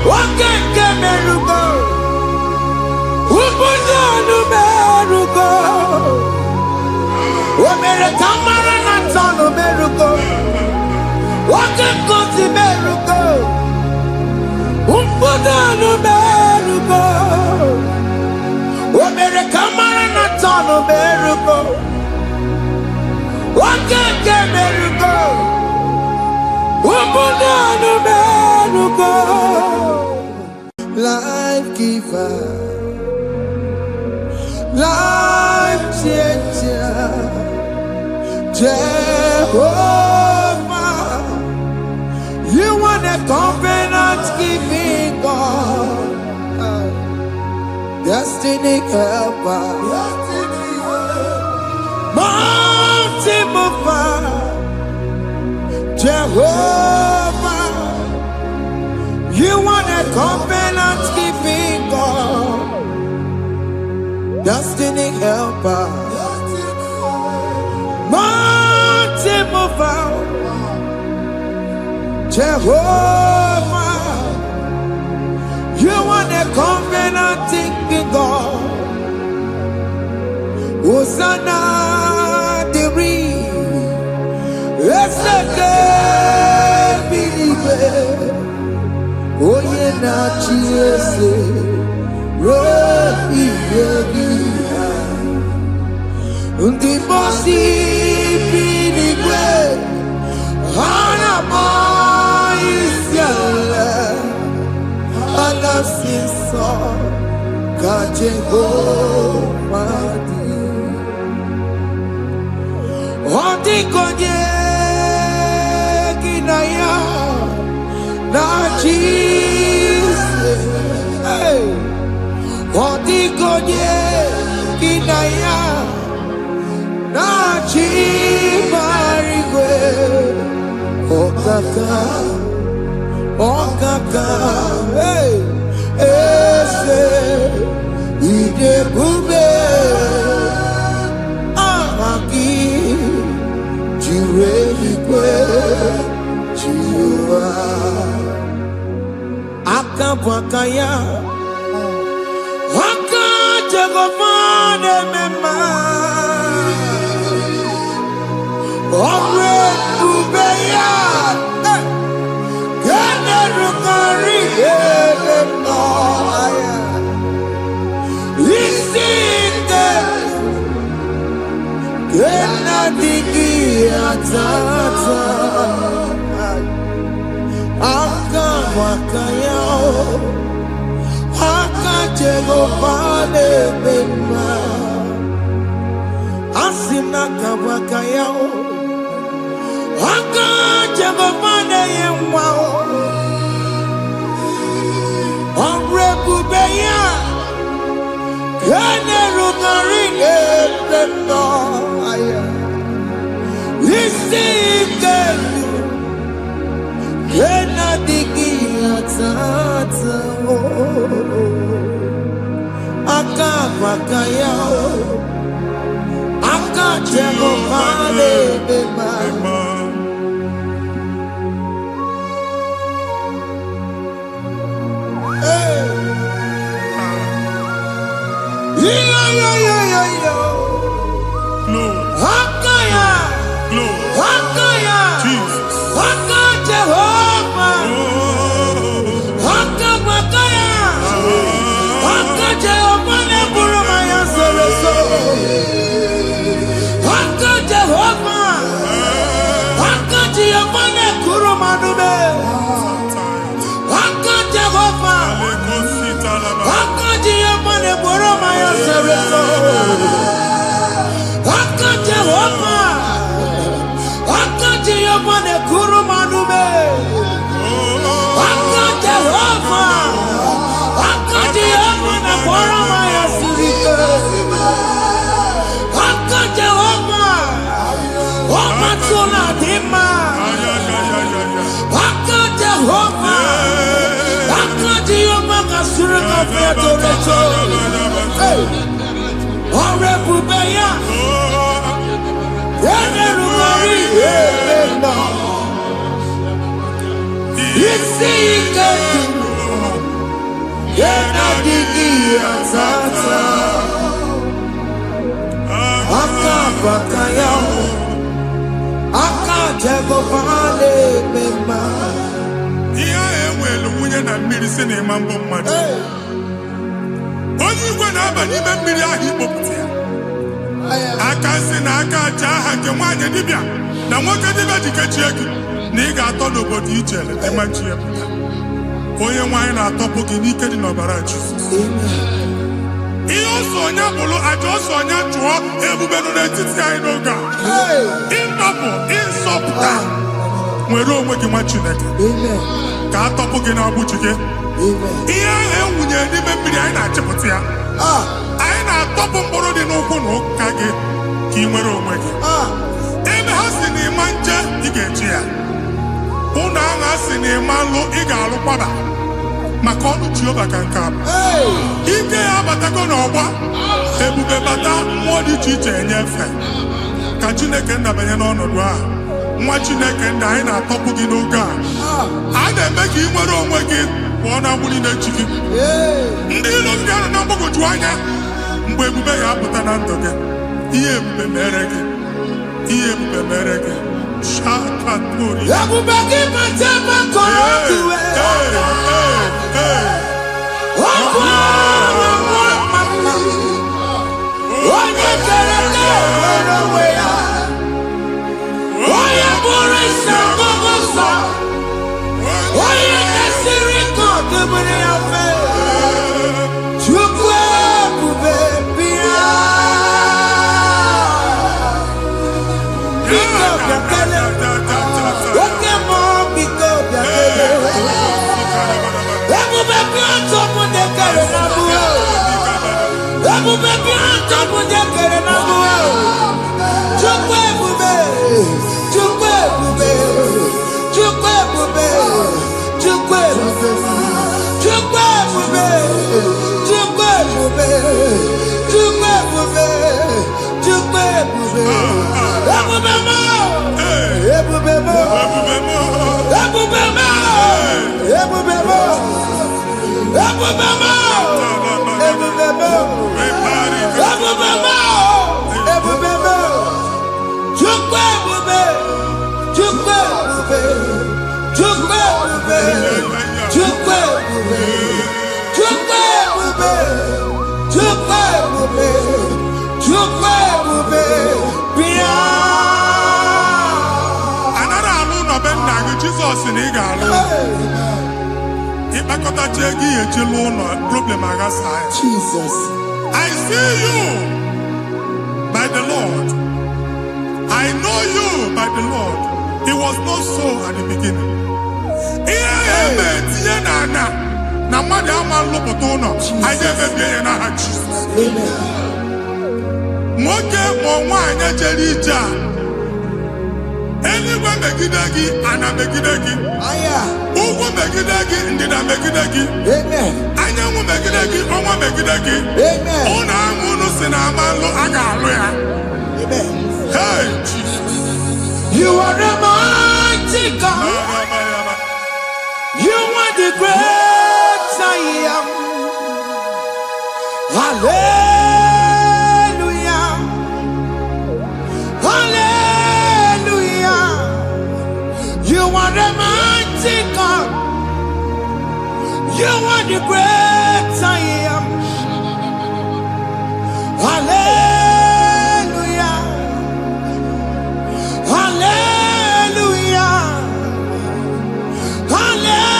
Wakeke merugo. Ubudonu merugo. Omere kamara na tonu merugo. Wakeke merugo. Ubudonu merugo. Omere kamara na tonu merugo. Wakeke merugo. Ubudonu merugo. Life giver, life changer, Jehovah, you want a covenant keeping God, destiny helper, mountain mover, Jehovah, you want a covenant keeping God, destiny helper, mountain mover, Jehovah, you want a covenant keeping God. Hosanna, Diri, let's believe. Oh yeah, na chiese, rohi yogi, undi bosi binigwe, hana moisyala, alasinso, kajengo madi, odi konye kinaya. Na Jesus, hey, Odigonye kinaya, na chibarigwe, okaka, hey, ese, idebube, amaki, jireligwe, jiwa. Akabwakaya Wakajagomane mema Omre ubeya Gene rukari no aya Isinde Gena digi atata Wakaya, Wakajegopane bema, Asinaka wakaya, Wakajegopane yemwao, Onrebubeya, Kene rugarine bema, Isike. Kena digi atata Akabakaya Akajegopane bema Hakaya Hakaya Jesus Jehovah, Hakabakaya, Hakajehovah Neburumaya Sereso, Hakajehovah, Hakajehovah Nekurumanube, Hakajehovah, Hakajehovah Neburumaya Sereso, Hakajehovah, Hakajehovah Nekurumanube. Yena digi azata. Aka bakaya. Aka jego vale bema. Iya ewelu munye na mmiri si na mambo mmadu. Onye igwe na-aba n'ime mmiri ahụ ikpopụta ya. Aka si na aka aja aha nke nwaanyị dibịa na nwoke dibịa ji kechie gị na ị ga-atọ n'obodo ijele ịmachi ya pụta. Onye nwaanyị na-atọpụ gị n'ike dị n'ọbara Jizọs. Ihe ọsọ onye bụrụ aja ọsọ onye chụọ ebube nọ n'etiti anyị n'oge a. Ịtọpụ ịsọpụta nwere onwe gị nwa Chineke ka atọpụ gị n'agbụji gị. Ihe ahụ ewunye n'ime mmiri anyị na-achịpụta ya. Anyị na-atọpụ mkpụrụ dị n'ụkwụ na ụka gị ka ị nwere onwe gị. Ebe ha si na ịma nje ị ga-eji ya. Ụlọ ahụ ha si na ịma nlụ ị ga-alụ kwaba maka ọnụ Jehova ka nke a bụ. Ike ya abatago n'ọgba ebube bata mmụọ dị iche iche enyefe ka Chineke ndabanye n'ọnọdụ a. Nwa Chineke ndị anyị na-atọpụ gị n'oge a. A na-eme ka ị nwere onwe gị pụọ na agbụrụ na-echi gị. Ndị ilo ndị ahụ na mgbagwoju anya mgbe ebube ya apụta na ndụ gị. Ihe ebube mere gị. Ihe ebube mere gị. Shakatori. Ebube gị bata maka ọdụ onye kere nwere onwe ya. Onye bụrụ isi ọgụgụ nsọ. Onye kesịrị ka ọ dịbụrụ ya mfe. Chukwu ebube bịa. Biko bịakele. Oke mmụọ biko bịakele. Ebube bịa tọpụ ndị kere na mbuo. Ebube bịa tọpụ ndị kere na mbuo. Chukwu ebube. Chukwu ebube. Chukwu ebube. Chukwu ebube. Chukwu ebube. Chukwu ebube. Chukwu ebube. Chukwu ebube. Ebube mo. Ebube mo. Ebube mo. Ebube mo. Ebube mo. Ebube mo. Ebube mo. Ebube mo. Chukwu ebube. Chukwu ebube. Chukwu ebube. Chukwu ebube. Chukwu ebube. Chukwu ebube. Chukwu ebube. Bịa. Anara alụ nọ be nna gị Jizọs na ị ga-alụ. Ịkpakọtacha ego ihe eji lụọ ụlọ problem aghasa ya. Jesus. I see you by the Lord. I know you by the Lord. It was not so at the beginning. Ihe eme tinye n'anya na mmadụ ama nlụpụta ụlọ anyị ga-emebie ya n'aha Jizọs. Nwoke ma nwaanyị jere ije a eluigwe megide gị ana megide gị. Ugwu megide gị ndịda megide gị. Anyanwụ megide gị ọnwa megide gị. Ụlọ ahụ unu si na ama nlụ a ga-alụ ya. Hey Jesus. You are the mighty God. You are the great I am. Hallelujah. Hallelujah. You are the mighty God. You are the great I am. Hallelujah. Hallelujah. Hallelujah.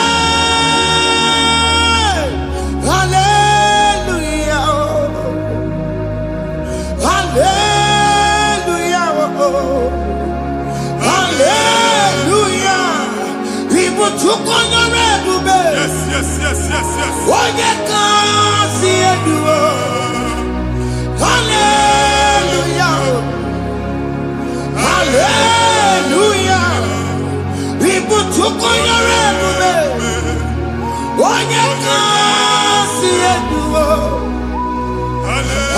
Hallelujah. Hallelujah. People took on the red bube. Yes, yes, yes, yes, yes. When you can't see it, hallelujah. Hallelujah. People took on your red bube. When you can't see it,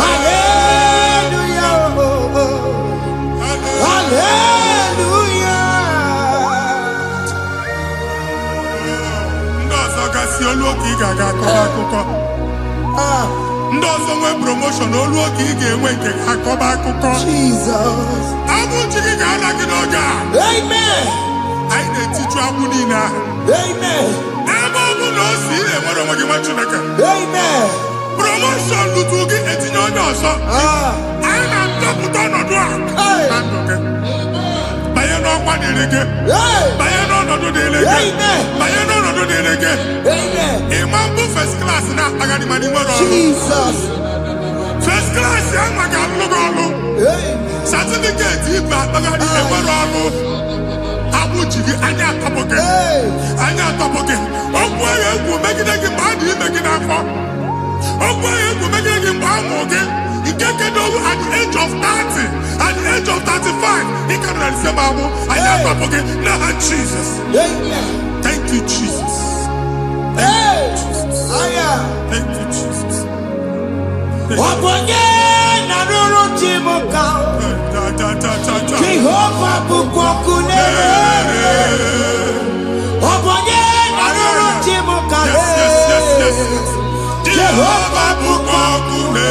hallelujah. Hallelujah. Ndị ọzọ gasị olu oke ị ga-aga akọrọ akụkọ. akụkọ. Ndị ọzọ nwee promotion olu oge ị ga-enwe nke akọba akụkọ. Jesus. Abụ chi gị ga-ala gị n'oge a. Amen. Anyị na-etichu agbụ niile ahụ. Amen. Ebe ọ bụ na o si ị na-enwere onwe gị nwa Chineke. Amen. Promotion lutu gị etinye onye ọzọ. Anyị na-atọpụta ọnọdụ a na ndụ gị. Banye n'ọkwa dịrị gị. Banye n'ọnọdụ dịrị gị. Banye n'ọnọdụ dịrị gị. Ịma mbụ first class na-akpagharị ma n'ime ọrụ. Jesus. First class ya nwa ga-alụ gị ọrụ. Certificate ibe akpagharị enwere ọrụ. Agbụ ji gị anya atọpụ gị. Anya atọpụ gị. Okwu ahụ egwu megide gị mgbe a dị ime gị n'afọ. Okwu ahụ egwu megide gị mgbe a mụrụ gị. Nke kedu at the age of 30, at the age of 35, he can receive abu. I am up again. Now, Jesus. Thank you, Jesus. Thank you, Jesus. Thank you, Jesus. Jehovah bukokune. Jehovah bukokune.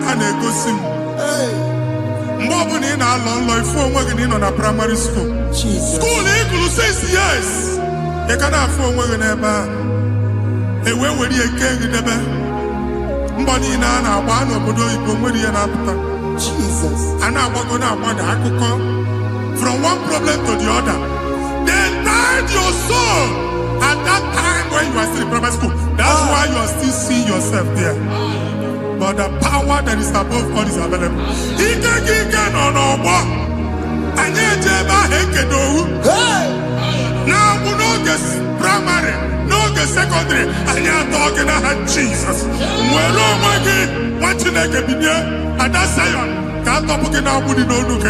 A na-egosi m mgbe ọ bụla ị na-alọ nlọ ifu onwe gị na ị nọ na praịmarị skuul skuul ị gụrụ 6 years ị ka na-afụ onwe gị n'ebe a ewee were eke gị debe mbọ niile a na-agba n'obodo oyibo nwere ihe na-apụta a na-agbago na-agbada akụkọ from one problem to the other. They tied your soul at that time when you are still in primary school. That's why you are still seeing yourself there. But the power that is above all is available. Ike no more. Anye jeba hekedowu. Now we no get primary, no get secondary. Anye talking about Jesus. Mwelo mwagi wachineke binie. Ada Zion can't talk again now. Budi no look.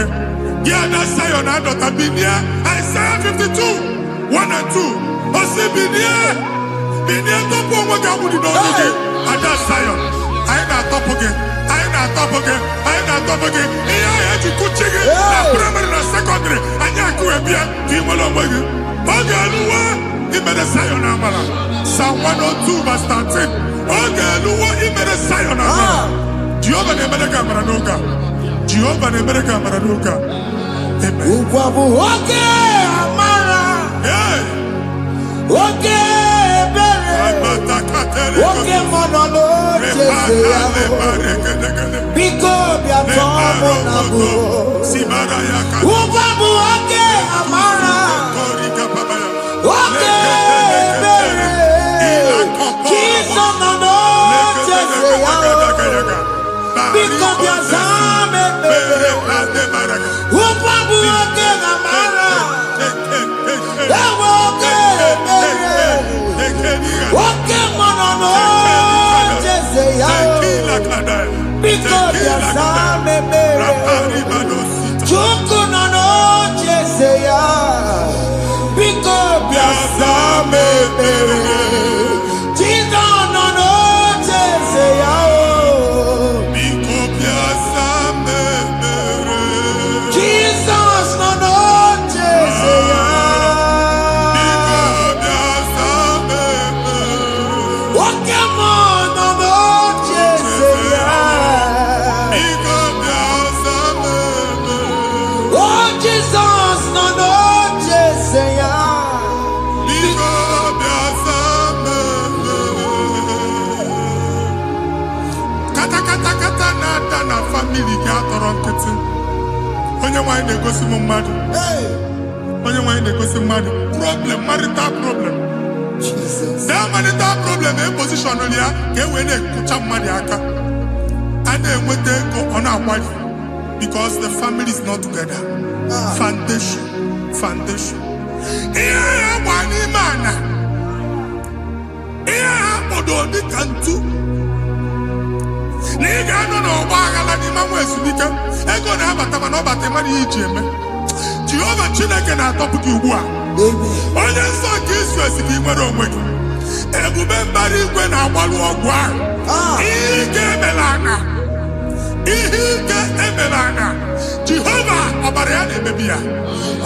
Yeah, that Zion adota binie. Isaiah 52, 1 and 2. Osi binie topo mwagi budi no look. Ada Zion. I ain't top again. I ain't top again. I ain't top again. I had to go check it. Primary and secondary. I can't go here. Team along with you. Okay, Lua. He made a Zion Amala. Psalm 102 verse 13. Okay, Lua. He made a Zion Amala. Jehovah ne made a camera noga. Jehovah ne made a camera noga. Amen. Okay, Amara. Yeah. Okay. Oke monolo biko bia tomo nabu ubabu oke amara oke bere kiso nono jese yao biko bia zame bere ubabu oke amara oke bere oke monolo jese yao because yasame mere chuku nono jese yao because yasame mere chizo nono jese yao because yasame mere Jesus no no Jeseya. Bigo biasame. Kata na family ga atọrọ nkịtị. Onye nwanyị na-egosi m mmadụ. Onye nwanyị na-egosi mmadụ. Problem, marital problem. Jesus. That marital problem e position ya ka e wee na-ekụcha mmadụ aka. A na-enweta ego ọ na-akwari because the family is not together. Foundation. Ihe ya gba n'ime ana. Ihe ha kpọdo dị ka ntu. Na ị ga-anọ n'ọgba aghara n'ime nwa ezumike. Ego na-abata mana ọ bata mmadụ ihe iji eme. Jehova Chineke na-atọpụ gị ugbu a. Onye nsọ nke Izrel ka ị nwere onwe gị. Ebube mbara igwe na-agbalụ ọgwụ ahụ. Ihe ike emela anya. Jehova ọbara ya na-emebi ya.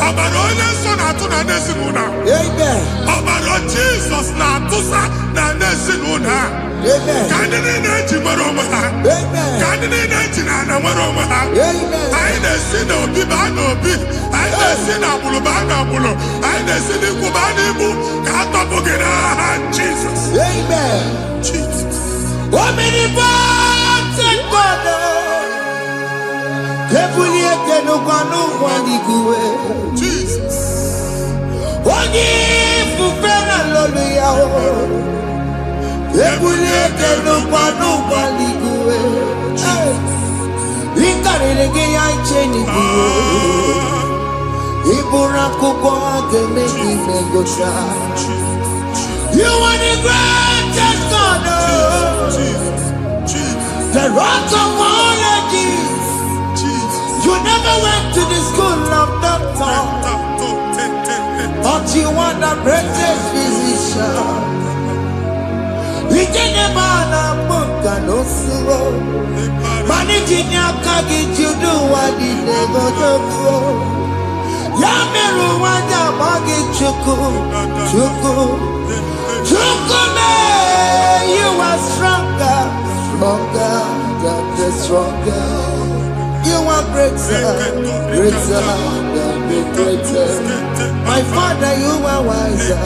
Ọbara onye nsọ na-atụ na n'ezinụlọ. Ọbara Jizọs na-atụsa na n'ezinụlọ. Ka ndị niile eji nwere onwe ha. Ka ndị niile eji na ana nwere onwe ha. Anyị na-esi n'obi baa n'obi. Anyị na-esi n'agbụrụ baa n'agbụrụ. Anyị na-esi n'ikwu baa n'ikwu. Ka a tọpụ gị n'aha Jizọs. Jesus. Omnipotent God. Ebulieke n'ụkwanụ nwaniguwe. Jesus. Onye ifufe na lolu ya o. Ebulieke n'ụkwanụ nwaniguwe. Ịkarịrị gị ya iche n'iguwe. Ịbụrụ akwụkwọ ga-eme gị megocha. You are the greatest God. The rock of all ages. You never went to the school of doctor, but you are the greatest physician. We didn't man a book and no slow. Managing your carriage, you do what you never do. Yameru wanda magi chuku. You are stronger, stronger. You are greater than the greatest. My Father, you are wiser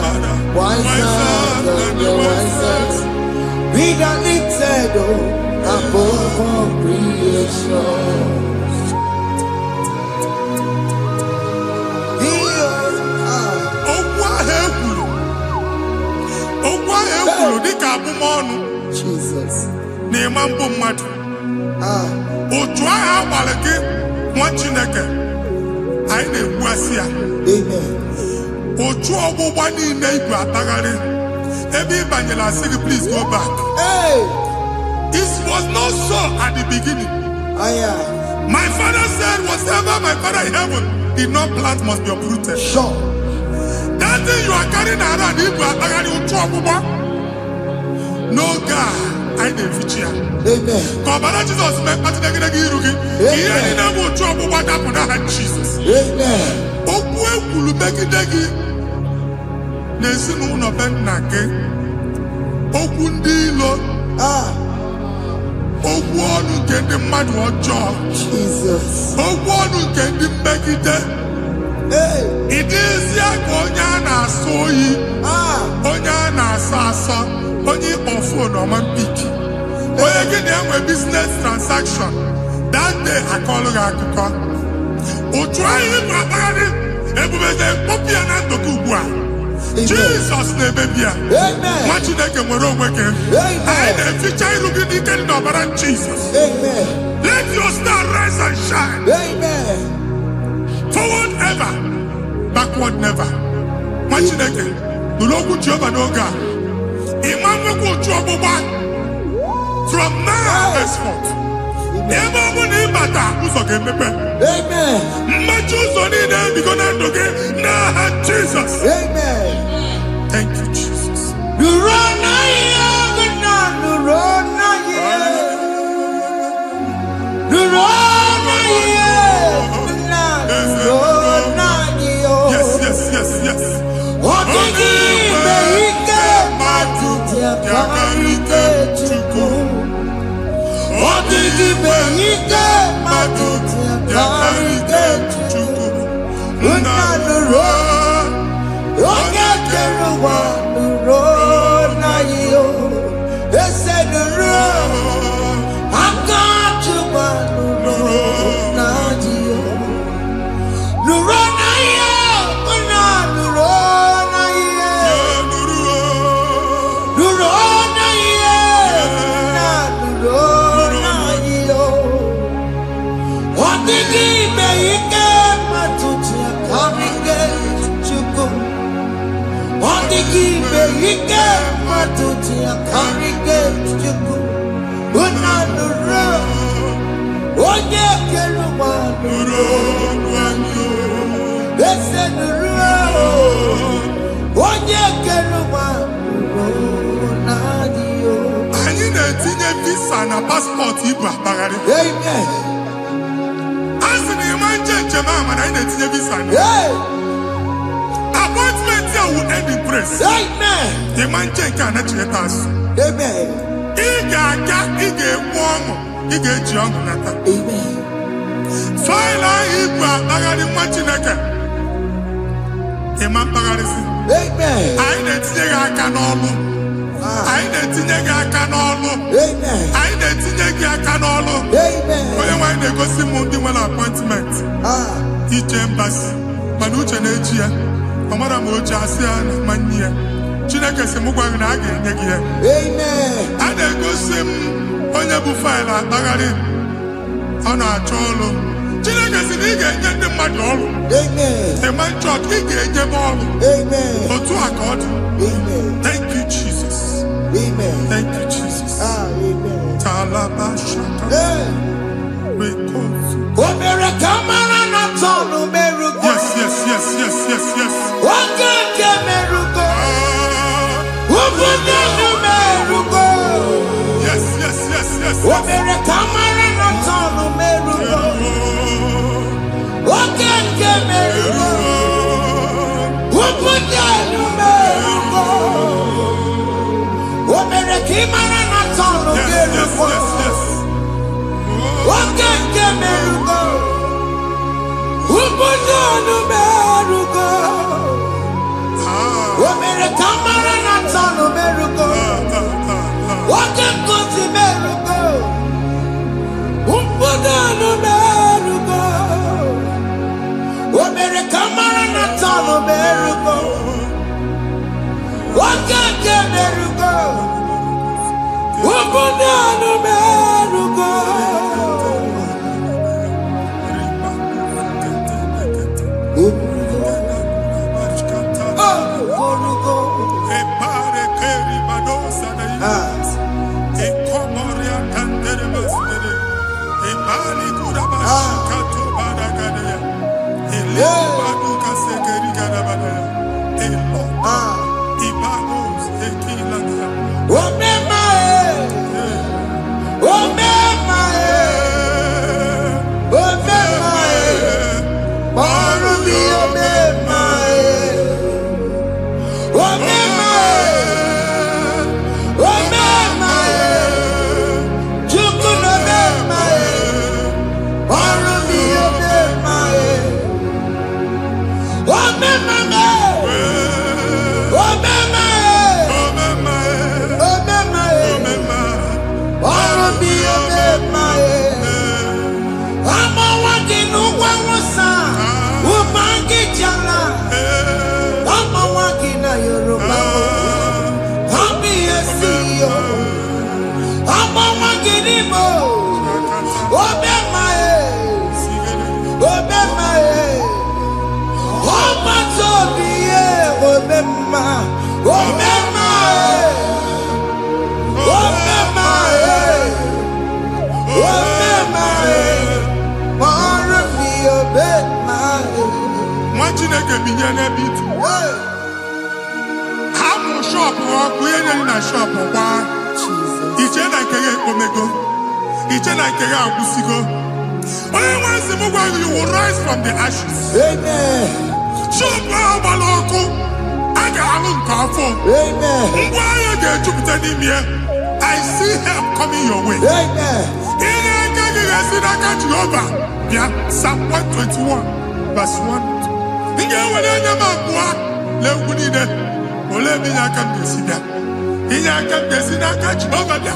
than the wisest. Be the lifted above all creation. Jesus. Otu agha agbara gị nwa Chineke anyị na-egbu asị ya. Otu ọgbụgba niile igwe atagharị ebe ị banyere asị gị please go back. It was not so at the beginning. My father said whatever my father in heaven did not plant must be uprooted. Sure. That thing you are carrying around igwe atagharị otu ọgbụgba. No God. I didn't feature. Amen. Kọbara Jesus mee kpatịnagịnagị iru gị. Ihe niile bụ otu ọgbụgba dapụ n'aha Jesus. Amen. Okwu ekwuru megide gị n'ezinụlọ be nna gị. Okwu ndị ilo. Okwu ọnụ nke ndị mmadụ ọjọọ. Jesus. Okwu ọnụ nke ndị mmegide. Ị dịzie ka onye a na-asọ oyi. Onye a na-asọ asọ. Onye ịkpọ phone ọma mpiki. Onye gị na-enwe business transaction. That day akọlụ gị akụkọ. Otu anyị na-akpagharị ebube na-ekpọpụ ya na ndụ gị ugbu a. Jesus na-emebi ya. Nwa Chineke nwere onwe gị. Anyị na-eficha iru gị n'ike dị n'ọbara Jesus. Let your star rise and shine. Forward ever, backward never. Nwa Chineke nụrụ okwu Jehova n'oge a. From now henceforth, ebe ọ bụ na ịbata ụzọ ga-emepe. Mmachi ụzọ niile ebigo na ndụ gị n'aha Jizọs. Thank you, Jesus. Yes. Ike matuti akarike chuku. Unanuro. Onye keluwa nuro. Ese nuro. Onye keluwa nuro nadio. Anyị na-etinye visa na passport Igbo akpagharị. Amen. Asị na ịma njem ama na anyị na-etinye visa na. Appointment ya will end in praise. Amen. Ịma nke a na-echeta asụ. Amen. Ị ga-aga, ị ga-ekwu ọṅụ, ị ga-eji ọṅụ nata. Amen. Faịlụ ahụ Igbo akpagharị nwa Chineke. Ịma mkpagharịsị. Amen. Anyị na-etinye gị aka n'ọlụ. Anyị na-etinye gị aka n'ọlụ. Amen. Anyị na-etinye gị aka n'ọlụ. Amen. Onye nwaanyị na-egosi m ndị nwere appointment. Ije mbasi. Mana uche na-eji ya. Ọ mara ma o ji asị ya na mmanyi ya. Chineke sị m gwa gị na a ga-enye gị ya. Amen. A na-egosi m onye bụ faịlụ akpagharị. Ọ na-achọ ọlụ. Chineke sị na ị ga-enye ndị mmadụ ọrụ. Amen. Ịma chọọchị ị ga-enye m ọrụ. Amen. Otu a ka ọ dị. Amen. Thank you, Jesus. Amen. Thank you, Jesus. Amen. Talaba shaka. Rekozu. Omere kamara na tonu merugo. Yes, yes, yes, yes, yes, yes. Okeke merugo. Ubunenu merugo. Yes, yes, yes, yes. Omere kamara na tonu merugo. Okeke merugo. Ubunenu merugo. Omere kamara na tonu Yes, yes, merugo. yes, yes. Okeke merugo. Ubunenu merugo. Omere kamara na tonu merugo. Okeke merugo. Ubunenu merugo. Omere kamara na tonu merugo. Okeke merugo. Ubunenu merugo. Nwa Chineke binye n'ebe itu. Hapụ shọpụ ọkụ ihe nyere na shọpụ gbaa. Iche na nke ya ekpomego. Iche na nke ya agwụsigo. Onye nwe nsị m gwa you will rise from the ashes. Amen. Shọpụ ahụ gbara ọkụ. A ga-alụ nke afọ. Amen. Ngwa ahịa ga-ejupụta n'ime ya. I see help coming your way. Amen. Ihe aka gị ga-esi n'aka Jehova bịa. Psalm 121 verse 1. Ị ga-ewere anya m abụọ n'egwu niile. Olee ebe inye aka m ga-esi bịa? Inye aka m ga-esi n'aka Jehova bịa.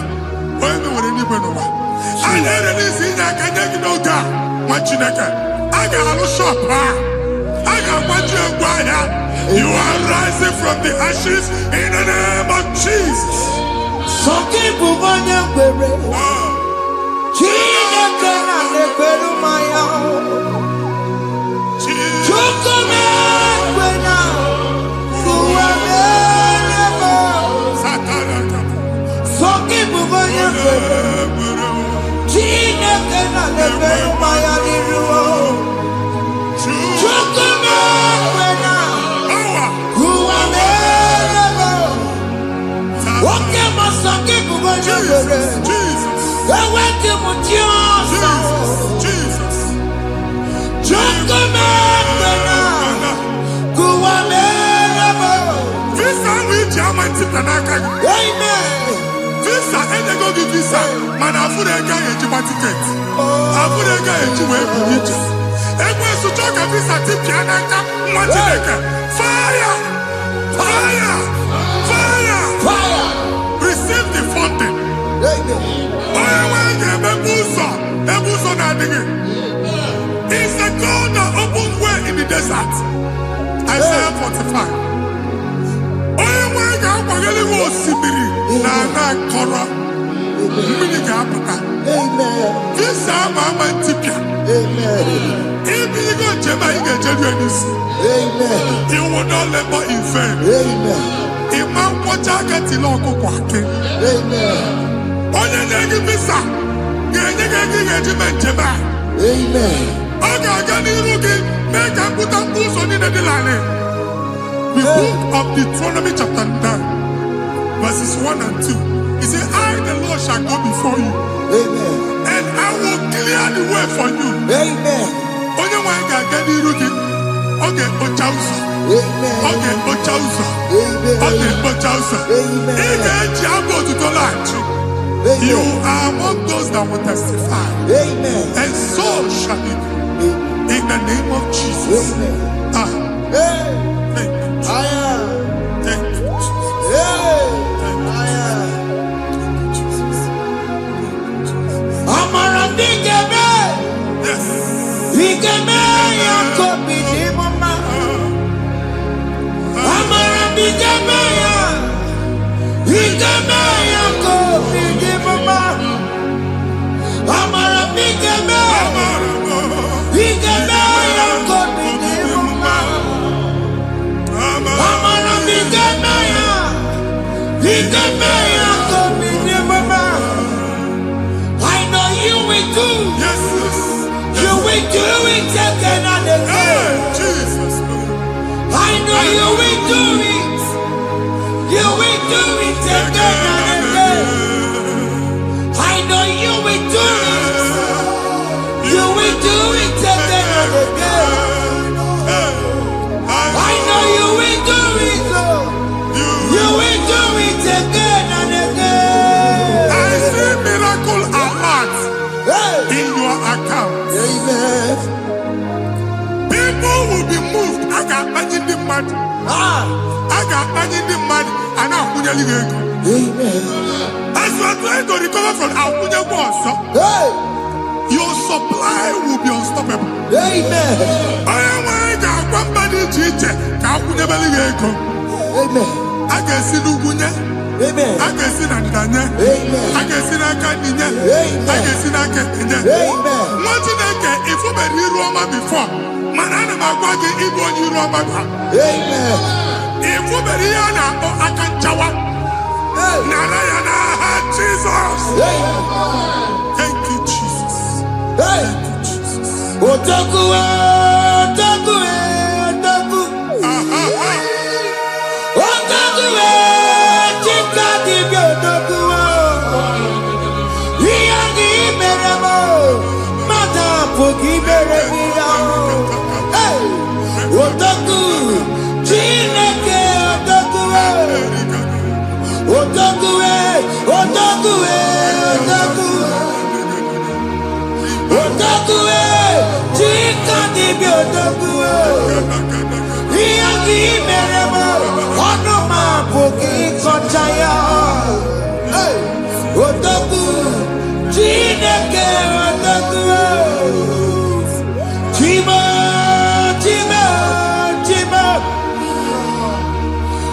Onye mewere n'igwe n'ụwa. A na-ere n'isi inye aka nye gị n'oge a, nwa Chineke. A ga-alụ shọpụ a. A ga-agbaji egwu ahịa. You are rising from the ashes in the name of Jesus. Sọkị bụ onye kwere. Chineke na-ekwere mmanya. Chukwu na-ekwe na ụwa mere m. Visa, and they go give visa. Man, I put a guy in my ticket. I put a guy in my ticket. And when you talk a visa, tip Yanaka, fire! Fire! Fire! Fire! Receive the funding. It's the God that opens way in the desert. Isaiah 45. This time I'm a tipia. If you go to Jamaica, you will not labor in vain. Imam Wataka Tiloko Kwake. Only negative visa. Amen. Make a put a boost on in the line. The book of Deuteronomy chapter 9, verses 1 and 2. He said, I, the Lord, shall go before you. Amen. And I will clear the way for you. Amen. Only one can get the root. Okay, Ochausa. Amen. Okay, Ochausa. Amen. Okay, Ochausa. Amen. You are among those that will testify. Amen. And so shall it be. In the name of Jesus. Amen. Thank you. Thank you, Jesus. Amara bigeme. Yes. Bigeme yako bidimama. Amara bigeme ya. Bigeme yako bidimama. Amara bigeme. Bigeme yako bidimama. Amara bigeme ya. Bigeme yako bidimama. I know you will do. Yes. You will do it again and again. Jesus. I know you will do it. You will do it again and again. I know you will do it. You will do it again and again. I know you will do it, Lord. You will do it again and again. I see miracle alert in your account. Amen. People will be moved. I can imagine the mad. I can imagine the mad. And I'm going to go. Amen. As you are trying to recover from Abuja Boss, your supply will be unstoppable. Amen. I am one body teacher. Amen. I can see Lugunya. Amen. I can see Nadanya. Amen. I can see Nakaninya. Amen. I can see Nakaninya. Amen. If you were here Roma before, Manana Magwaki, Ibo, you Roma. Amen. If you were here now, I can Jawa. Narayana, Jesus. Thank you, Jesus. Thank you, Jesus. Otaku, Otaku, Otaku. Otaku, Chika, Otaku. We are the Meramo. Madam, forgive me. Hey, Otaku, Chineke, Otaku. Otaku, Otaku, Otaku. Otaku, Chika, Otaku. Iyagi meremo, onoma poki kochaya. Otaku, Chineke, Otaku. Chima, Chima, Chima.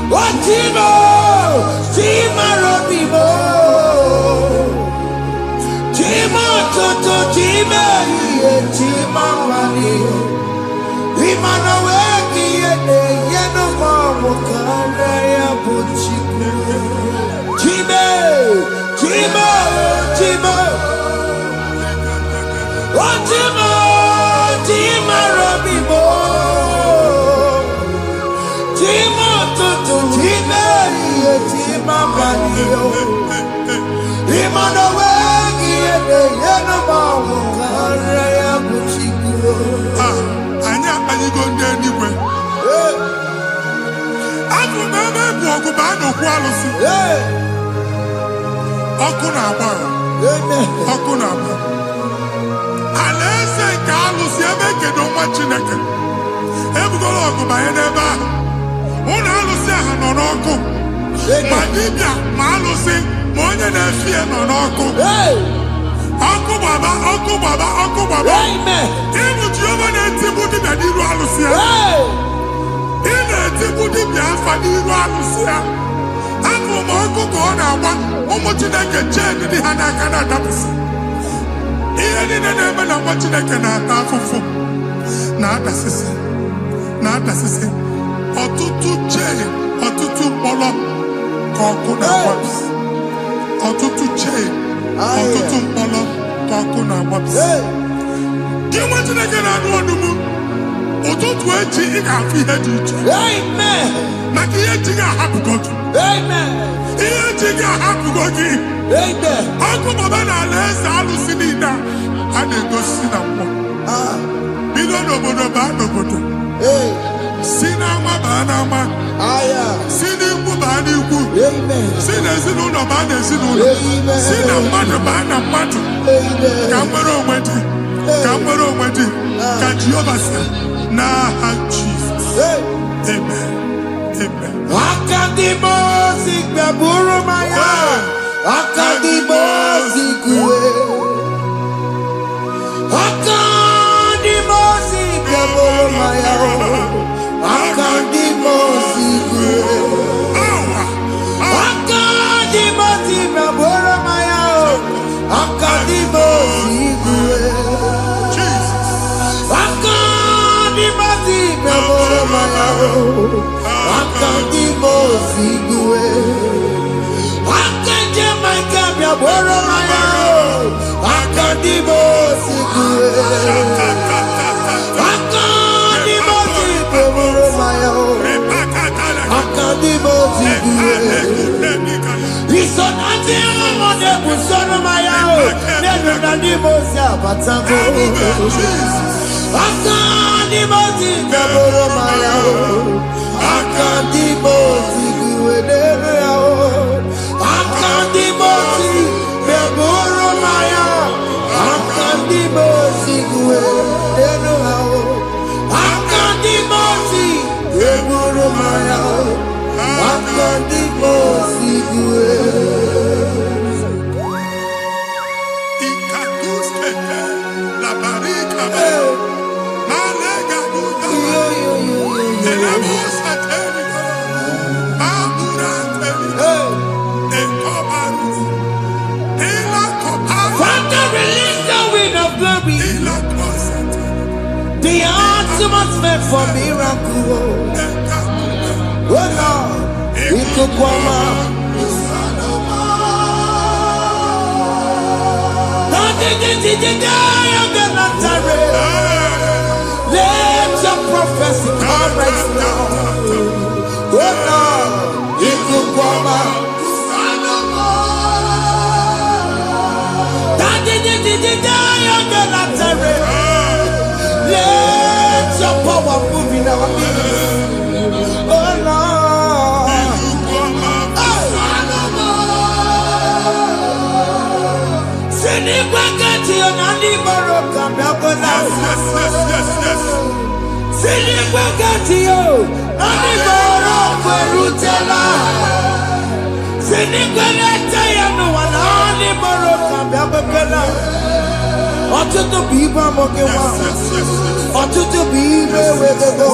Oh, Chima, Chima, Robimo. Chima, Toto, Chima, Chima, Wani. Imanaweki, Yeno, Mawakana, Yabuchiku. Chima, Chima, Chima. Oh, ligo ndị eluigwe. Abụ m ebe bụ ọgụ bụ anọkwu alụsị. Ọkụ na-agba. Ọkụ na-agba. Alaeze nke alụsị ebe kedu nwa Chineke. Ebugoro ọgụ banye n'ebe ahụ. Ụlọ alụsị ahụ nọ n'ọkụ. Ma dibịa ma alụsị ma onye na-efi ya nọ n'ọkụ. Ọkụ gbaba, ọkụ gbaba, ọkụ gbaba. Ịbụ Jehova na-etigbu dibịa n'iru alụsị ya. Ị na-etigbu dibịa afa n'iru alụsị ya. Abụ m ọkụ ka ọ na-agba ụmụ Chineke chee dị ha n'aka na-adapụsị. Ihe niile na-eme na nwa Chineke na-ata afụfụ na-adasịsị na-adasịsị. Ọtụtụ chee, ọtụtụ mkpọrọ ka ọkụ na-agbapụsị. Ọtụtụ chee, ọtụtụ mkpọrọ ka ọkụ na-agbapụsị. Gị nwa Chineke na-anụ ọdụmụ ụtụtụ echi ị ga-afụ ihe dị iche. Maka ihe echi ga-ahapụgo gị. Ihe echi ga-ahapụgo gị. Ọkụ baba na alaeze alụsị niile a na-egosi na mmụọ. Bido n'obodo baa n'obodo. Si n'ama baa n'ama. Si n'ikwu baa n'ikwu. Si n'ezinụlọ baa n'ezinụlọ. Si na mmadụ baa na mmadụ. Ka nwere onwe dị. Ka nwere onwe dị. Ka Jehova sị n'aha Jizọs. Amen. Amen. Akadimozi gbaburu maya. Akadimozi kuwe. Akadimozi gbaburu maya. Akadimozi kuwe. Akadimozi gbaburu maya. Akadimozi kuwe. Akadimozi gbaburu maya. Akadimozi kuwe. Akadimozi gbaburu maya. Akadimozi kuwe. Akadimozi gbaburu maya. Akadimozi kuwe. Isonati amode busono maya. Nenu nadimozi abatago. Akadimozi gbaburu maya. Akadimozi kuwe. Akadimozi gbaburu maya. Akadimozi kuwe. Akadimozi gbaburu maya. Akadimozi kuwe. The atmosphere for miracle. Oh Lord, it could come out. Let your prophecy come right now. Oh Lord, it could come out. Let your power move in our midst. Oh Lord. Ọtụtụ bụ ibe amụghị nwa. Ọtụtụ bụ ibe ewegego.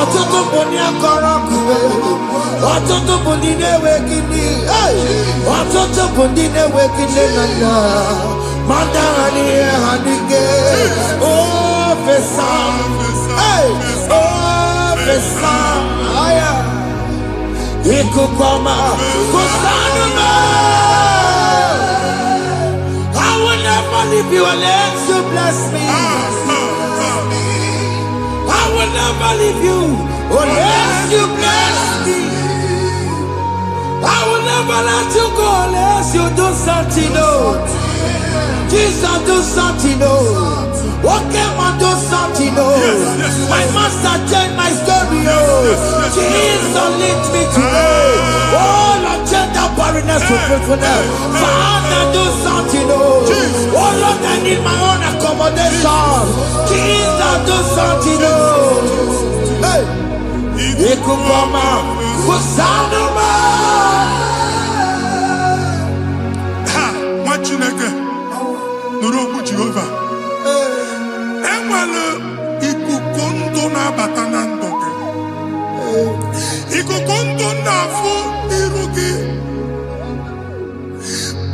Ọtụtụ bụ ndị akọrọ akụwe. Ọtụtụ bụ ndị na-enweghị nne. Ọtụtụ bụ ndị na-enweghị nne na nna. Ma ndị agha n'ihe ha n'ike. O fesa. O fesa. Ikuku ọma. Kụsanụ m. I will never leave you unless you bless me. I will never leave you unless you bless me. I will never let you go unless you do something. No, Jesus, do something. No, Okay, man, do something, my master changed my story, Jesus lift me today. Oh, Lord, change that barrenness to fruitfulness. Father, do something, oh Lord, I need my own accommodation. Jesus, do something, hey. Ikukoma, kusanuma. Ha, machineke, nuroku Jehovah. Enwale ikuku ndụ na-abata na ndụ gị. Ikuku ndụ na-afụ iru gị.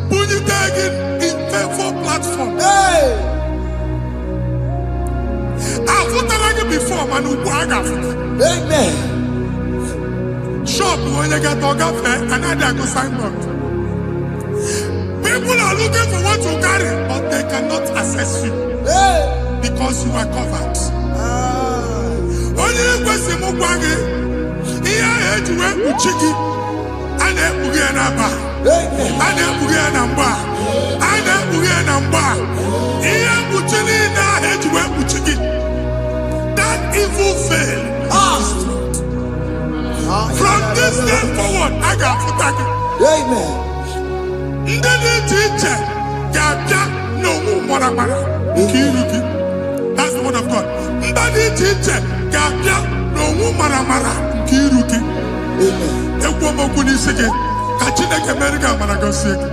Bunyite gị into platform. Afụtara gị before mana ugbu a ga-afụta. Amen. Shop onye ga-atọ gafee anaghị agụ signboard. People are looking for what to carry, but they cannot access you because you are covered. Onye kwesị m gwa gị ihe ahụ eji wee kpuchi gị a na-ekpughe ya na mba, a na-ekpughe ya na mgba, a na-ekpughe ya na mgba. Ihe mkpuchi niile ahụ eji wee kpuchi gị, that evil veil. From this day forward, I got protected. Amen. Ndị dị iche iche ga-abịa n'onwe mara nke iru gị. That's the word of God. Ndị dị iche iche ga-abịa n'onwe mara nke iru gị. Ekwu okwu n'isi gị ka Chineke mere gị amara gọzie gị.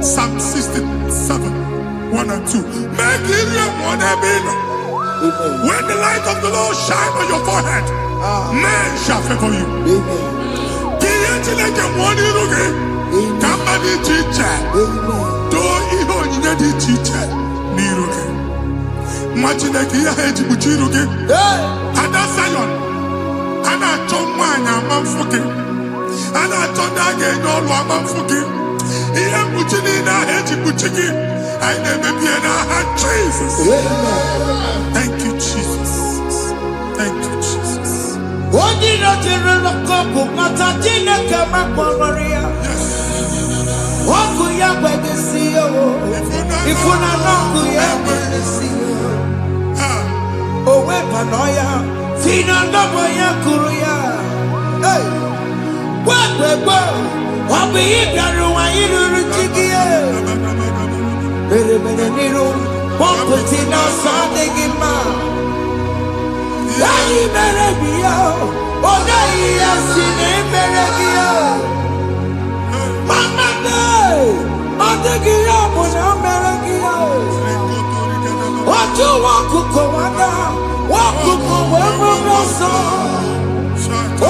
Psalm 67, 1 and 2. Mee ka iru enwe n'ebe ị nọ. When the light of the Lord shine on your forehead, men shall favor you. Ka ihe Chineke nwụọ n'iru gị, ka mba dị iche iche doo ihe onyinye dị iche iche n'iru gị. Nwa Chineke ihe ha eji kpuchi iru gị. Ada Zion, a na-achọ nwaanyị ama mfụ gị, a na-achọ ndị a ga-enye ọlụ ama mfụ gị. Ihe mkpuchi niile ahụ eji kpuchi gị, anyị na-emebi ya n'aha Jesus. Thank you, Jesus. Thank you, Jesus. Onye na-ejere n'ọkọpụ mata Chineke makpọrọ ọkụ ya gbegesi ifuna n'ọkụ ya gbegesi onwe banọ ya fina ndọbọ ya kụrụ ya gwagbegbo ọ bụ ihe bịara ụwa iruru chi gị mere n'iru pọmpụti n'ọsọ adịghị mma anyị mere gị ya ọ gaghị ya si na emere gị ya mama ọ dịghị ya bụ na o mere gị ya otu nwaọkụkọ nwada nwaọkụkọ wee bụrụ ọsọ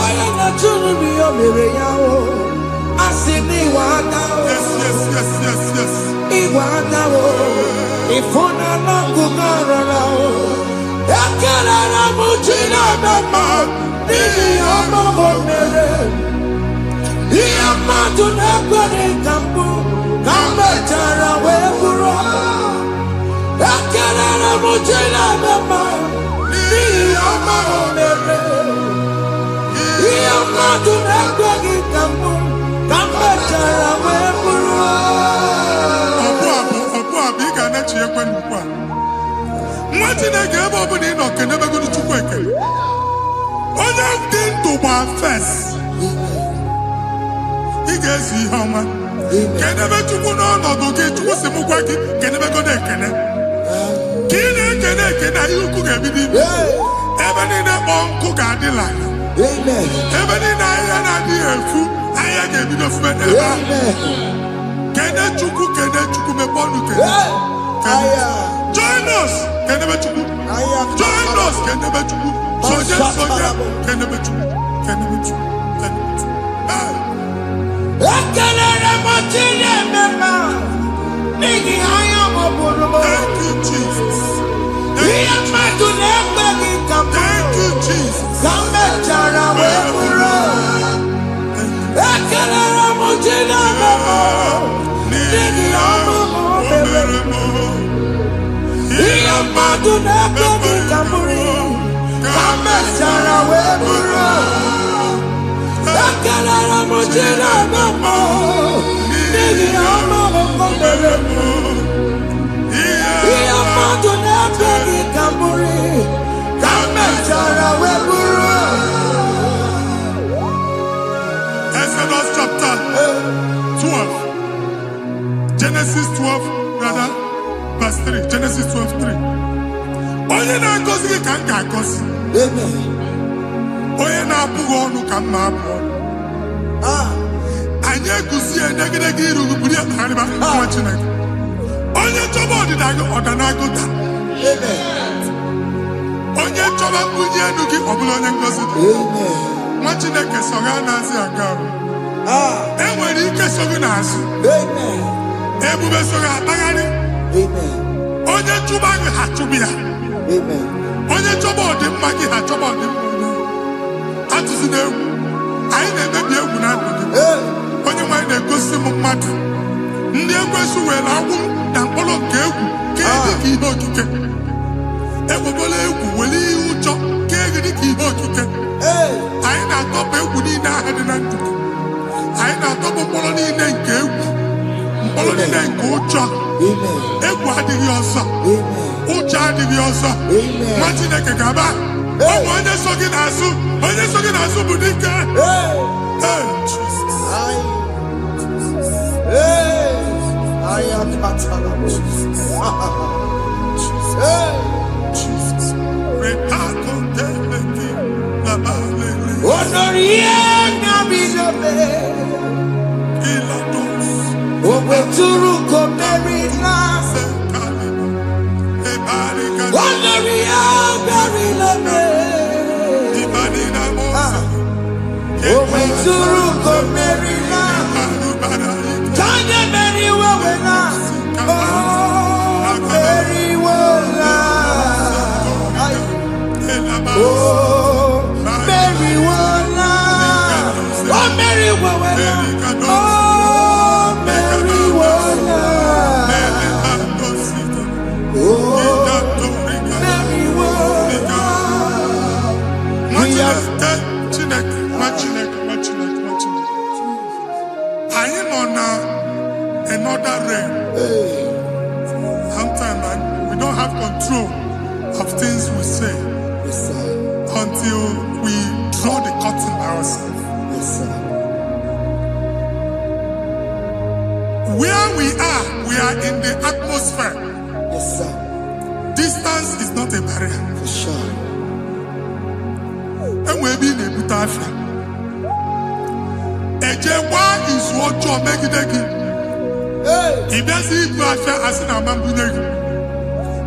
onye na-achụrụ m ya mere ya asị na ịwa ada ịwa ada ịfụ na n'ọkụkọ rara ekelere m chi na-eme mma n'ihi ya ọmụmụ mere ihe mmadụ na-ekwere ka mbụ ka m mechara wee bụrụ ekelere m chi na-eme mma n'ihi ya ọmụmụ mere ihe mmadụ na-ekweghị ka mbụ ka m mechara wee bụrụ ọbụ ị ga na-echi ekwe n'ukwu a nwa Chineke ebe ọ bụla ị nọ kenebegoro Chukwu ekele onye dị ndụ gba fes ị ga-ezi ihe ọma kenebe Chukwu n'ọnọdụ gị Chukwu si m gwa gị kenebegoro ekele ka ị na-ekene ekene ihe ukwu ga-ebido ime ebe niile kpọọ nkụ ga-adịla ebe niile ahịhịa na-adịghị efu ahịhịa ga-ebido fube n'ebe ahụ kene Chukwu mepe ọnụ kene join us kenebe Chukwu join us kenebe Chukwu soje kenebe Chukwu ekelere m chi na-eme mma n'ihi anya m bụrụ m thank you Jesus ihe mmadụ na-ekweghị ka m thank you Jesus ka m mechara wee bụrụ ekelere m chi na-eme mma n'ihi ọmụmụ mere m ihe mmadụ na-ekweghị ka m bụrụ ka m mechara wee bụrụ ekelere m chi na-eme mma n'ihi ọmụmụ mere m ihe mmadụ na-ekweghị ga-agọzi. Amen. Onye na-abụghị ọnụ ka mma abụ ọnụ. Anyị eguzie negedege iru buru ya kparịba nwa Chineke. Onye chọba ọdịda gị ọdanagụta. Onye chọba mbunye elu gị ọ bụla onye ngọzi dị. Nwa Chineke so ga na-azị aga ọrụ. Enwere ike so gị n'azụ. Ebube so gị akpagharị. Onye chụba gị ha chụbụ ya. Onye chọba ọdịmma gị ha chọba ọdịmma onye. Atụzi n'egwu. Anyị na-emebi egwu na ndụ gị. Onye nwanyị na-egosi m mmadụ. Ndị ekwensu were agwụ na mkpụrụ nke egwu kee dị ka ihe okike. Ekwebola egwu were ihe ụjọ kee gị dị ka ihe okike. Anyị na-atọpụ egwu niile ahụ dị na ndụ gị. Anyị na-atọpụ mkpụrụ niile nke egwu. Mkpụrụ niile nke ụjọ. Egwu adịghị ọzọ. Ụjọ adịghị ọzọ. Nwa Chineke ga-aba. Ọnwụ onye so gị n'azụ. Onye so gị n'azụ bụ dike. I am another realm. Sometimes we don't have control of things we say until we draw the curtain by ourselves. Where we are in the atmosphere. Distance is not a barrier. For sure. And we'll be in a good affair. Ejewa is what you make it again. If there's a good affair, as in a man,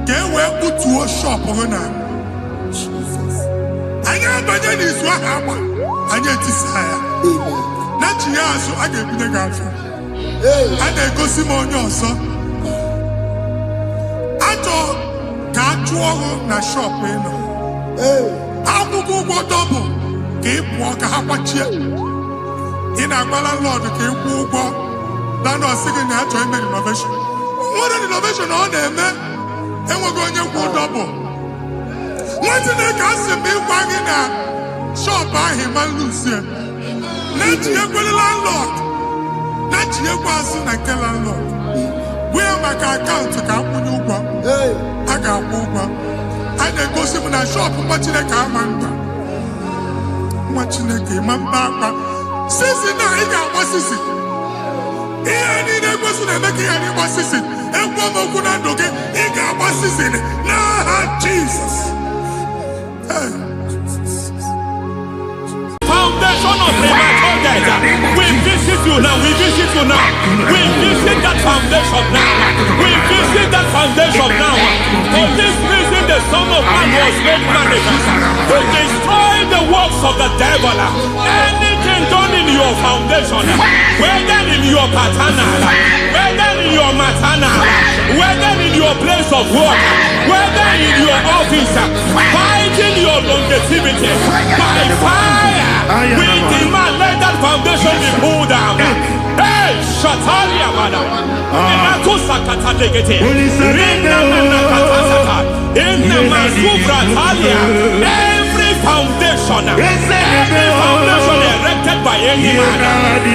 get where put to a shop or not. Jesus. I am the is what happened. I get desire. Not you, so I get the affair. And I go Simon also. I thought, can't you na shop, you know? I will go double. Keep walk a half in a landlord, keep walk. Landlord singing that to make innovation. What an innovation on them, man. And we're going to go double. What's in the castle be wagging at? Shop by him and Lucia. Let you go the landlord. Let you go and tell landlord. Where my account to come when you go? I got one. I then go see when I shop much in the car man. Much in the game, man. Sissy, now he got one sissy. He ain't a person that make any one sissy. And one more good and okay, he got one sissy. Now, Jesus. Foundation of premature death. We visit you now. We visit you now. We visit that foundation now. We visit that foundation now. For this reason, the Son of Man was made manifest to destroy the works of the devil. Anything done in your foundation, whether in your paternal, whether in your maternal, whether in your place of work, whether in your office, fighting your longevity by fire. We demand let that foundation be pulled down. Hey, Shatalia, madam. Every foundation erected by any man.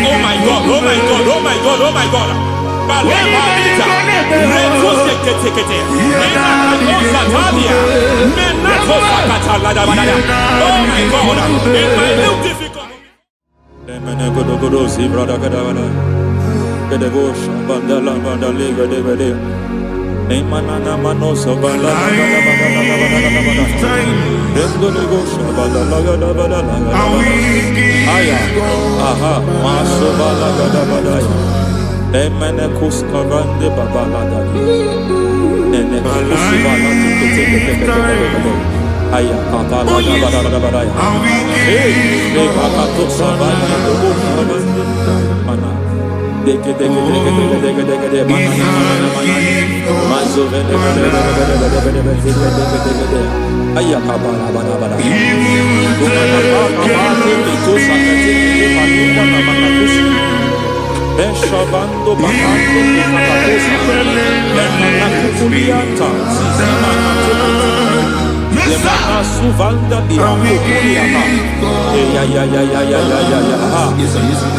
Oh my God, oh my God, oh my God, oh my God. Oh my God, in my new difficulty. Emanana manoso bala aya aha maso bala gada badaya emene kuskavande babala gadi ene kusibala teke aya kapala gada badaya e kakato sabani dobo sabani mana deke mazo vene aya kapala bada Beshavando bakando kakatosa Lemana kukuliata Sisima Lemana suvanda Dia kukuliata Ya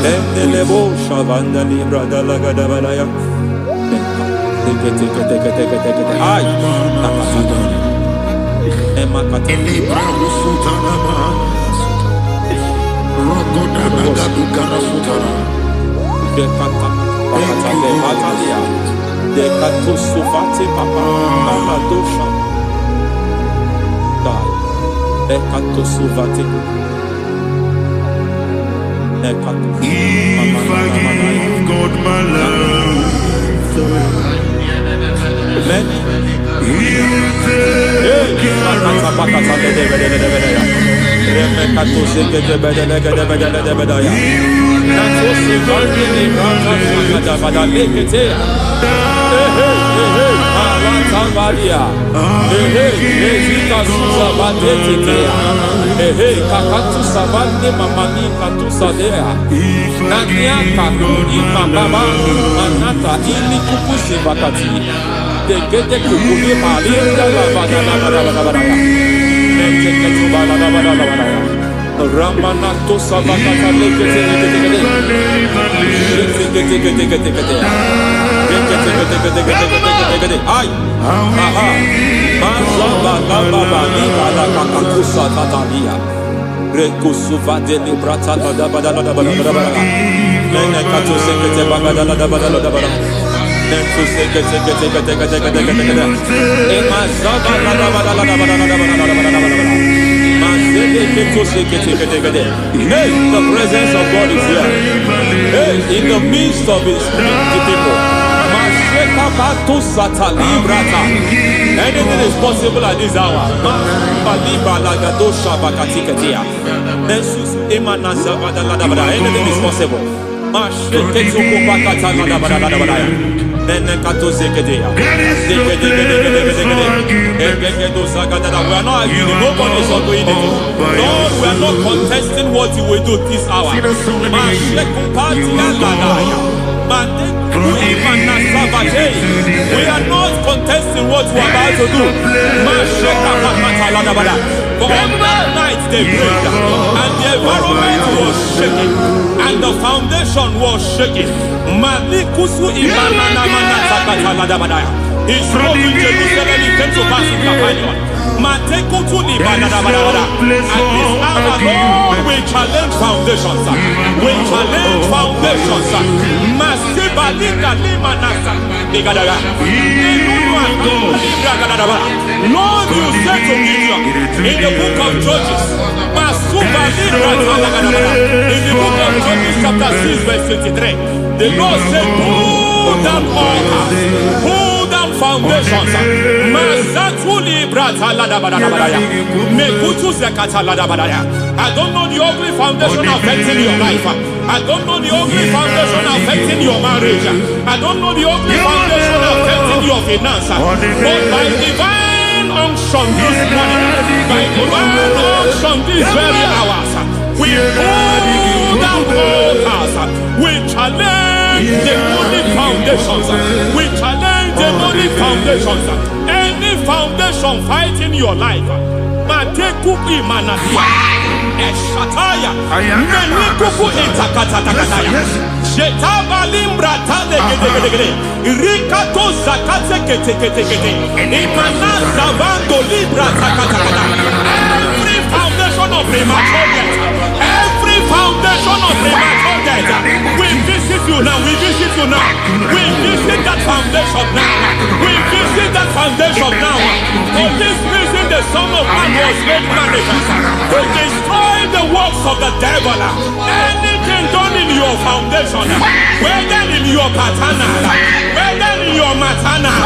Lendelebo shavanda libra dalagada balaya Teke Ay Nakasada Emakata Libra usutana Rogoda nagadu karasutana Dekata Bakata Batalia Dekato Suvate Papa Amadosha Dai Dekato Suvate Dekato If I give God my love Many Remekato Segede Bedaya Nato Sivandi Rata Bada Leketea Alantavalia Ezika Suza Badetea Kakatu Savande Mamani Katu Sadea Nania Kakuni Mababa Manata Ili Kupushi Bakati Degete Kukuni Malinda Bada Ramanato Savakata Lekete Ay aha Mazaba Baba Nibala Kakakusa Tatalia Rekusuva de Librata Bada Nene Katu Sekete Bagada Bada Nentu Sekete Emazaba Hey, the presence of God is here. Hey, in the midst of His people. Anything is possible at this hour. Anything is possible. We are not arguing, nobody is doing it. Lord, we are not contesting what you will do this hour. We are not contesting what you are about to do. For on that night they prayed, and the environment was shaking, and the foundation was shaking. He spoke in Jerusalem, he came to pass in Capernaum. At this hour, Lord, we challenge foundations. We challenge foundations. Lord, you said to Gideon in the book of Judges, in the book of Judges chapter 6 verse 23, the Lord said, pull down altars, pull down foundations. I don't know the ugly foundation affecting your life. I don't know the ugly foundation affecting your marriage. I don't know the ugly foundation affecting your finance. But by divine unction this morning, by divine unction these very hours, we pull down altars. We challenge demonic foundations. We challenge demonic foundations. Any foundation fighting your life, Matekuki Manasia, Eshataya, Menikuku Itakataya, Shetabalim Bratale, Rikato Zakate, Imana Savando Libra Zakata. Every foundation of premature death, every foundation of premature death, we visit you now, we visit you now, we visit that foundation now, we visit sacrifice. To destroy the works of the devil. Anything done in your foundation, whether in your paternal, whether in your maternal,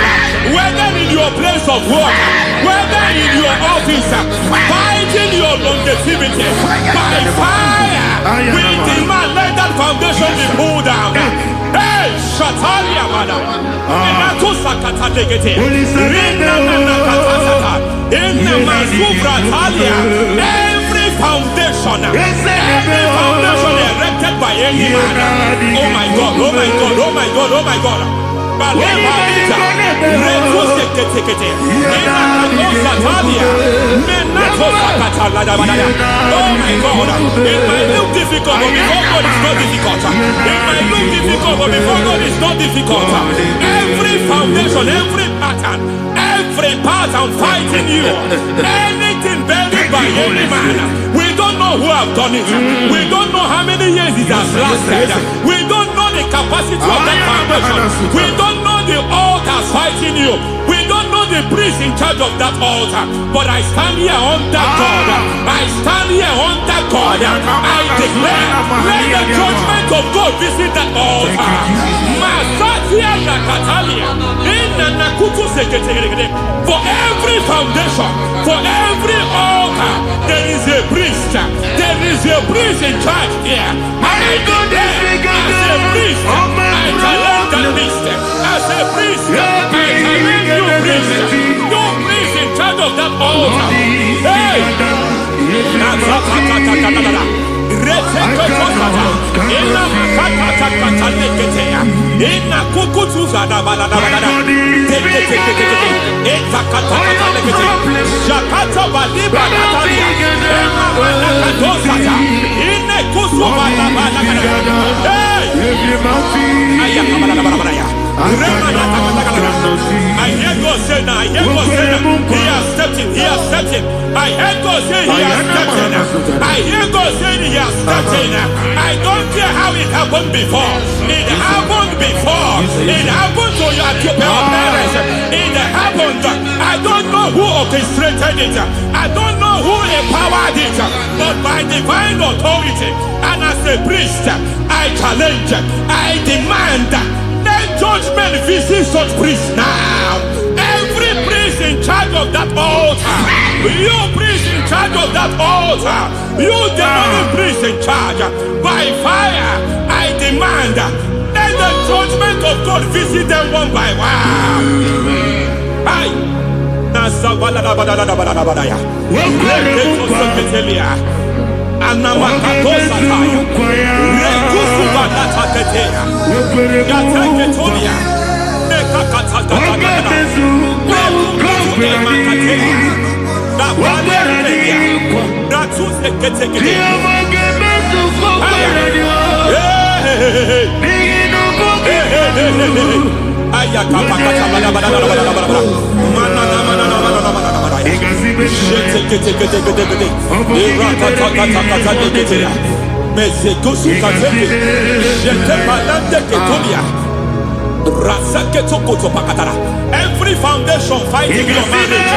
whether in your place of work, whether in your office, fighting your longevity by fire, we demand let that foundation be pulled down. Hey, Shatalia, madam. Every foundation erected by any man. Oh my God, oh my God, oh my God, oh my God. Oh my God, it might look difficult, but before God it's not difficult. It might look difficult, but before God it's not difficult. Every foundation, every pattern fighting you, anything buried by any man, we don't know who have done it. We don't know how many years it has lasted. We don't know the capacity of that foundation. We don't know the altars fighting you. We don't know the priest in charge of that altar. But I stand here under God. I stand here under God. I declare, let the judgment of God visit that altar. For every foundation, for every altar, there is a priest. There is a priest in charge here. I declare, as a priest, I challenge that priest. As a priest, I challenge you priest. You priest in charge of that altar. Hey! I hear God say now, I hear God say now, he has stepped in, he has stepped in. I hear God say he has stepped in. I hear God say he has stepped in. I don't care how it happened before. It happened before. It happened to your parents. It happened. I don't know who orchestrated it. I don't know who empowered it. But by divine authority and as a priest, I challenge, I demand, let judgment visit such priests now. Every priest in charge of that altar, you priest in charge of that altar, you demonic priest in charge, by fire, I demand, let the judgment of God visit them one by one. Every foundation fighting your marriage,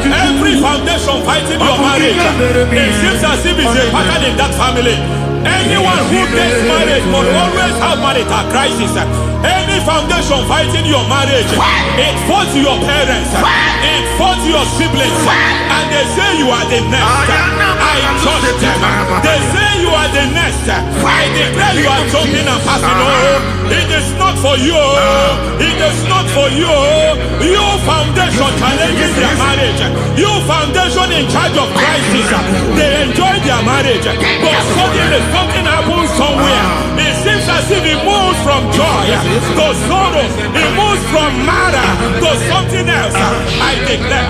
every foundation fighting your marriage, it seems as if it's a pattern in that family. Anyone who gets married will always have marital crisis. Any foundation fighting your marriage, it fought your parents, it fought your siblings, and they say you are the next. I judge them. They say you are the next. I declare you are jumping and passing. Oh, it is not for you. It is not for you. You foundation challenging their marriage. You foundation in charge of crisis. They enjoy their marriage, but suddenly something happens somewhere. It seems as if it moves from joy to sorrow. It moves from matter to something else. I declare,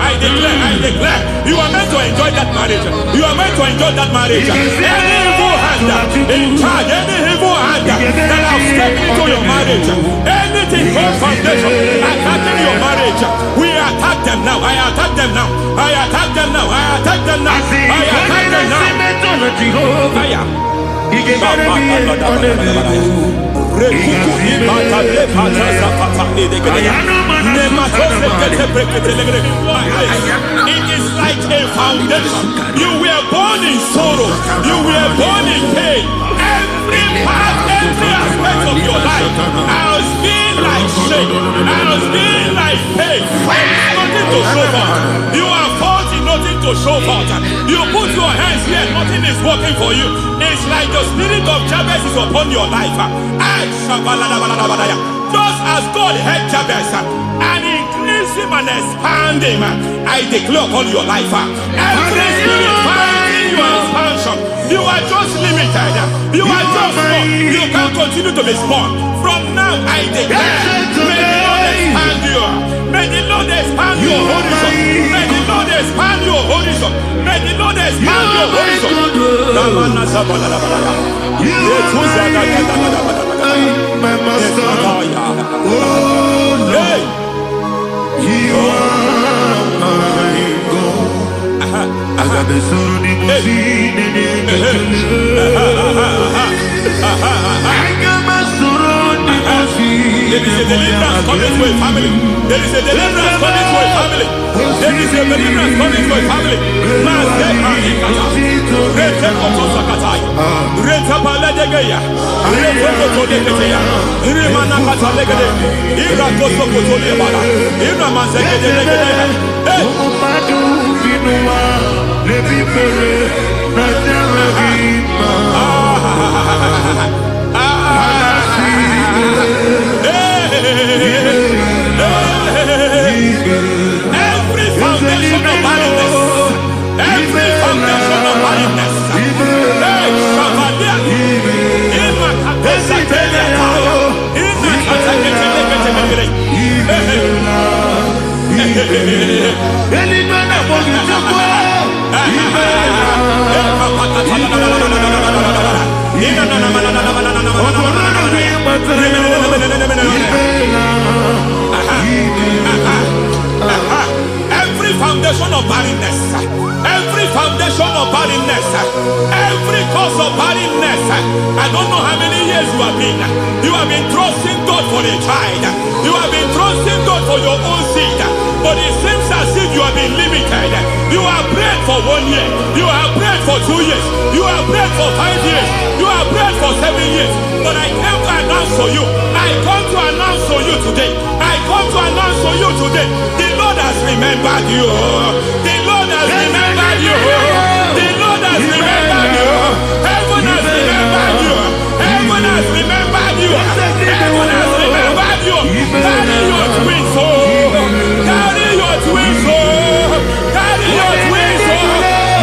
you are meant to enjoy that marriage. You are meant to enjoy that marriage. Any evil hand in charge, any evil hand that have stepped into your marriage, anything called foundation attacking your marriage, we attack them now. I attack them now. I attack them now. I attack them now. I attack them now. Fire. It is like like a foundation. You were born in sorrow. You were born in pain. Every part, every aspect of your life has been like shame. Has been like pain. There is nothing to show for. You are faulty, nothing to show for. You put your hands here, nothing is working for you. It's like the spirit of Jabez is upon your life. Just as God had Jabez and increased him and expand him, I declare upon your life. Every spirit finding your expansion, you are just limited. You are just small. You can't continue to be small. From now, I declare, may the Lord expand you. May the Lord expand your horizon. May the Lord expand your horizon. May the Lord expand your horizon. My master, oh no, you are my God. I got the soul in the machine I got my soul in the machine. There is a deliverance coming to a family. There is a deliverance coming to a family. There is a deliverance coming to a family. Every foundation of barrenness, every foundation of barrenness, every foundation of barrenness, every foundation of barrenness, every cause of barrenness. I don't know how many years you have been trusting God for a child. You have been trusting God for your own seed, but it seems as if you have been limited. You have prayed for 1 year, you have prayed for 2 years, you have prayed for 5 years, you have prayed for 7 years. But I came to announce for you, I come to announce for you today, I come to announce for you today, the Lord has remembered you. The Lord has remembered you. The Lord has remembered you. Heaven has remembered you. Heaven has remembered you. Heaven has remembered you. Carry your twins, oh. Carry your twins, oh. Carry your twins, oh.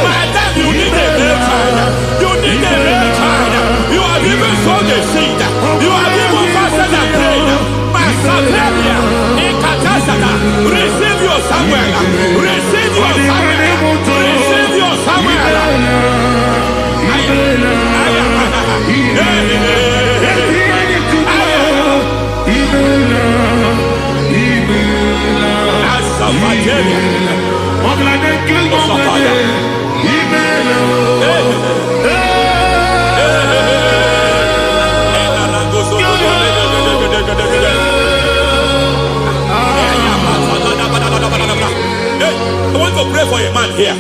Madam, you need a real child. You need a real child. You have even sown the seed. You have even fasted and prayed. Masaperia, Ekatasata, receive your Samuel. Receive your Samuel. Receive your Samuel. I want to pray for a man here.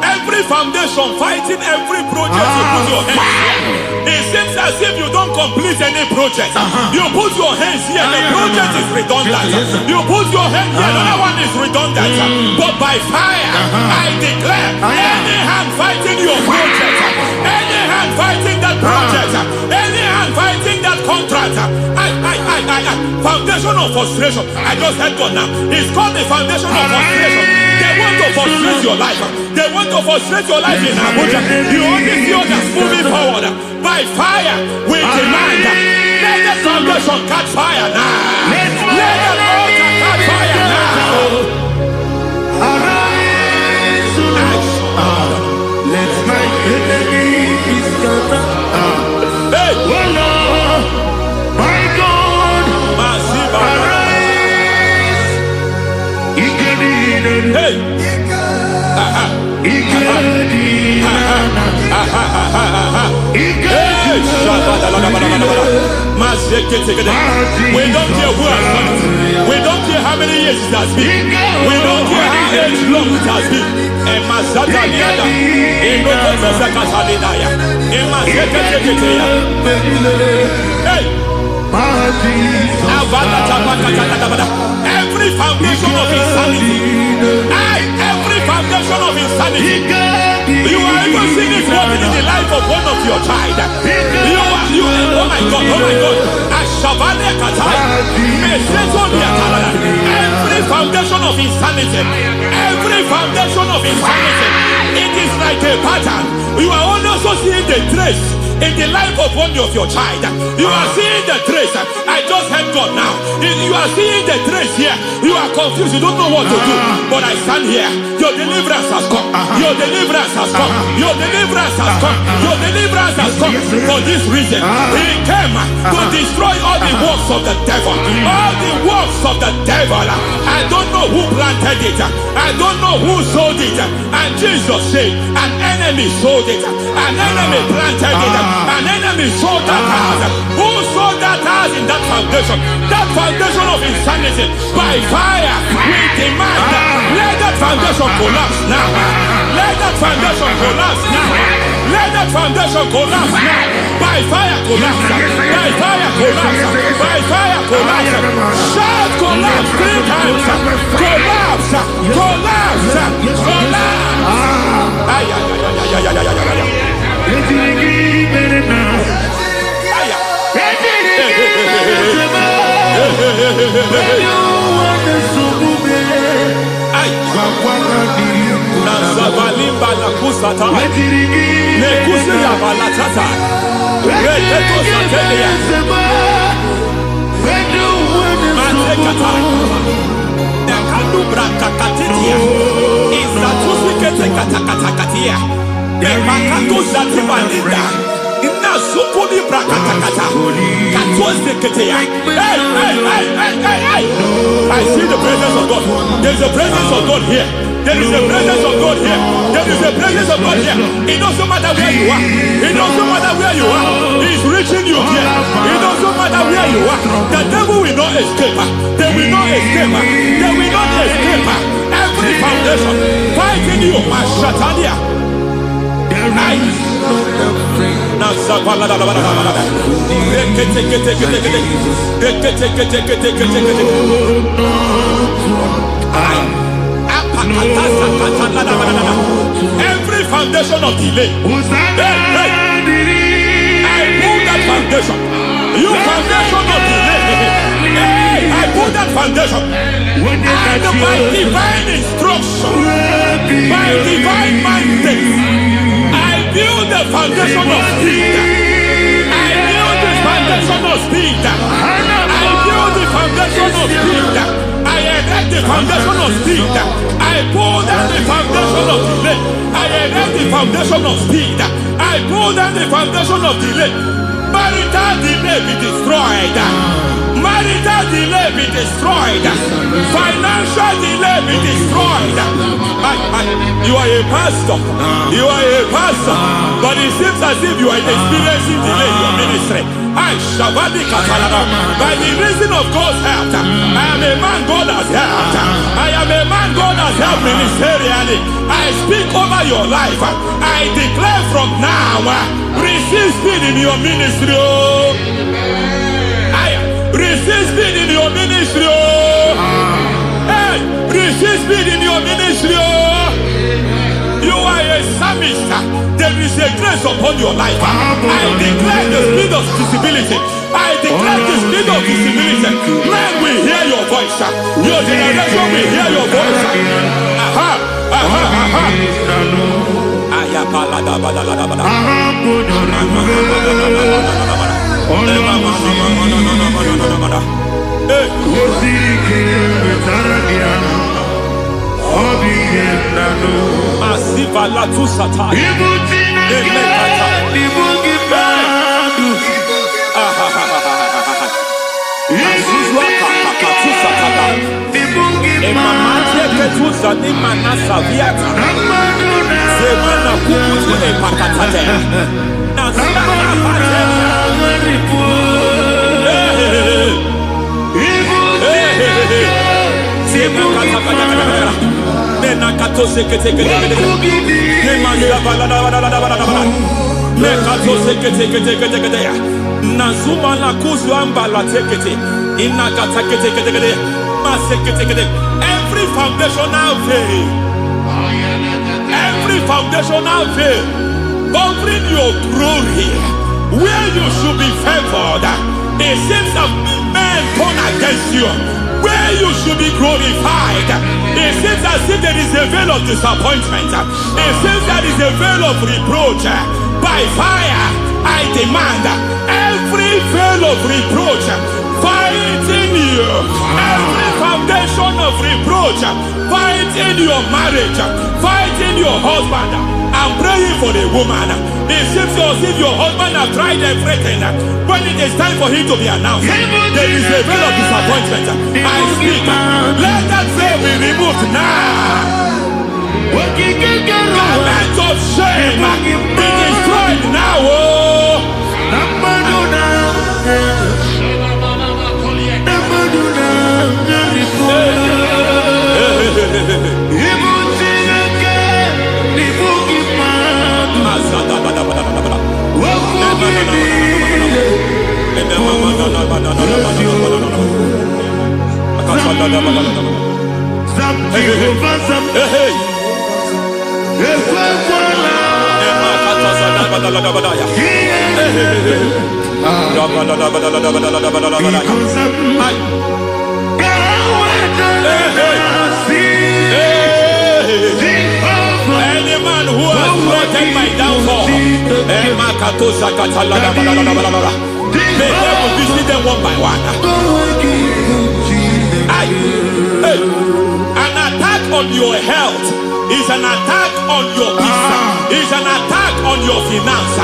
Every foundation fighting every project you put your hands here. It seems as if you don't complete any project. You put your hands here, the project is redundant. You put your hand here, another one is redundant. But by fire, I declare, any hand fighting your project, any hand fighting that project, any hand fighting that contract, foundation of frustration. I just heard God now. It's called the foundation of frustration. They want to frustrate your life. They want to frustrate your life in Abuja. You only see others moving forward. By fire, we demand. Let the foundation catch fire now. Let the altar catch fire now. Arise, let my enemy be scattered. Hey, Oh Lord, my God, arise. hey, hey, We don't care who has done it. We don't care how many years it has been. We don't care how age long it has been. Hey! Every foundation of insanity. Every foundation of insanity. You are even seeing it working in the life of one of your child. Oh my God, oh my God. Every foundation of insanity. Every foundation of insanity. It is like a pattern. You are also seeing the trace in the life of one of your child. You are seeing the trace. I just heard God now. You are seeing the trace here. You are confused. You don't know what to do. But I stand here. Your deliverance has come. Your deliverance has come. Your deliverance has come. Your deliverance has come. For this reason, He came to destroy all the works of the devil. All the works of the devil. I don't know who planted it. I don't know who sold it. And Jesus said, an enemy sold it. An enemy planted it. An enemy sold that house. Who sold that house in that foundation? That foundation of insanity. By fire, we demand let that foundation collapse now. Let that foundation collapse now. Let that foundation collapse now. By fire collapse. By fire collapse. By fire collapse. Shout collapse 3 times. Collapse. Collapse. Collapse. Ay, ay, ay, ay, ay, ay, ay, ay, ay. Nazabalimba na kusata nekusi ya balatata reteto satelia matekata nekalu brakakatitia izatusi kete katakatakatia nepakatu zatibalinda ina sukuni brakatakata katuose ketea. Hey! I see the presence of God. There is a presence of God here. There is a presence of God here. There is a presence of God here. It doesn't matter where you are. It doesn't matter where you are. He's reaching you here. It doesn't matter where you are. The devil will not escape. They will not escape. They will not escape. Every foundation fighting you must shatter there. Every foundation of delay. I pull that foundation. You foundation of delay. I pull that foundation. And by divine instruction, by divine mandate, build the foundation of speed. I build the foundation of speed. I build the foundation of speed. I erect the foundation of speed. I pull down the foundation of delay. I erect the foundation of speed. I pull down the foundation of delay. Marital delay be destroyed. Marital delay be destroyed. Financial delay be destroyed. You are a pastor. You are a pastor. But it seems as if you are experiencing delay in your ministry. By the reason of God's help, I am a man God has helped. I am a man God has helped ministerially. I speak over your life. I declare from now, receive speed in your ministry. Receive speed in your ministry. Hey, receive speed in your ministry. You are a psalmist. There is a grace upon your life. I declare the speed of visibility. I declare the speed of visibility. Men will hear your voice. Your generation will hear your voice. Masiva la tu sataya. Nazuma la kuzwamba la tekete. Inakata kete. Every foundational veil, covering your glory, where you should be favored, it seems that men turn against you. Where you should be glorified, it seems as if there is a veil of disappointment. It seems there is a veil of reproach. By fire, I demand every veil of reproach fighting you, every foundation of reproach fighting your marriage, fighting your husband. I'm praying for the woman. It seems as if your husband has tried everything. When it is time for him to be announced, there is a veil of disappointment. I speak. Let that veil be removed now. Garment of shame be destroyed now. Any man who has threatened my downfall, may they will visit them one by one. An attack on your health is an attack on your peace, is an attack on your finance.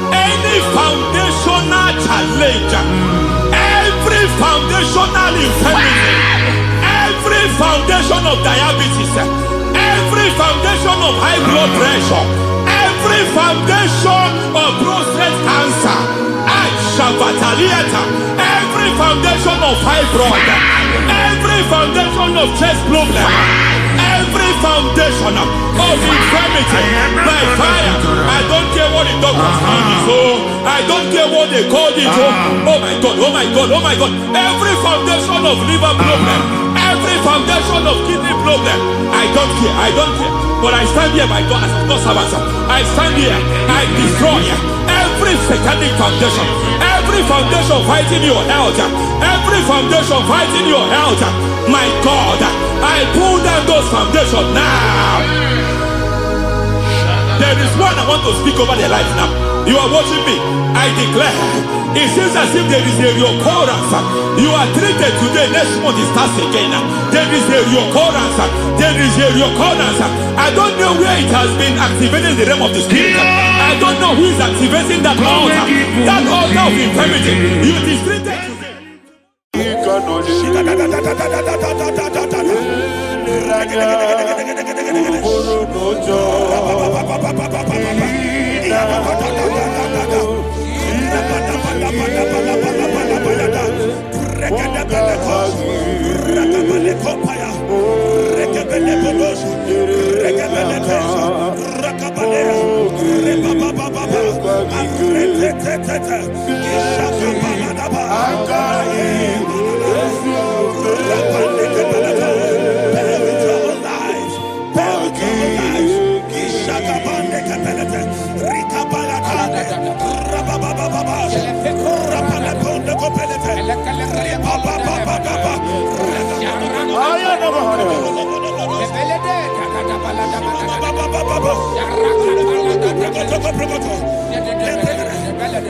Any foundational challenge, every foundational infirmity, every foundation of diabetes, every foundation of high blood pressure, every foundation of prostate cancer, every foundation of fibroid, every foundation of chest problem, every foundation of infirmity, by fire. I don't care what the doctors call it, so I don't care what they call it. Oh my God, oh my God, oh my God. Every foundation of liver problem, every foundation of kidney problem, I don't care. But I stand here, my God, as God's servant. I stand here, I destroy every satanic foundation, every foundation fighting your health, every foundation fighting your health. My God, I pull down those foundations now. There is one I want to speak over their life now. You are watching me. I declare, it seems as if there is a reoccurrence. You are treated today, next month it starts again. There is a reoccurrence. There is a reoccurrence. I don't know where it has been activated in the realm of the spirit. I don't know who is activating that altar of infirmity. You is treated today.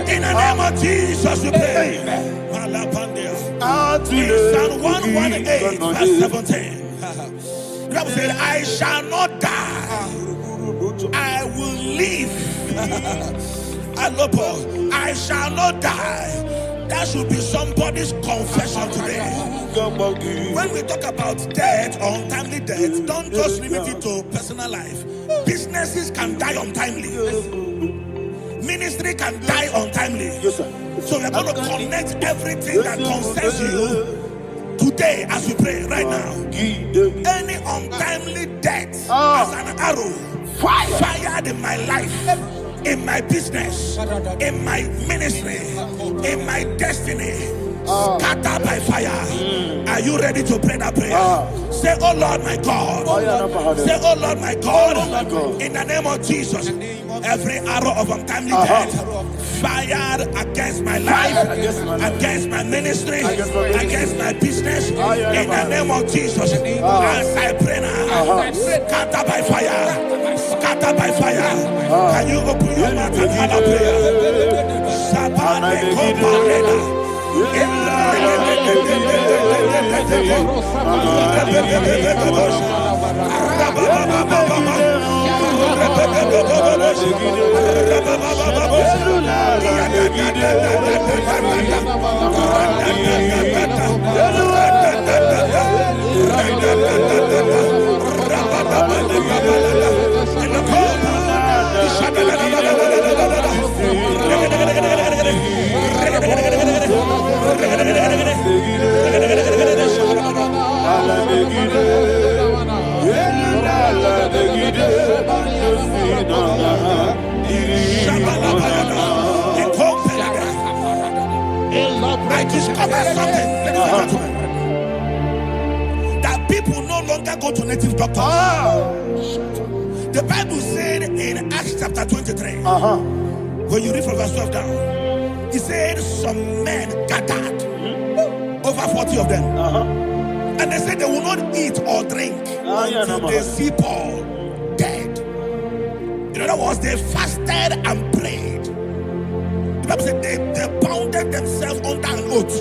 In the name of Jesus, we pray. Psalm 118, verse 17. The Bible said, I shall not die, I will live. I shall not die. That should be somebody's confession today. When we talk about death or untimely death, don't just limit it to personal life. Businesses can die untimely. Ministry can die untimely. Yes, sir. So we're going to connect everything that concerns you Today, as we pray right now, any untimely death as an arrow fired in my life, in my business, in my ministry, in my destiny, scattered by fire. Are you ready to pray that prayer? Say, oh Lord my God. Say, oh Lord my God. In the name of Jesus, every arrow of untimely death fired against my life, against my ministry, against my business, in the name of Jesus, as I pray now, scatter by fire, scatter by fire. Can you open your mouth and have a prayer? Sabane Kopalena. I discovered something, ladies and gentlemen, that people no longer go to native doctors. The Bible said in Acts chapter 23, when you read from verse 12 down, it said some men gathered, over 40 of them, and they said they will not eat or drink until they see Paul dead. In other words, they fasted and prayed. The Bible said they bounded themselves under an oath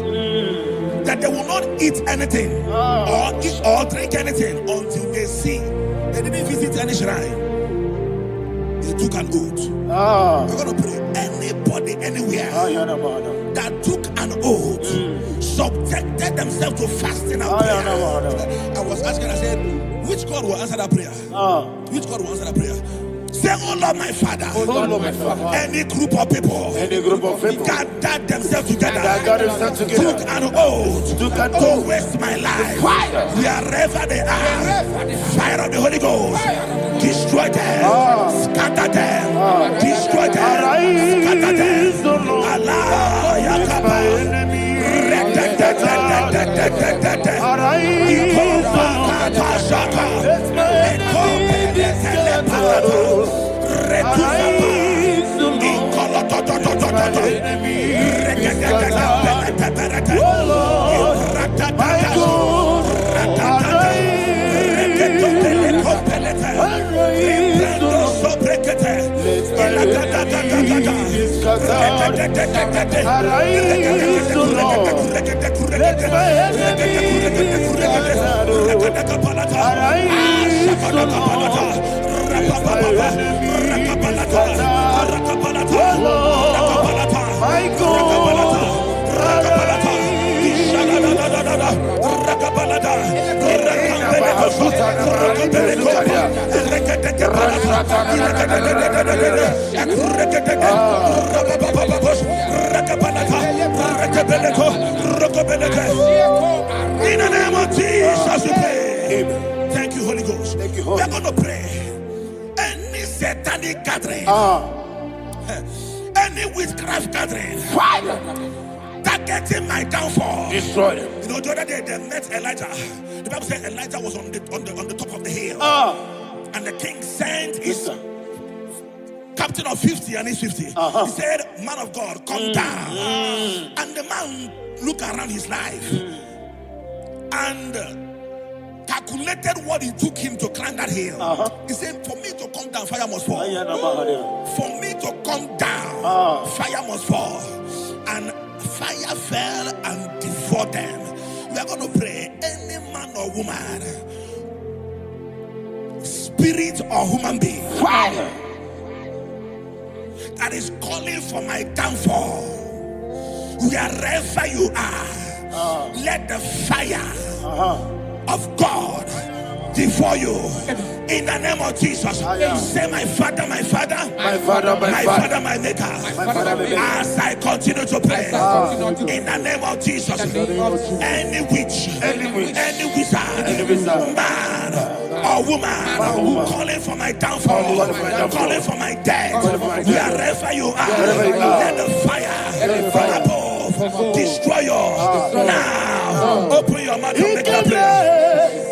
that they will not eat anything or drink anything until they see. They didn't visit any shrine. They took an oath. We're going to pray. Anybody, anywhere that took an oath, subjected themselves to fasting and prayer. I was asking, I said, which God will answer that prayer? Which God will answer that prayer? Say, oh Lord my Father, any group of people gathered themselves together, took an oath to waste my life. Wherever they are, fire of the Holy Ghost, destroy them, scatter them, destroy them, scatter them. Allah Yakaba. In the name of Jesus, we pray. Thank you, Holy Ghost. Thank you, Holy. We're going to pray. Any satanic gathering, any witchcraft gathering, fire, targeting my downfall, destroy them. You know, the other day they met Elijah. The Bible said Elijah was on the top of the hill, and the king sent his captain of 50 and his 50. He said, man of God, come down. And the man looked around his life and calculated what it took him to climb that hill. He said, for me to come down, fire must fall. For me to come down, fire must fall. And fire fell and devoured them. We are going to pray. Any man or woman, spirit or human being, fire, that is calling for my downfall, wherever you are, let the fire of God before you. In the name of Jesus, say, my Father, my Father, My Father, my Father, my Maker. As I continue to pray, in the name of Jesus, any witch, any wizard, man or woman calling for my downfall, calling for my death, wherever you are, let the fire from above destroy you now. Open your mouth and make a prayer.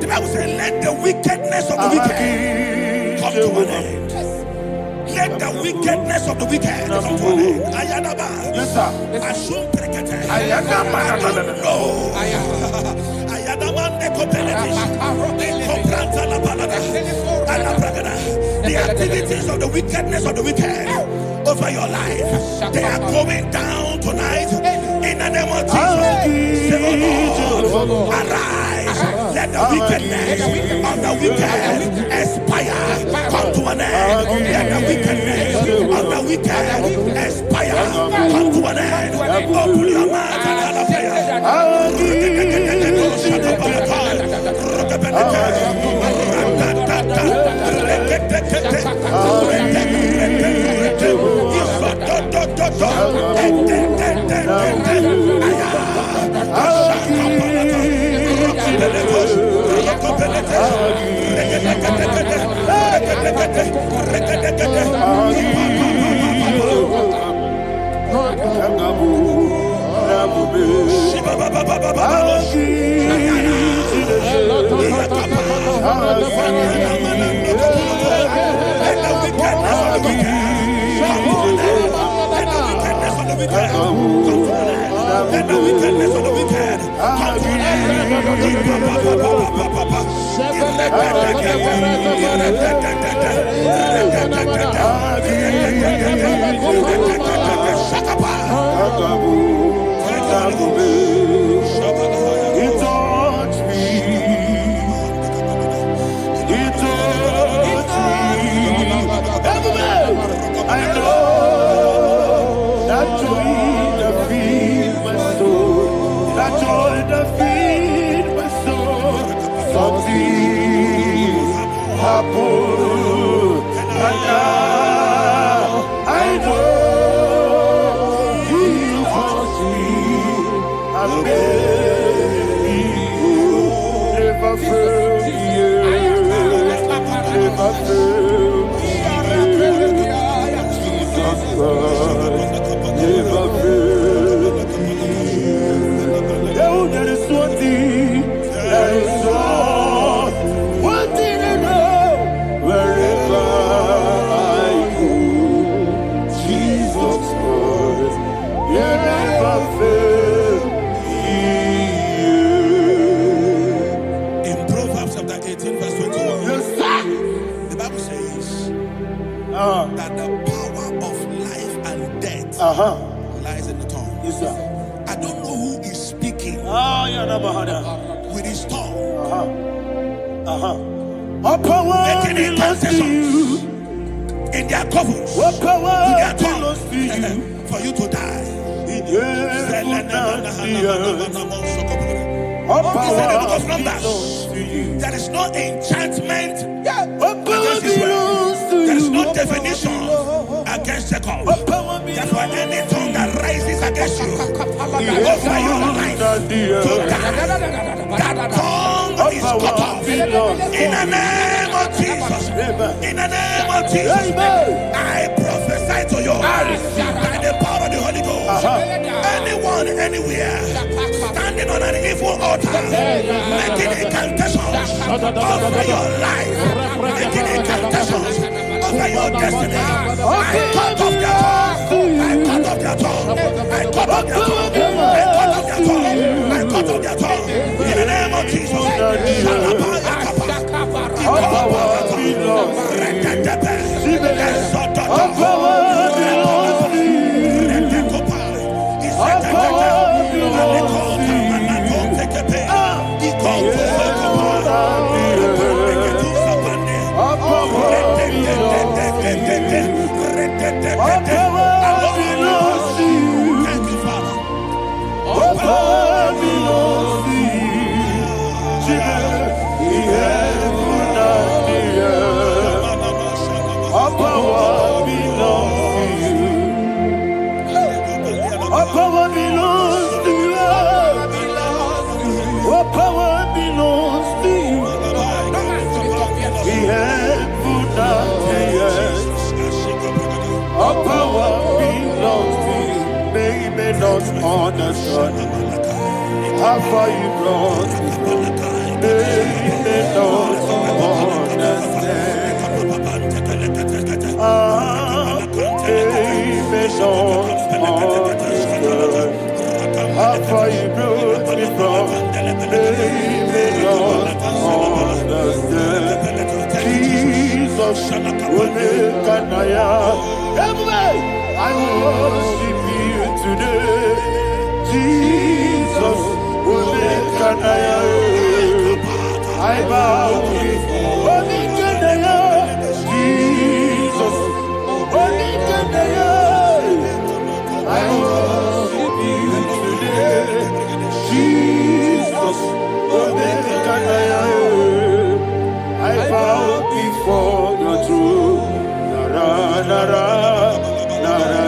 The Bible says, let the wickedness of the wicked come to an end. Let the wickedness of the wicked come to an end. Ayadaba. Yes, sir. Assume prekete. Ayadaba. No. Ayadaba nekopeletis. Nekopranta la balada. Alabragada. The activities of the wickedness of the wicked over your life, they are going down tonight in the name of Jesus. Say, oh Lord, arise. Let the wickedness of the wicked expire. Come to an end. Let the wickedness of the wicked expire. Come to an end. Open your mouth and have a prayer. Let the wickedness of the wicked come to an that the power of life and death lies in the tongue. Yes, sir. I don't know who is speaking with his tongue, making intercessions in their covens with their tongue for you to die. He said in the book of Numbers, there is no enchantment against Israel. There is no definition against Jacob. Therefore, any tongue that rises against you over your life to die, that tongue is cut off in the name of Jesus. Jesus. In the name of Jesus. I prophesy to you by the power of the Holy Ghost. Anyone, anywhere, standing on an evil altar, making incantations over your life, making incantations over your destiny. I cut off their tongue. I cut off their tongue. I cut off their tongue. I cut off their tongue. I cut off their tongue. In the name of Jesus. Thank you, Father. All power belongs to you. All power belongs to you. All power belongs to you. All power belongs to you. We have put down the earth. All power belongs to you. They may not understand how far you brought me. They may not understand. They may not understand how far you brought me from. They may not understand. Jesus, I worship you today. Jesus, I bow before Jesus, I worship you today. Jesus, I bow before your throne. Nara, nara, nara,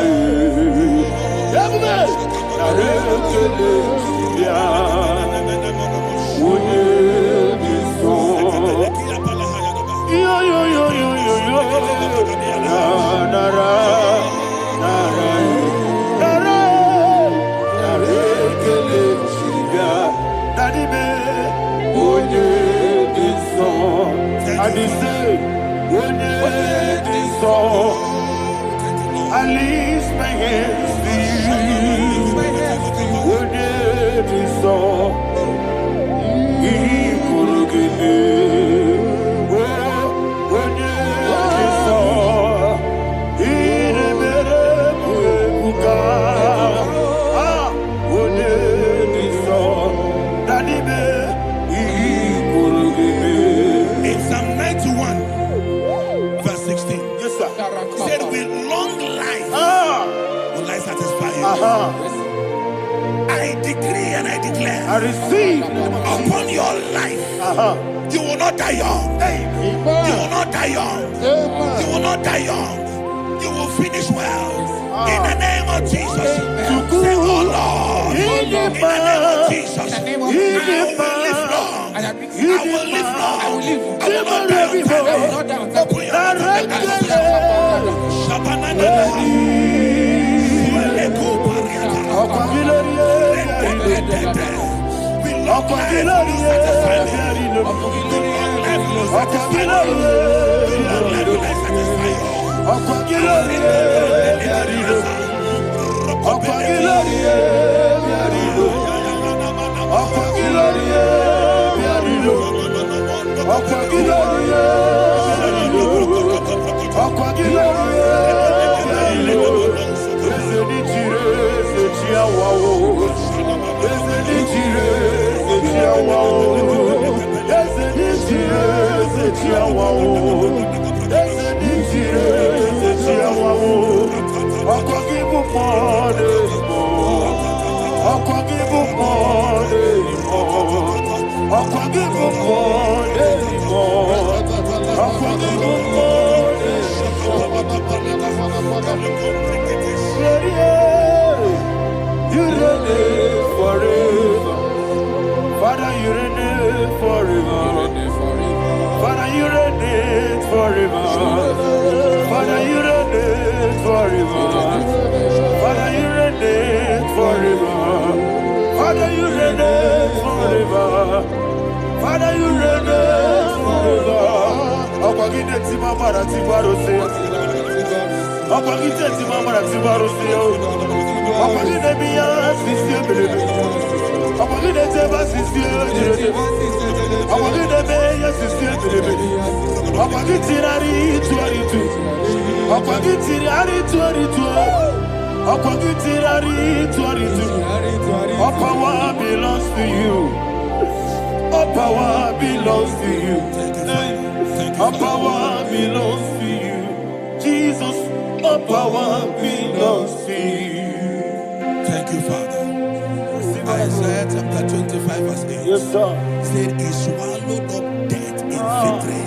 I lift my hands to you. Would it be so? He could give me. Would it be so? He never would would it be so? Daddy, he could give me. In Psalm 91, verse 16. Yes, sir. Said with long life will I satisfy you. I decree and I declare, I receive upon your life, you will not die young. You will not die young. You will not die young. You will finish well. In the name of Jesus. Say, oh Lord, in the name of Jesus, I will live long. I will live long. I will not die on time. I will not die on time. Father, you reign forever. Father, you reign forever. Father, you reign forever. Father, you reign forever. Father, you reign forever. Father, you reign forever. Akwagide timamara tibarose. Akwagide timamara tibarose. Akwagide biya sisi belebe. Akwagide teba sisi belebe. Akwagide beya sisi belebe. Akwagide rari tuaritu. Akwagide rari tuaritu. Akwagide rari tuaritu. All power belongs to you. All power belongs to you. All power belongs to you. Jesus, all power belongs to you. Thank you, Father. Isaiah chapter 25 verse 8. Yes, sir. Said he swallowed up death in victory.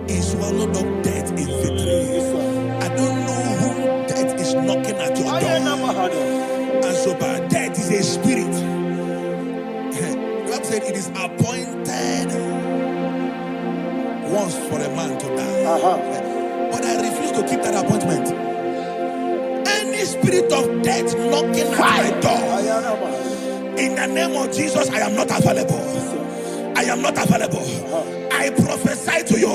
He swallowed up death in victory. I don't know who death is knocking at your door. And so by death is a spirit. God said it is appointed once for a man to die. But I refuse to keep that appointment. Any spirit of death knocking at my door, in the name of Jesus, I am not available. I am not available. I prophesy to you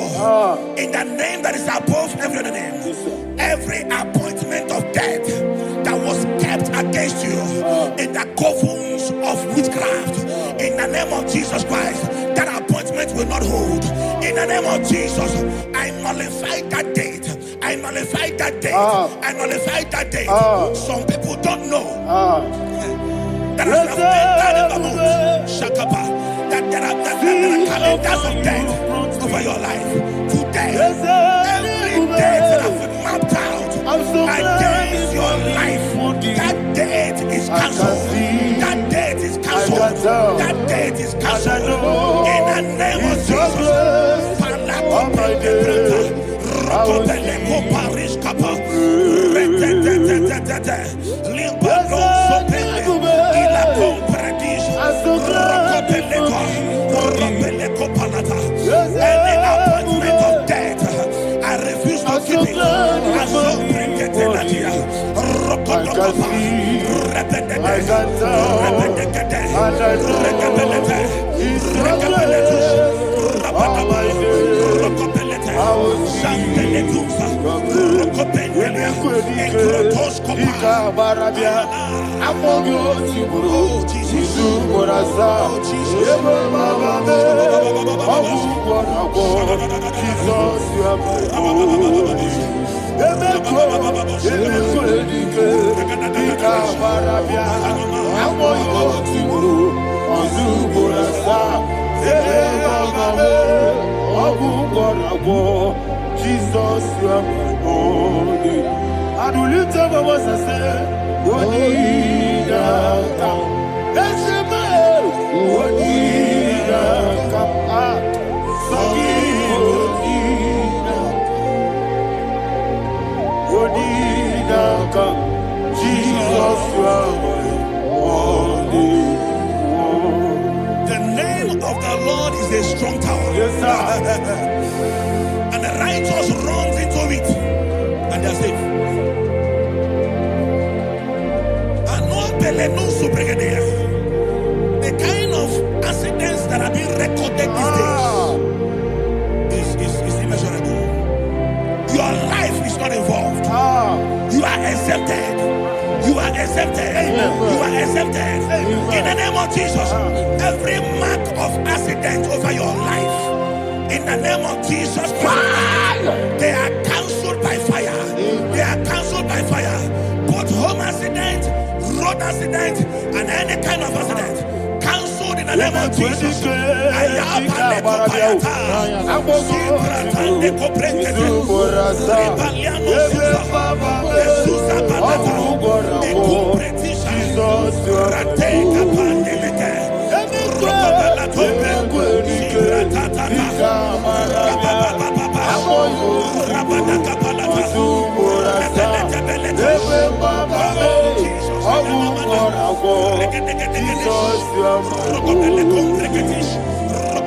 in the name that is above every other name. Every appointment of death that was kept against you in the covens of witchcraft, in the name of Jesus Christ, that appointment will not hold. In the name of Jesus, I nullify that date. I nullify that date. I nullify that date. Some people don't know that as of Shakapa, that there are calendars of death over your life. Today, every date that has been mapped out against your life, that date is cancelled. That date is cancelled. That date is cancelled. In the name of Jesus. Any appointment of death, I refuse to keep it. I so bring it in Jesus, you are my only. And will you tell me what I say? What did I come? Let's say, what did I come? What did I come? Jesus, you are my only. The name of the Lord is a strong tower. Yes, sir. And the righteous runs into it and they are safe. The kind of accidents that are being recorded these days is immeasurable. Your life is not involved. You are exempted. You are exempted. You are exempted. In the name of Jesus, every mark of accident over your life, in the name of Jesus Christ, they are cancelled by fire. They are cancelled by fire. Both home accident, road accident, and any kind of accident, cancelled in the name of Jesus.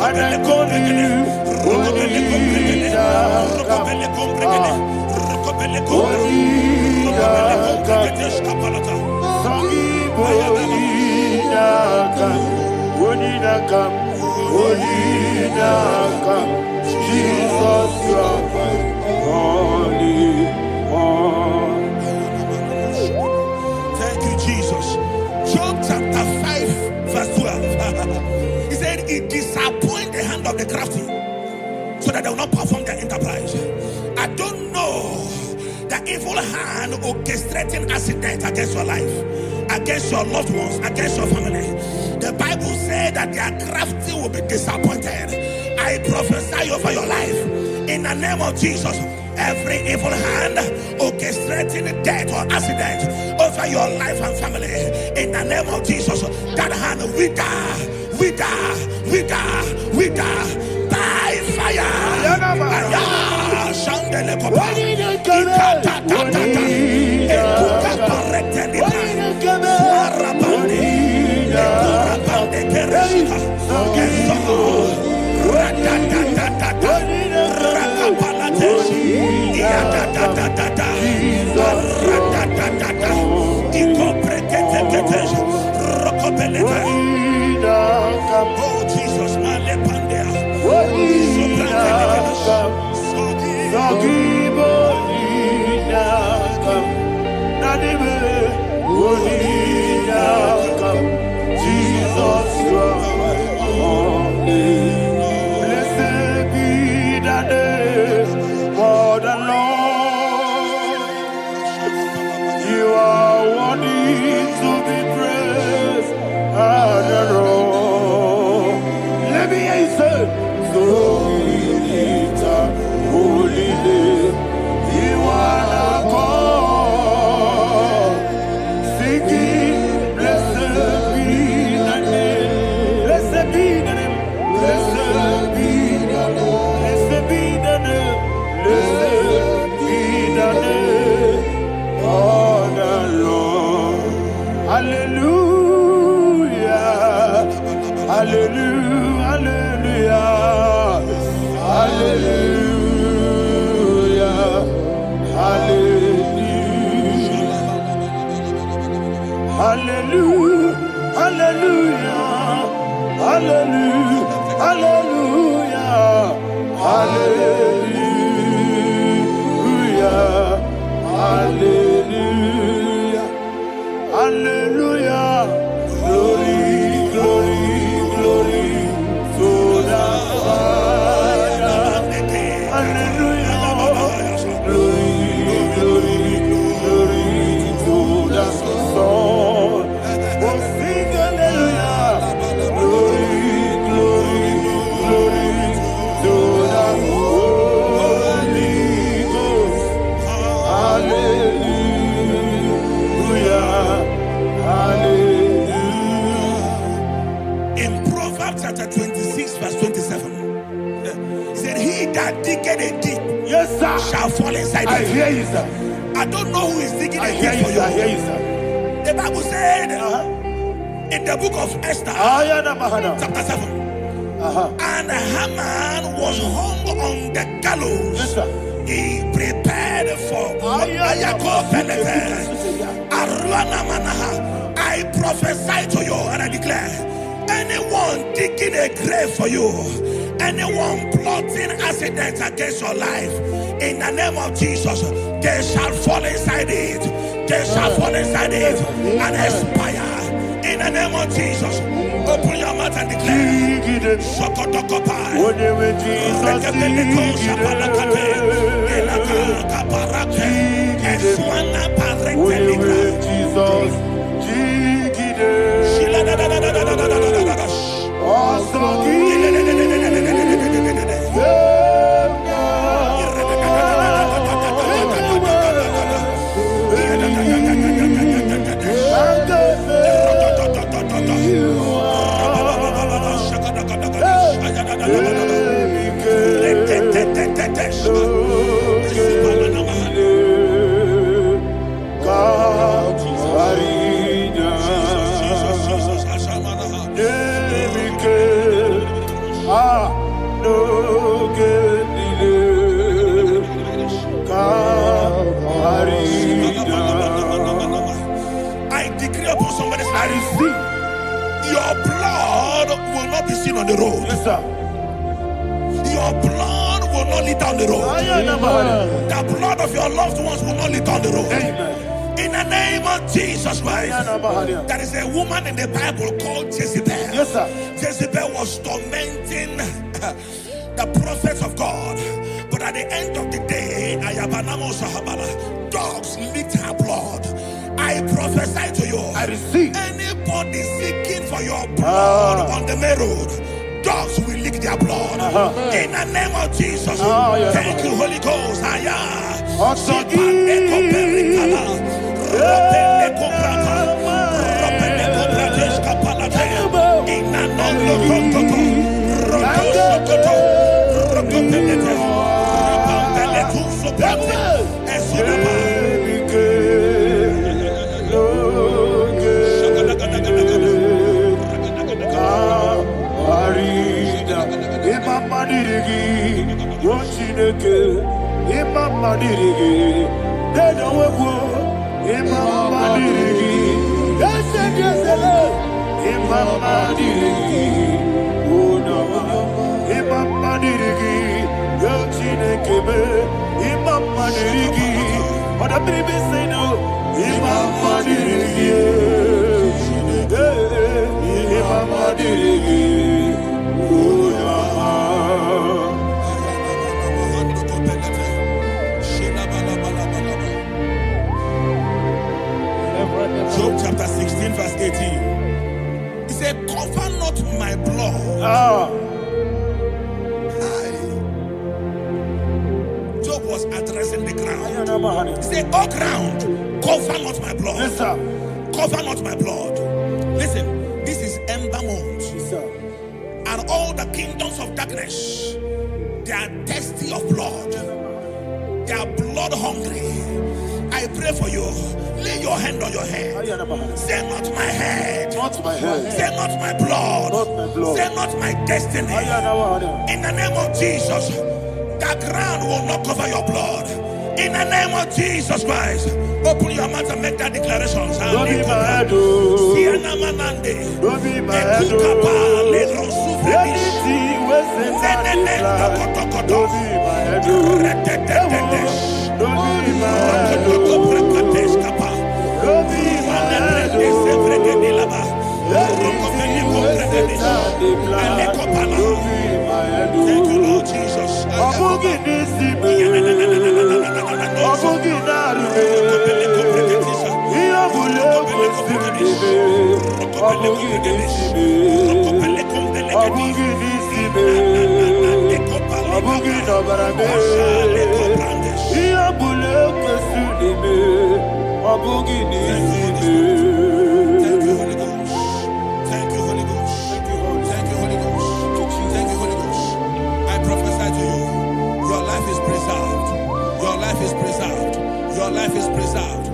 And I call you, Rokobele Kombregede, Rokobele Kombra, Rokobele Kombregede Skapalata. Jesus, you are holy one. Thank you, Jesus. Job chapter 5, verse 12. He said, it disappoints the hand of the crafty, so that they will not perform their enterprise. I don't know the evil hand orchestrating accident against your life, against your loved ones, against your family. The Bible said that their crafty will be disappointed. I prophesy over your life in the name of Jesus. Every evil hand orchestrating death or accident over your life and family, in the name of Jesus, that hand wither by fire. Shandele kopa ikatatata ekuka parete libra suarabande ekurabande kereshika eso ratatatata rakapalatesh iatatatata ratatatata ikopreketeketesh rokobelete. Oh Jesus, malepandea Jesus, you are holy. Blessed be the name of the Lord. You are worthy to be praised and adored. Let me hear you say, so we lift up holy name. You are the God. Singing, blessed be the name. Blessed be the name. Blessed be the name. Blessed be the name. Blessed be the name of the Lord. Hallelujah. Hallelujah. Hallelujah. Hallelujah. Hallelujah. Hallelujah. Hallelujah. Hallelujah. Hallelujah. Hallelujah. Hallelujah. Glory, glory, glory to the Father. Hallelujah. Glory, glory, glory to the Son. Oh, sing hallelujah. Glory, glory, glory to the Holy Ghost. Hallelujah. Hallelujah. In Proverbs chapter 26, verse 27, he said, he that diggeth a deep, Yes, sir, shall fall inside I it. hear you, sir. I don't know who is digging I a hear deep you, for sir. I hear you. you, sir. The Bible said in the book of Esther, chapter 7, and Haman was hung on the gallows. Yes, sir. He prepared for I prophesy to you and I declare, anyone digging a grave for you, anyone plotting accidents against your life, in the name of Jesus, they shall fall inside it. They shall fall inside it and expire. In the name of Jesus, open your mouth and declare. Shokotokopai. God. the road. Yes, sir. Your blood will not lead down the road. The blood of your loved ones will not lead down the road. Amen. In the name of Jesus Christ. There is a woman in the Bible called Jezebel. Yes, sir. Jezebel was tormenting the prophets of God. But at the end of the day, dogs licked her blood. I prophesy to you. I receive. Anybody seeking for your blood on the main road, dogs will lick their blood. In the name of Jesus. Thank you, Holy Ghost. Job chapter 16 verse 18. He said, cover not my blood. Job was addressing the ground. He said, oh ground, cover not my blood. Yes, sir. Cover not my blood. Listen, this is ember month. Yes, sir. And all the kingdoms of darkness, they are thirsty of blood. They are blood hungry. I pray for you. Lay your hand on your head. Say not my head. Not my head. Say not my blood. Not my blood. Say not my destiny. In the name of Jesus, the ground will not cover your blood. In the name of Jesus Christ, open your mouth and make that declaration. Don't be my head. Don't be my head. Anything was in that blood. Don't be my head. Don't be my head. Don't be my head. Thank you, Lord Jesus. Thank you, Holy Ghost. Thank you, Holy Ghost. Thank you, Holy Ghost. Thank you, Holy Ghost. Thank you, Holy Ghost. I prophesy to you, your life is preserved. Your life is preserved. Your life is preserved.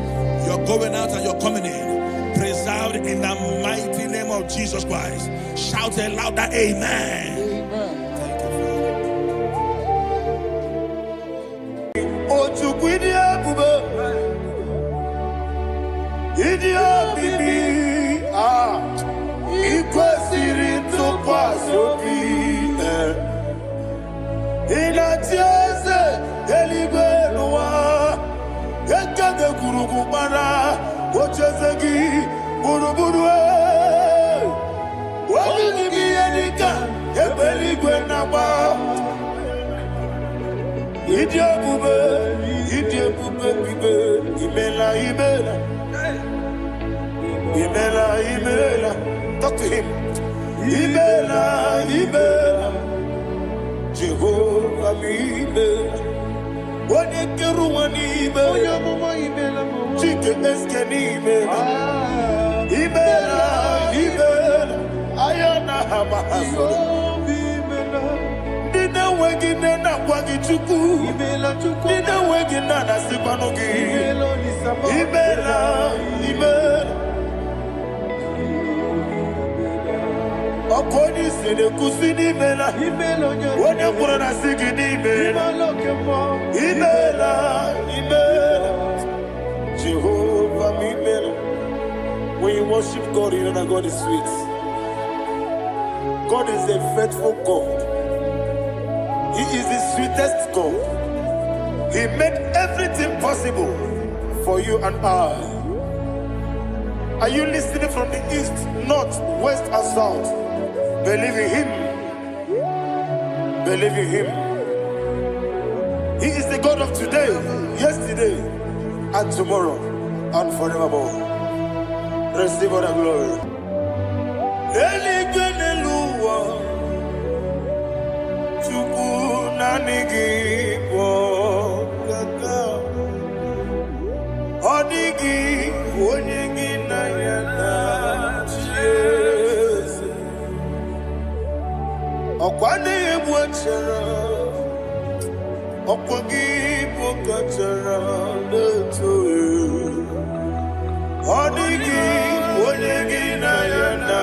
You're going out and you're coming in. Preserved in the mighty name of Jesus Christ. Shout a louder amen. Thank you, Talk to him. Ibela. Jehovah Ibela. Chicken Ibela. Ayana Hamahaso. Dina Wagina Wagichuku. Dina Wagina Sipanogi. Ibela. Okoni sede kusini mela. Wone kurana sigini mela. Ibela. Jehovah Ibela. When you worship God, you know that God is sweet. God is a faithful God. He is the sweetest God. He made everything possible for you and I. Are you listening from the east, north, west, and south? Believe in Him. Believe in Him. He is the God of today, yesterday, and tomorrow, and forevermore. Receive all the glory. Odigi onyegi na yana Jesus. Okwani ebwachara, okwagi bokachara leto. Odigi onyegi na yana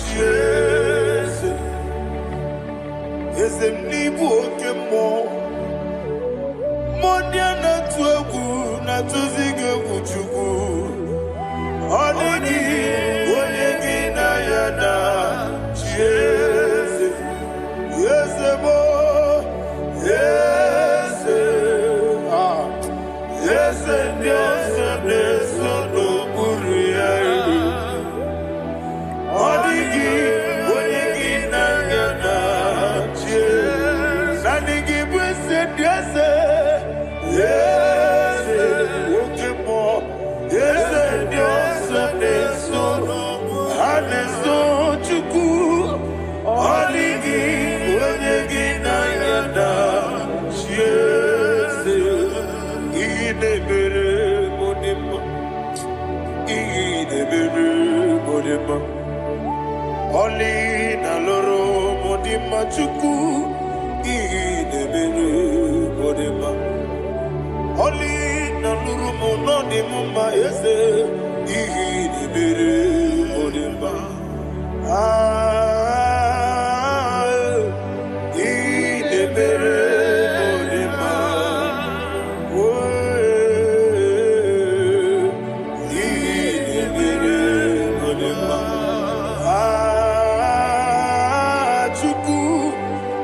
Jesus. Ezemnibu okemo. Modiana tuegu na tuzige kuchugu. Odigi onyegi na yana Jesus. Yesemo, yese, yese Dios beso no buria. Odigi onyegi na yana Jesus. Nandigi bwese Dios. Yes, ukimo, yes, Dios neso, aneso chuku, oligi, onyegi na yada, yes, idebere modema, oli na loro modima chuku, idebere modema. Oli na lurumo no di mumba yese ihi di bere odimba ihi di bere odimba ihi di bere odimba chuku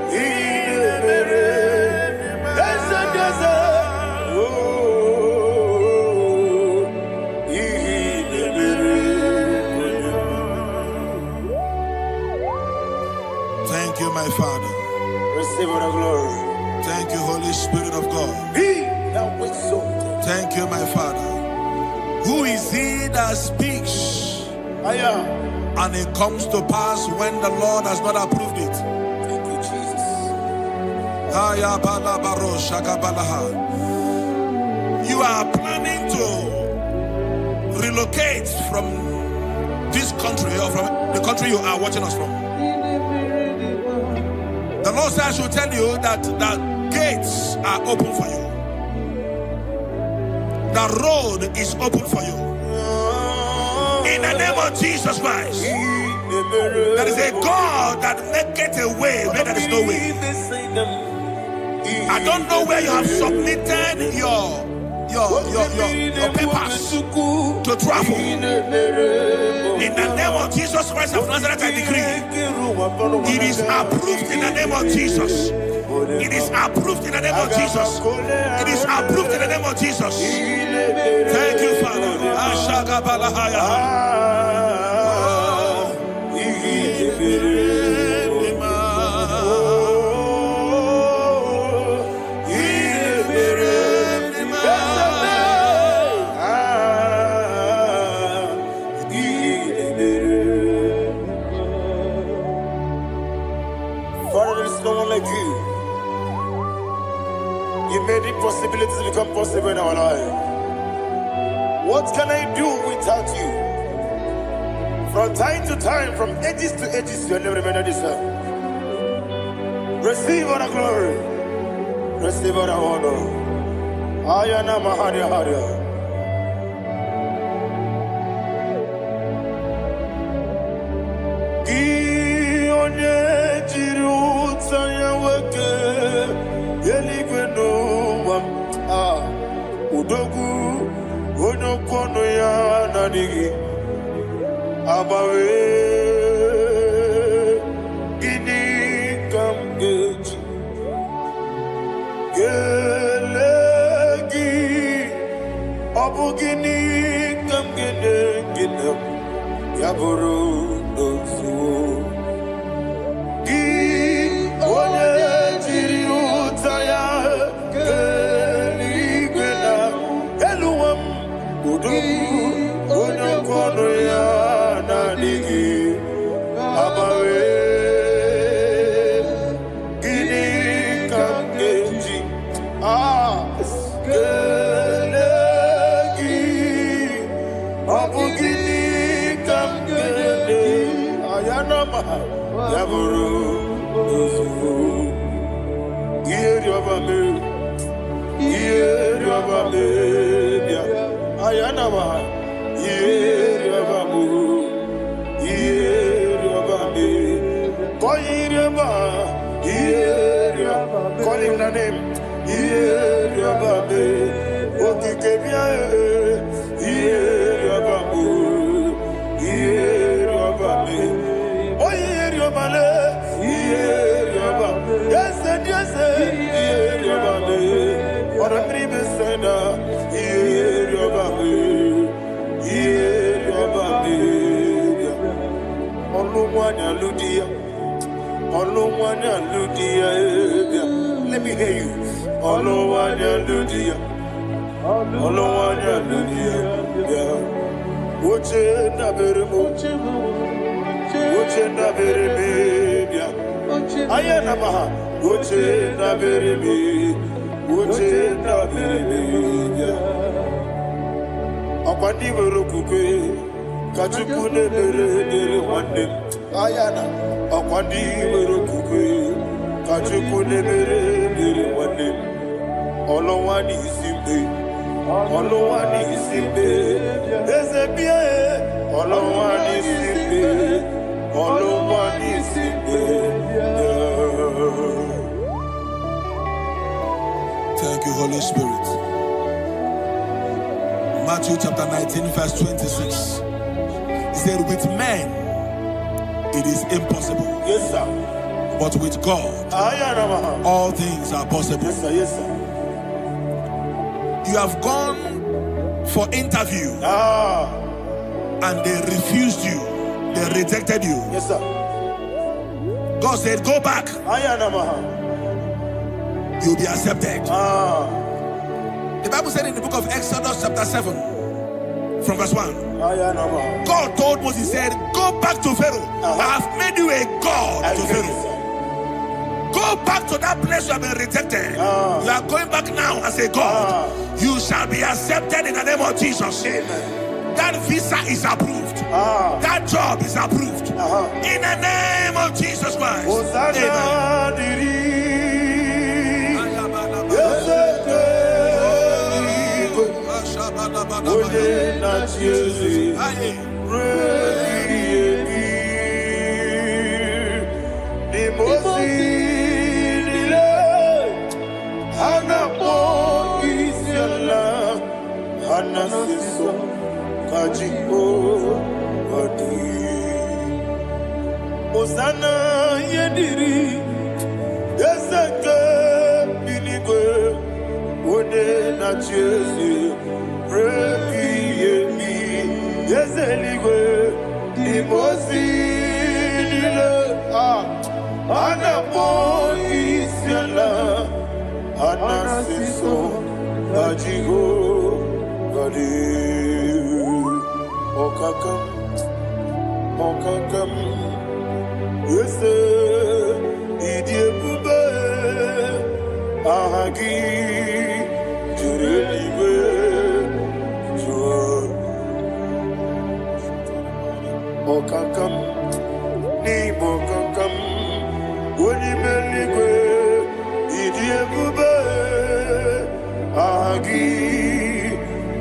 ihi di bere ese Thank you, my Father. Receive the glory. Thank you, Holy Spirit of God. Be thou exalted. Thank you, my Father. Who is he that speaks and it comes to pass when the Lord has not approved it? Thank you, Jesus. You are planning to relocate from this country or from the country you are watching us from. The Lord says I should tell you that the gates are open for you. The road is open for you. In the name of Jesus Christ. There is a God that maketh a way where there is no way. I don't know where you have submitted your papers to travel. In the name of Jesus Christ of Nazareth, I decree it is approved in the name of Jesus. It is approved in the name of Jesus. It is approved in the name of Jesus. Thank you, Father. You made impossibilities become possible in our life. What can I do without you? From time to time, from ages to ages, you never remain the same. Receive all the glory. Receive all the honor. Ayana Maharia Haria. Udogu onokono ya nadigi abawe Obugini kamgene gina yaburu dosu gi onye jiri utaya keligwena eluwam udu onye kono ya na digi abawe gini kamgeji kelegi obugini kamgene ayanama yaburu dosu Yeriobame, bia. Ayanama, Yeriobame, Koyiriaba, call him the name, Yeriobame, Okikebia, Yeriobame, Oyeriobale, yes, yes, Yeriobame, or a dream sender, Yeriobame, Oluwanya Ludia, let me hear you, Oluwanya Ludia, Uche na bereme, Ayana maha, uche na bereme, Akwandi berokukwe, kachukune bere wande. Ayana, akwandi berokukwe, kachukune bere wande. Olowani simbe, ezebie, olowani simbe. Thank you, Holy Spirit. Matthew chapter 19, verse 26. He said, with men it is impossible. Yes, sir. But with God, all things are possible. Yes, sir. Yes, sir. You have gone for interview and they refused you. They rejected you. Yes, sir. God said, go back. You'll be accepted. The Bible said in the book of Exodus chapter 7 from verse 1, God told Moses, he said, go back to Pharaoh. I have made you a God to Pharaoh. Go back to that place you have been rejected. You are going back now as a God. You shall be accepted in the name of Jesus. Amen. That visa is approved. That job is approved. In the name of Jesus Christ. Osana yediri yeseke binigwe ode na chezi rebi yemi yezeligwe imosi nile anapo isiala anasiso ajigo gadi okakam Yese idiebube ahagi jurelibe jua okakam ni bokakam woni meligwe idiebube ahagi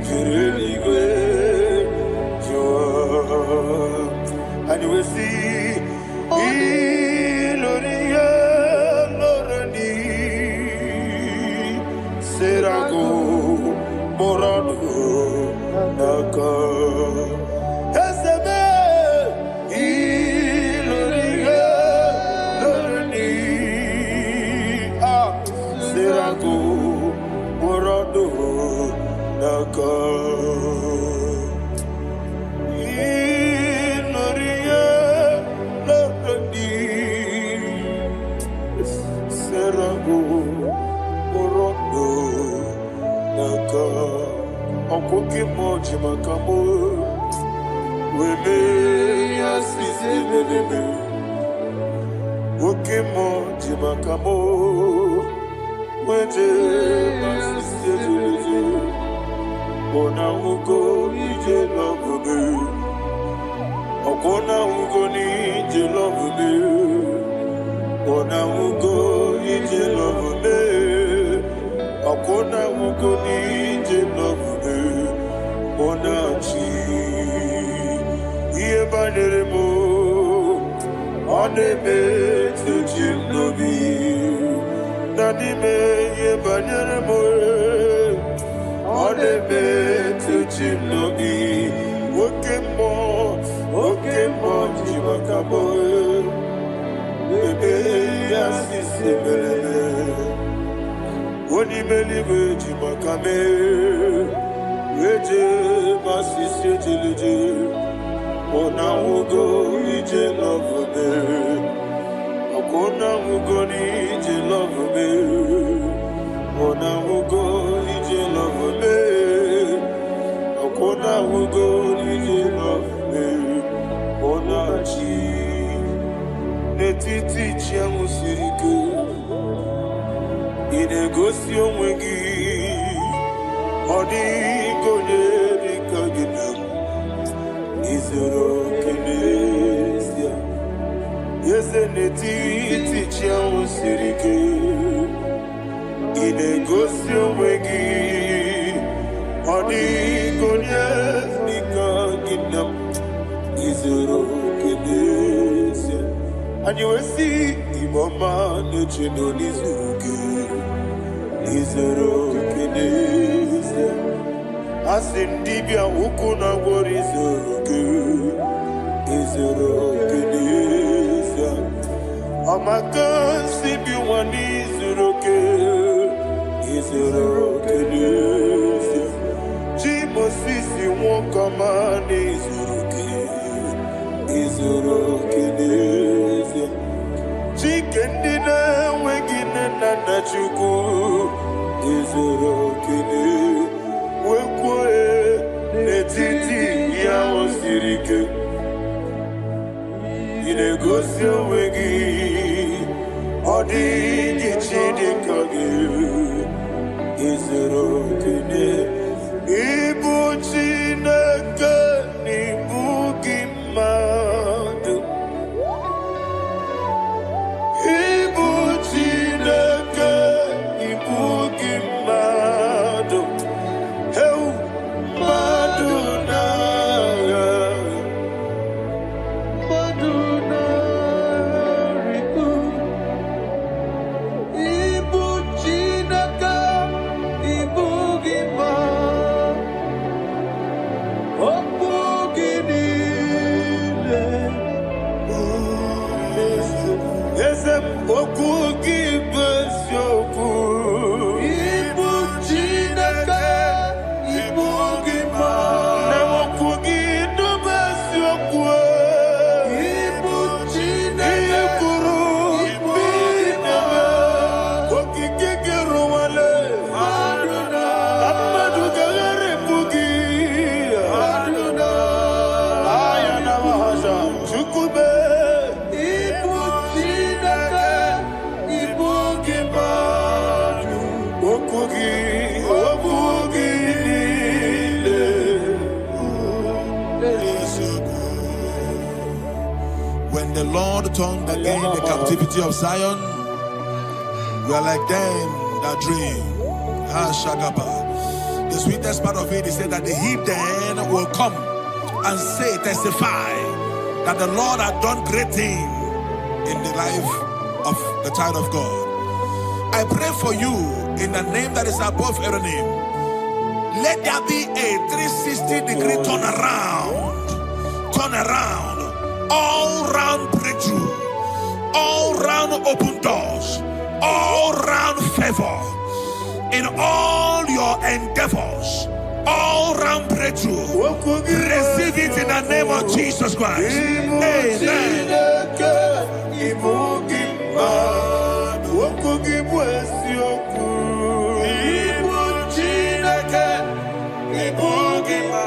jurelibe jua and you will see Iloria Lorani Serago Morado Naka Esebe Iloria Lorani makamo. Weme yasisi bebe. Okemo jimakamo. Weje masisi bebe. Ona ugo ije love me. Okona ugo ni ije love me. Ona ugo ije love me. Okona ugo ni ije love me. Ona chi iye banyere mo. One me to chimnobi. Nani me iye banyere mo. One me to chimnobi. Okemo jimakabo. Bebe yasisi bebe. Oni believe jimakame. Weje masisi jilije. Ona ugo ije love me. Okona ugo ni ije love me. Ona ugo ije love me. Okona ugo ije love me. Ona chi netiti chiamu sirike. Inegosi onwe gị. Ọ dịghị onye dị ka gị na m. Izuru kenesia. Eze netiti chiamu sirike. Inegosi onwe gị. Ọ dịghị onye dị ka gị na m. Izuru kenesia. Anyị wee sị Igbo ọma na-eche nọ n'izuru gị. Izuru kenesia. Asị ndị bịa ukwu na gwọrọ izuru gị. Izuru kenesia. Ọmaka nsị bi nwa n'izuru gị. Izuru kenesia. Chi Mosisi nwoke ọma n'izuru gị. Izuru kenesia. Chike ndị na-enweghị nne na nna Chukwu. Izuru kenesia. Wekwue n'etiti ya o siri ike. Ị na-egosi onwe gị. Ọ dịghị chi dị ka gị. Izuru kenesia. Ịbụ Chineke n'ịbụ gị mmadụ. Ịbụ Chineke n'ịbụ gị mmadụ. Heu mmadụ n'agha. Mmadụ n'arịkụ. Ịbụ Chineke n'ịbụ gị mmadụ. Okwu gị niile. Eze m, okwu gị bụ eziokwu. Ịbụ Chineke, ịbụ gị mmadụ. Na okwu gị bụ eziokwu. Ịbụ Chineke, ihe kwuru ịbụ gị mmadụ. Okike gị rụwale. Na mmadụ gaghara ebu gị. Aya na mahasha Chukwube. Ịbụ Chineke, ịbụ gị mmadụ. Okwu gị niile. When the Lord turned again the captivity of Zion, we are like them that dream. Shagaba. The sweetest part of it is said that the heathen will come and say, testify that the Lord had done great things in the life of the child of God. I pray for you in the name that is above every name. Let there be a 360-degree turn around, all round breakthrough, all round open doors, all round favor in all your endeavors, all round breakthrough. Receive it in the name of Jesus Christ. Amen. Ibu Chineke, Ibu Gima.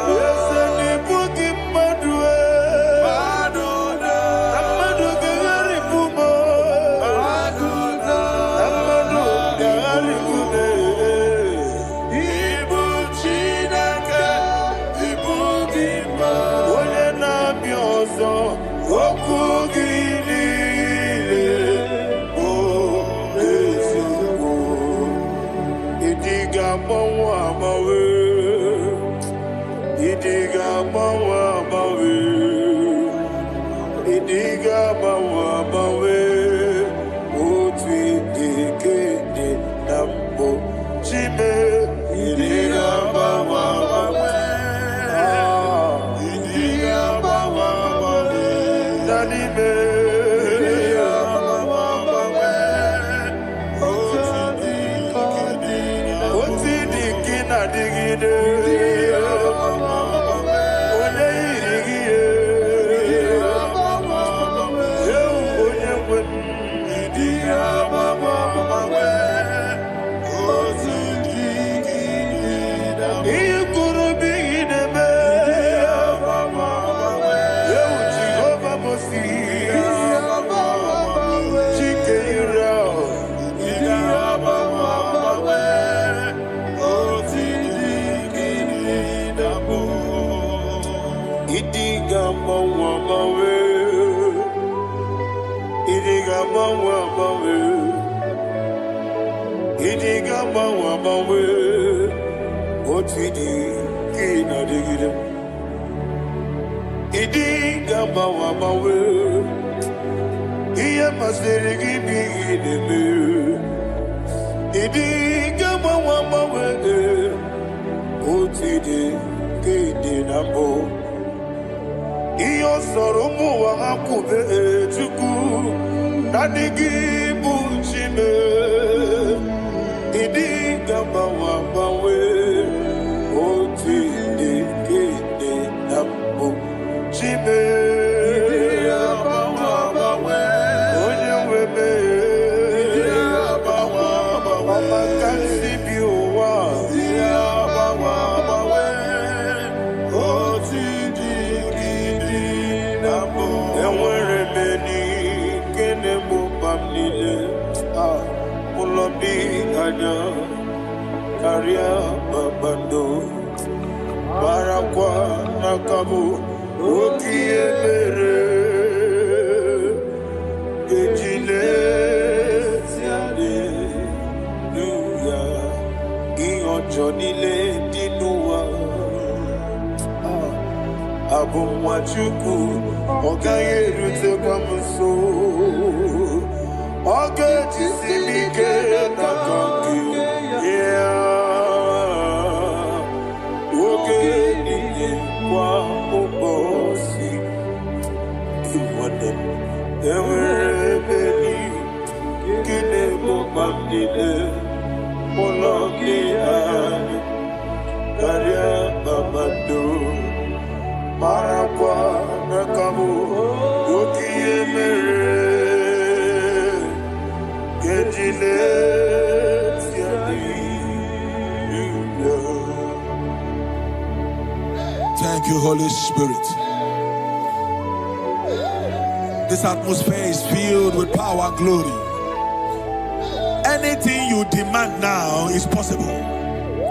Thank you, Holy Spirit. This atmosphere is filled with power and glory. Anything you demand now is possible.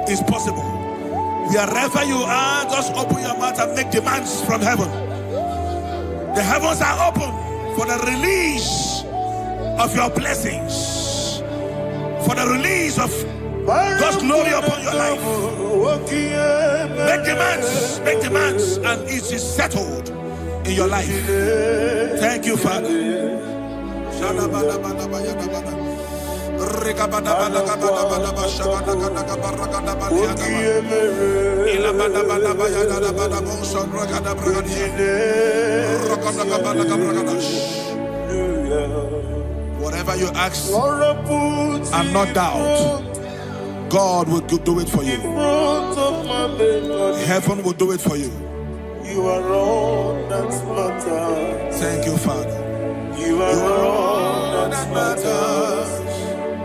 It's possible. Wherever you are, just open your mouth and make demands from heaven. The heavens are open for the release of your blessings, for the release of God's glory upon your life. Make demands, and it is settled in your life. Thank you, Father. Whatever you ask and not doubt, God will do it for you. Heaven will do it for you. You are all that matters. Thank you, Father. You are all that matters.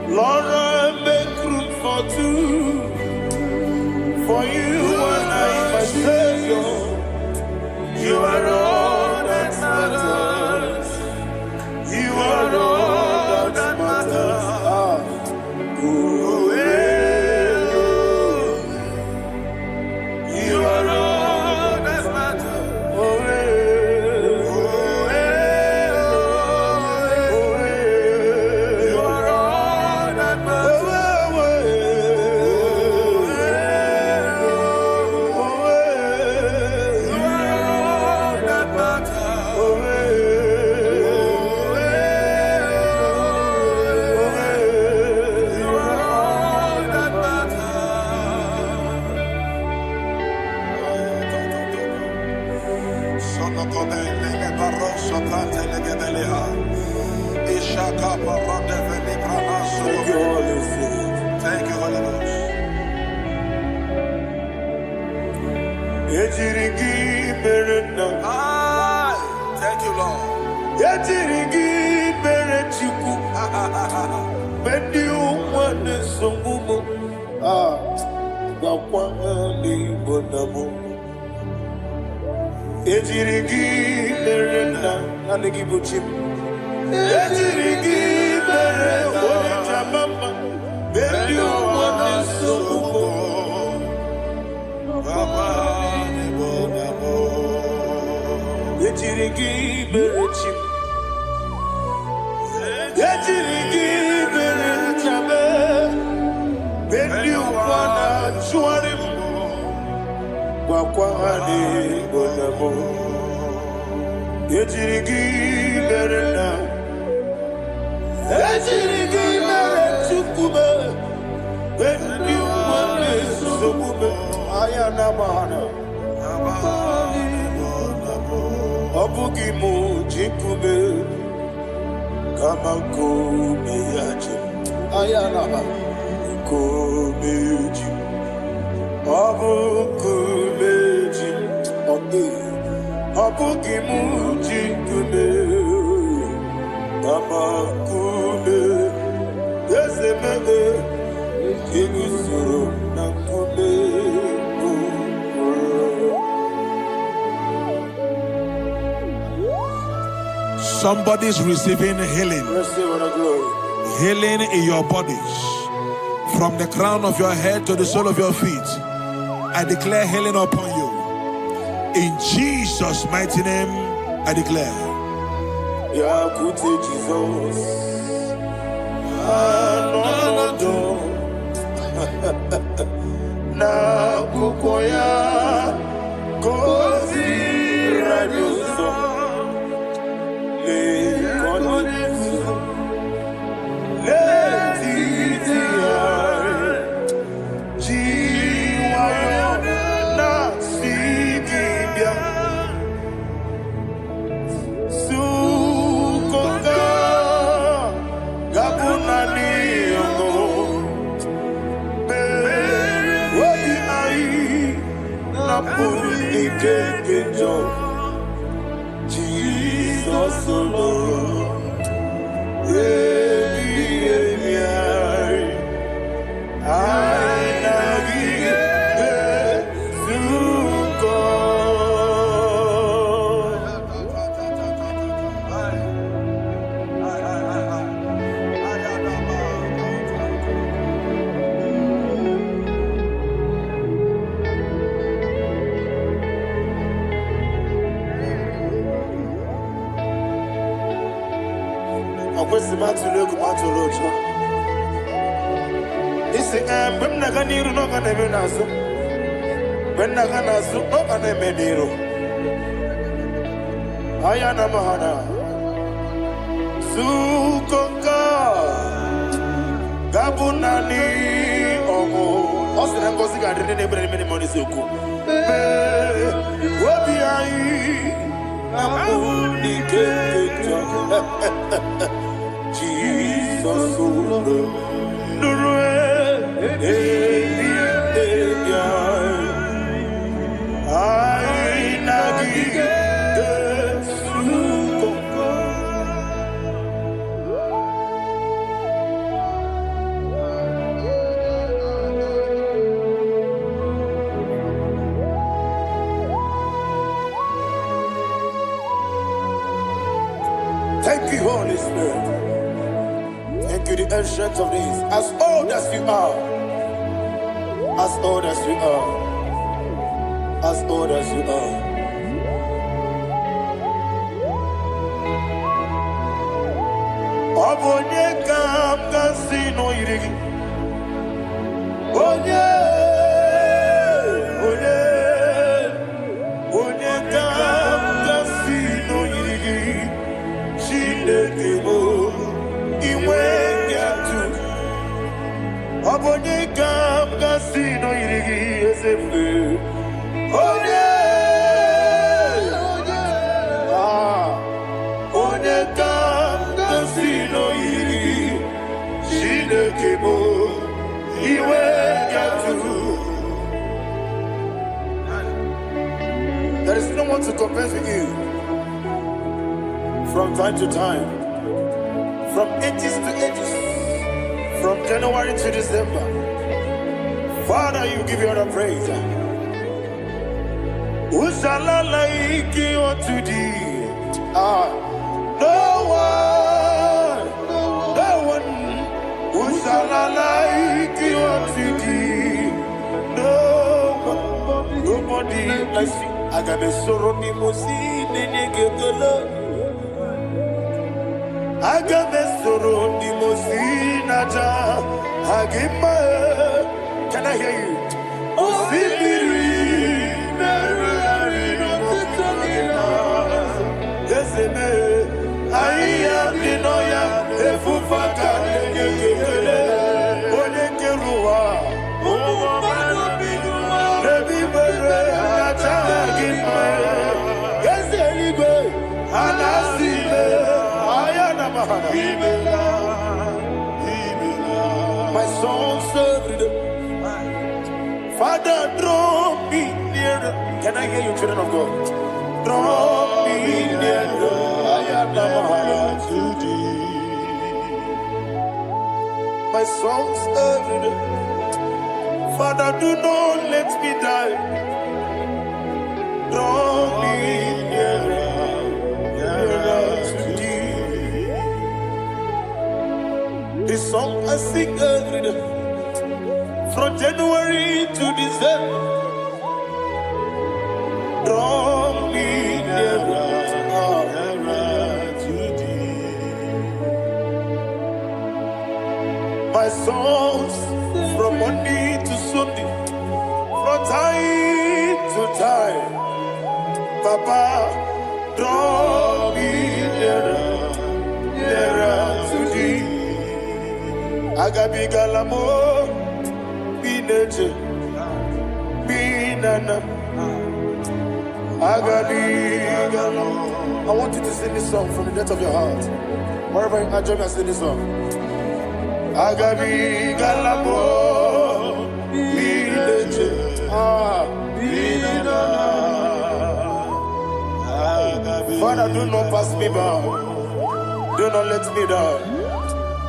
Lord, I make room for two. For you and I, my Savior. You are all that matters. You are all that matters. You are all that matters. Thank you, Holy Spirit. Thank you, Holy Ghost. Thank you, Lord. Somebody's receiving healing. Healing in your bodies. From the crown of your head to the sole of your feet. I declare healing upon you. In Jesus' mighty name, I declare. Jesus. Na kukoya kozi radioso le konesu le titiare jiwayo na sigibia sukoka gabunani yono Jesus alone. Thank you, Holy Spirit. Thank you, the ancient of days. As old as you are, as old as you are, as old as you are. Obonye kam kasino irigi. Onye kam kasino irigi. Shindekimo iwe nyatu. Obonye kam kasino irigi esefu. Onye There's no one to compare with you. From time to time, from ages to ages, from January to December, Father, you give you all the praise. Who shall I like you unto thee? No one. Who shall I like you unto thee? Nobody. I see. I got a sorrow in I got a sorrow in Can I hear you? My soul served. Father, draw me nearer. Can I hear you, children of God? Draw me nearer. To thee. My soul served. Father, do not let me die. Draw me nearer to thee. This song I sing every day, from January to December. Draw me nearer to thee. My songs from Monday to Sunday, from time to time. Papa, draw me nearer to thee. Agabi galamo, bineje, binana. Agabi galamo. I want you to sing this song from the depth of your heart. Wherever you are, join me and sing this song. Agabi galamo, bineje, binana. Father, do not pass me by. Do not let me die.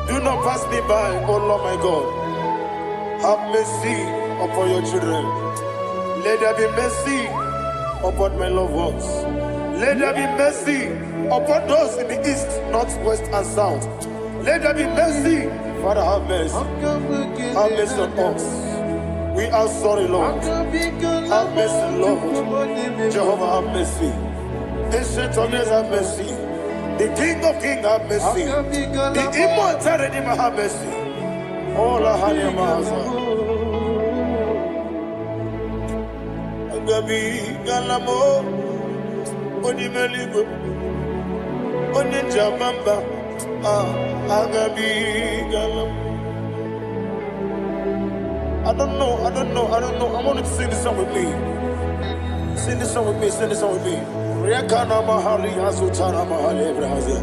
Do not pass me by, oh Lord my God. Have mercy upon your children. Let there be mercy upon my loved ones. Let there be mercy upon those in the east, north, west, and south. Let there be mercy. Father, have mercy. Have mercy on us. We are sorry, Lord. Have mercy, Lord. Jehovah, have mercy. Ancient of days, have mercy. The King of Kings, have mercy. The immortal Redeemer, have mercy. Oh, la Hanyamaza. Agabi Galamo, Onimeligo, Oninjabamba, Agabi Galamo. I don't know. I want you to sing this song with me. Sing this song with me. Rekana mahali azutana mahali Brazil.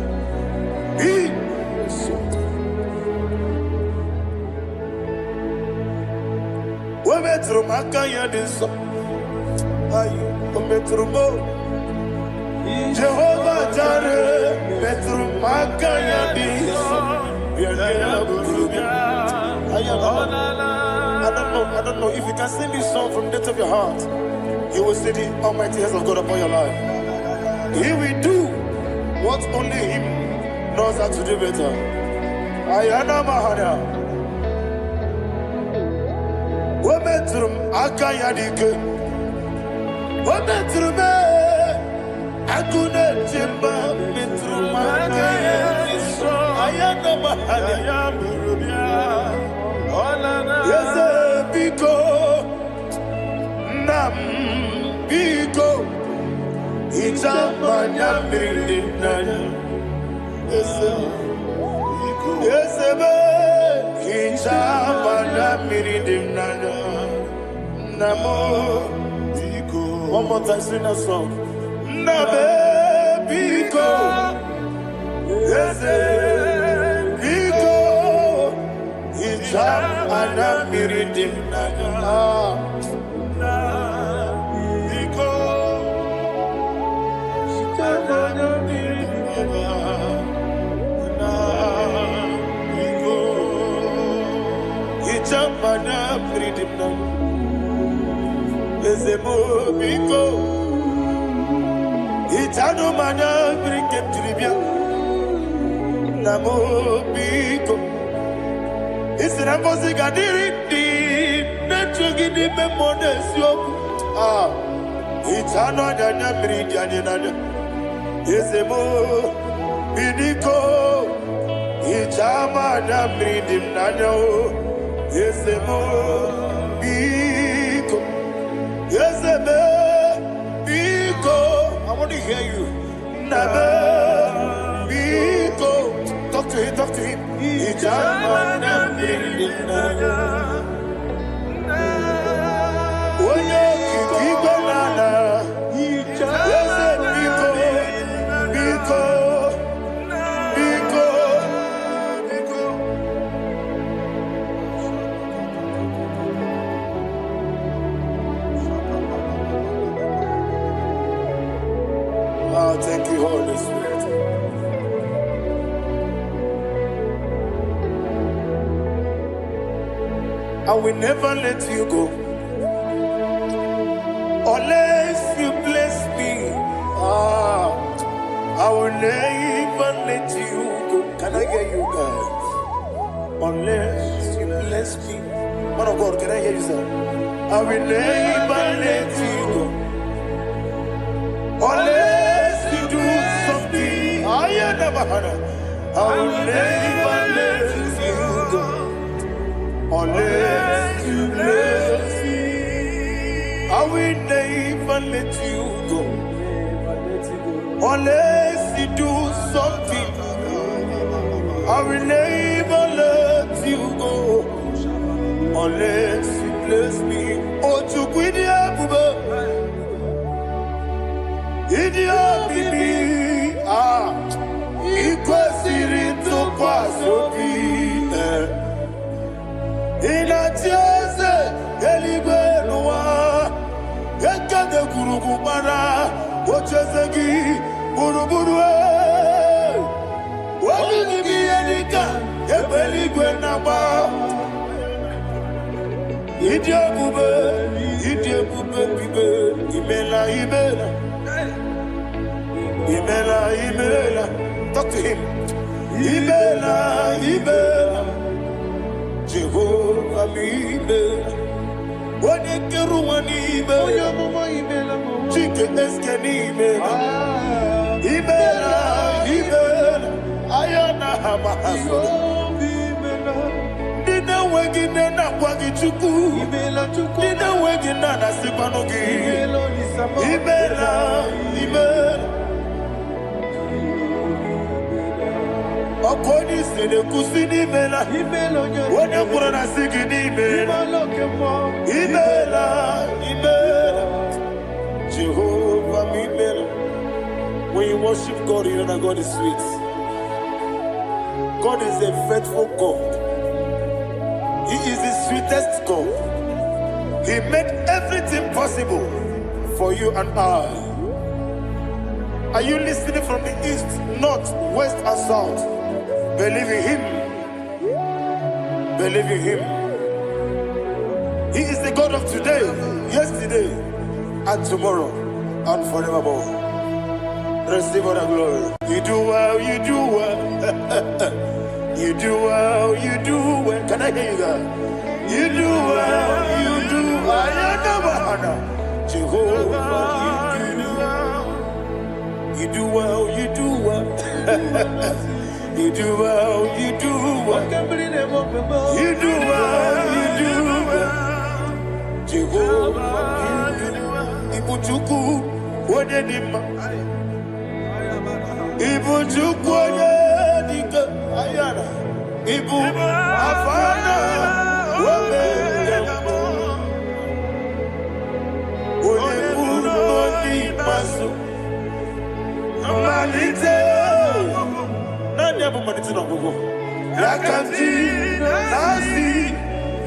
We metro makaya diso. Ayo, we metro mo. Jehovah Jireh, metro makaya diso. I don't know if you can sing this song from the depth of your heart. You will see the almighty hands of God upon your life. He will do what only Him knows how to do better. Ayana Mahana. Wometrum Akayadike. Wometrum Akuna Jimba Metrum Akayadike. Ayana Mahana. Yes, Biko Nam Biko. Itamanya mirinaya, Yesebe. Itamanya mirinaya, Namo. One more time, sing that song. Nabe Biko, Yesebe Biko. Itamanya mirinaya. breathing now. Is a biko. Itano mana bring him tribia. Namo biko. Is a music I did it. Di memones yo. Itano dana breathing nana. Is a biko. Itama na breathing nana. Is a biko. Yes, Biko. I want to hear you. Nabe Biko. Talk to him, talk to him. Ijamana Bindina. Oye Kiko Nana. Yes, Biko. Biko. Biko. Oh, thank you, Holy Spirit. I will never let you go unless you bless me. I will never let you go. Can I hear you guys? Unless you bless me. Man of God, can I hear you, sir? I will never let you go unless you do something. I will never let you go unless you bless me. I will never let you go unless you do something. I will never let you go unless you bless me. Oh, to quit the Idia bibi ikwesiri tukwasobi inatieze eligwe nuwa ekade kurukubara ochezegi buruburu wabini biyedika ebeligwe naba Idia bube bibe imela Imela, talk to him. Imela, Jehovah Imela. What a Keruani Imela, Chicken Eskani Imela, Ayana Hamahaso. Dina Wagina Wagichuku, Dina Wagina Nasipanogi, Imela. According to the Kusini Mela, when you put on a singing Imela, Jehovah Imela. When you worship God, you know that God is sweet. God is a faithful God. He is the sweetest God. He made everything possible for you and I. Are you listening from the east, north, west, and south? Believe in him. Believe in him. He is the God of today, yesterday, and tomorrow, and forevermore. Receive all the glory. You do well, you do well. You do well, you do well. Can I hear you guys? You do well, you do well. Jehovah, you do well, you do well. You do well, you do well. You do well, you do well. Jehovah, Ibuchuku, Wodedima. Ibuchuku, Wodedika, Ayana. Ibu, Afana, Wodedima. Wodedima, Masu. Malite. Yakanti nasi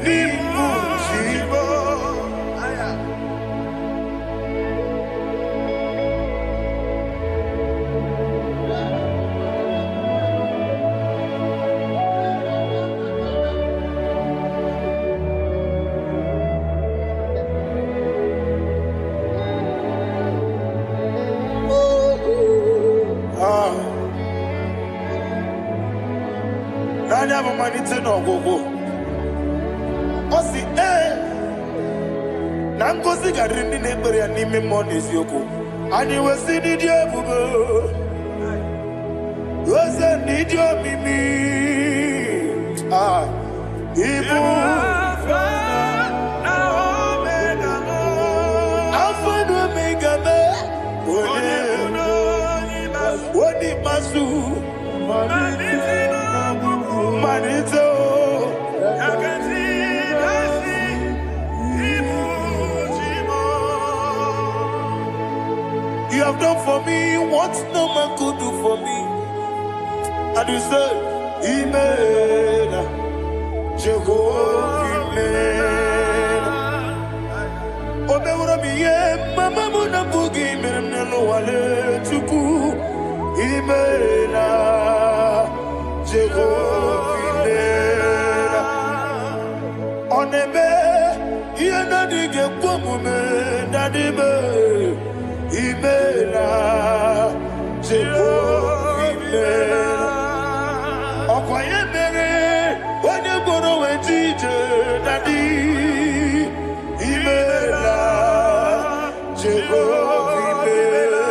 ni mujibo. anya bụ malite n'ọgwụgwụ ọ sị na ngozi garịrị ndị na-ekpere ya n'ime mmụọ na eziokwu anyị wesị n'ịdị ebube eze n'ịdị omimi ibu Alpha and Omega Wodi masu Manito You have done for me what no man could do for me. And you said, Amen. Jehovah, Amen. Omewura miye, mama muna bugi meremnelo wale tuku. Amen. Jehovah, Amen. Onebe, yena dige kwamume, nadibe. Imela, Jehovah, Imela. Okwaye mere, onye goro wetije, Daddy. Imela, Jehovah, Imela.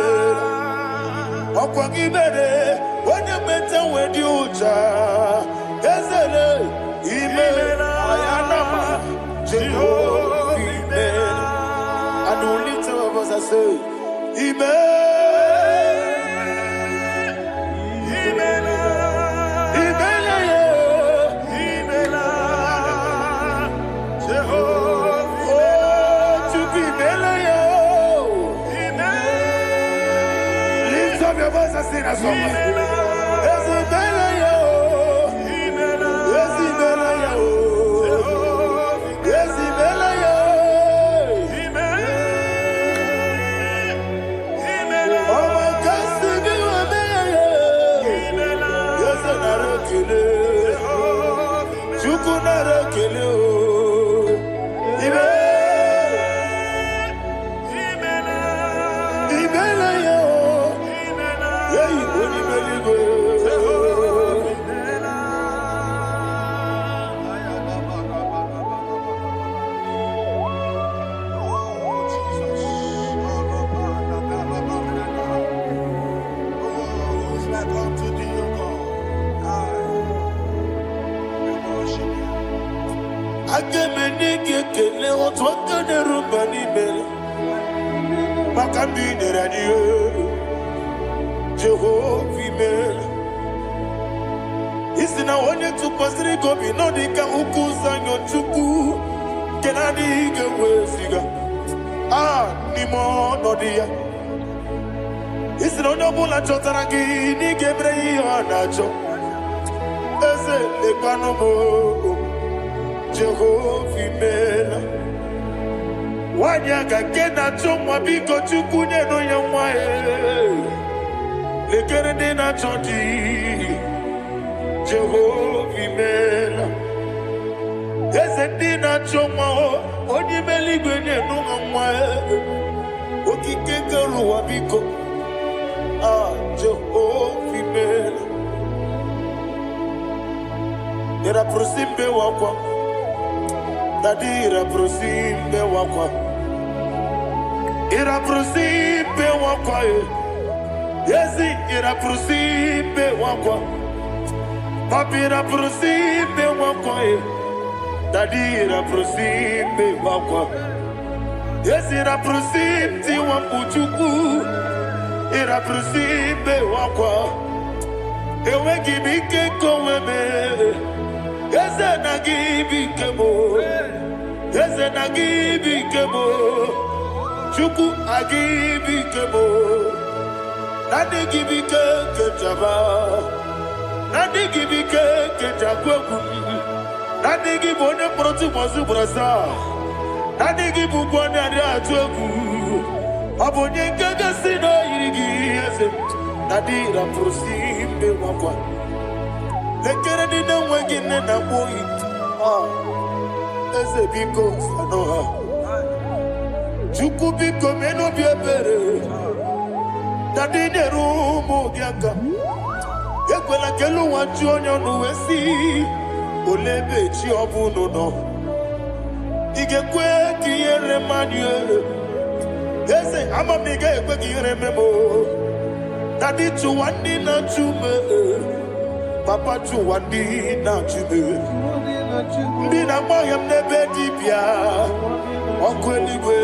Okwaye mere, onye meta wedi uja, Ezele, Imela, Ayanama, Jehovah, Imela. And the little of us I say, Lift up your voice and sing a song. Jehovah, Isi na onye tụkwasịrị gị obi nọ dị ka ụkwụ ụzọ nyochukwu nke na-adịghị ga-eweziga n'ime ọnọdụ ya. Isi na onye ọbụla chọtara gị n'ịga emere ya ihe ọ na-achọ. Eze lekwanụ m Jehovah imela. Nwanyị aka nke na-achọ nwa biko Chukwu nyenụ ya nwa ya. Lekere ndị na-achọ di Jehovah imela. Eze ndị na-achọ nwa onye ime eluigwe nyenụ ha nwa ya. Okike kere ụwa biko Jehovah imela. Ira prosimbe wakwa Dadira prosimbe wakwa Ira prosimbe wakwa Yesi ira prosimbe wakwa Papira prosimbe wakwa Dadira prosimbe wakwa Yesi ira prosimti wakuchuku Ira prosimbe wakwa Ewe gibike koweme Eze na gibi kemo, Eze na gibi kemo, Chuku agibi kemo, Nadi gibi ke jaba, Nadi gibi ke jagwebu, Nadi gibi one proti mazu brasa, Nadi gibi bwane ade atwebu, Abonye kega sino irigi eze, Nadi ra prosimbe wakwa. Lekere di na wegine na boy. Eze biko sanoha. Chuku biko meno biebere. Dadi ne rumo biaka. Ekwela kelu wachu onyo nuwesi. Olebe chi obuno no. Igekwe kiyere manye. Ese ama mige ekwe kiyere memo. Daddy tu wandi na chume. Papa tu wandi na chume. Ndi na moyem nebe dibia. Okweligwe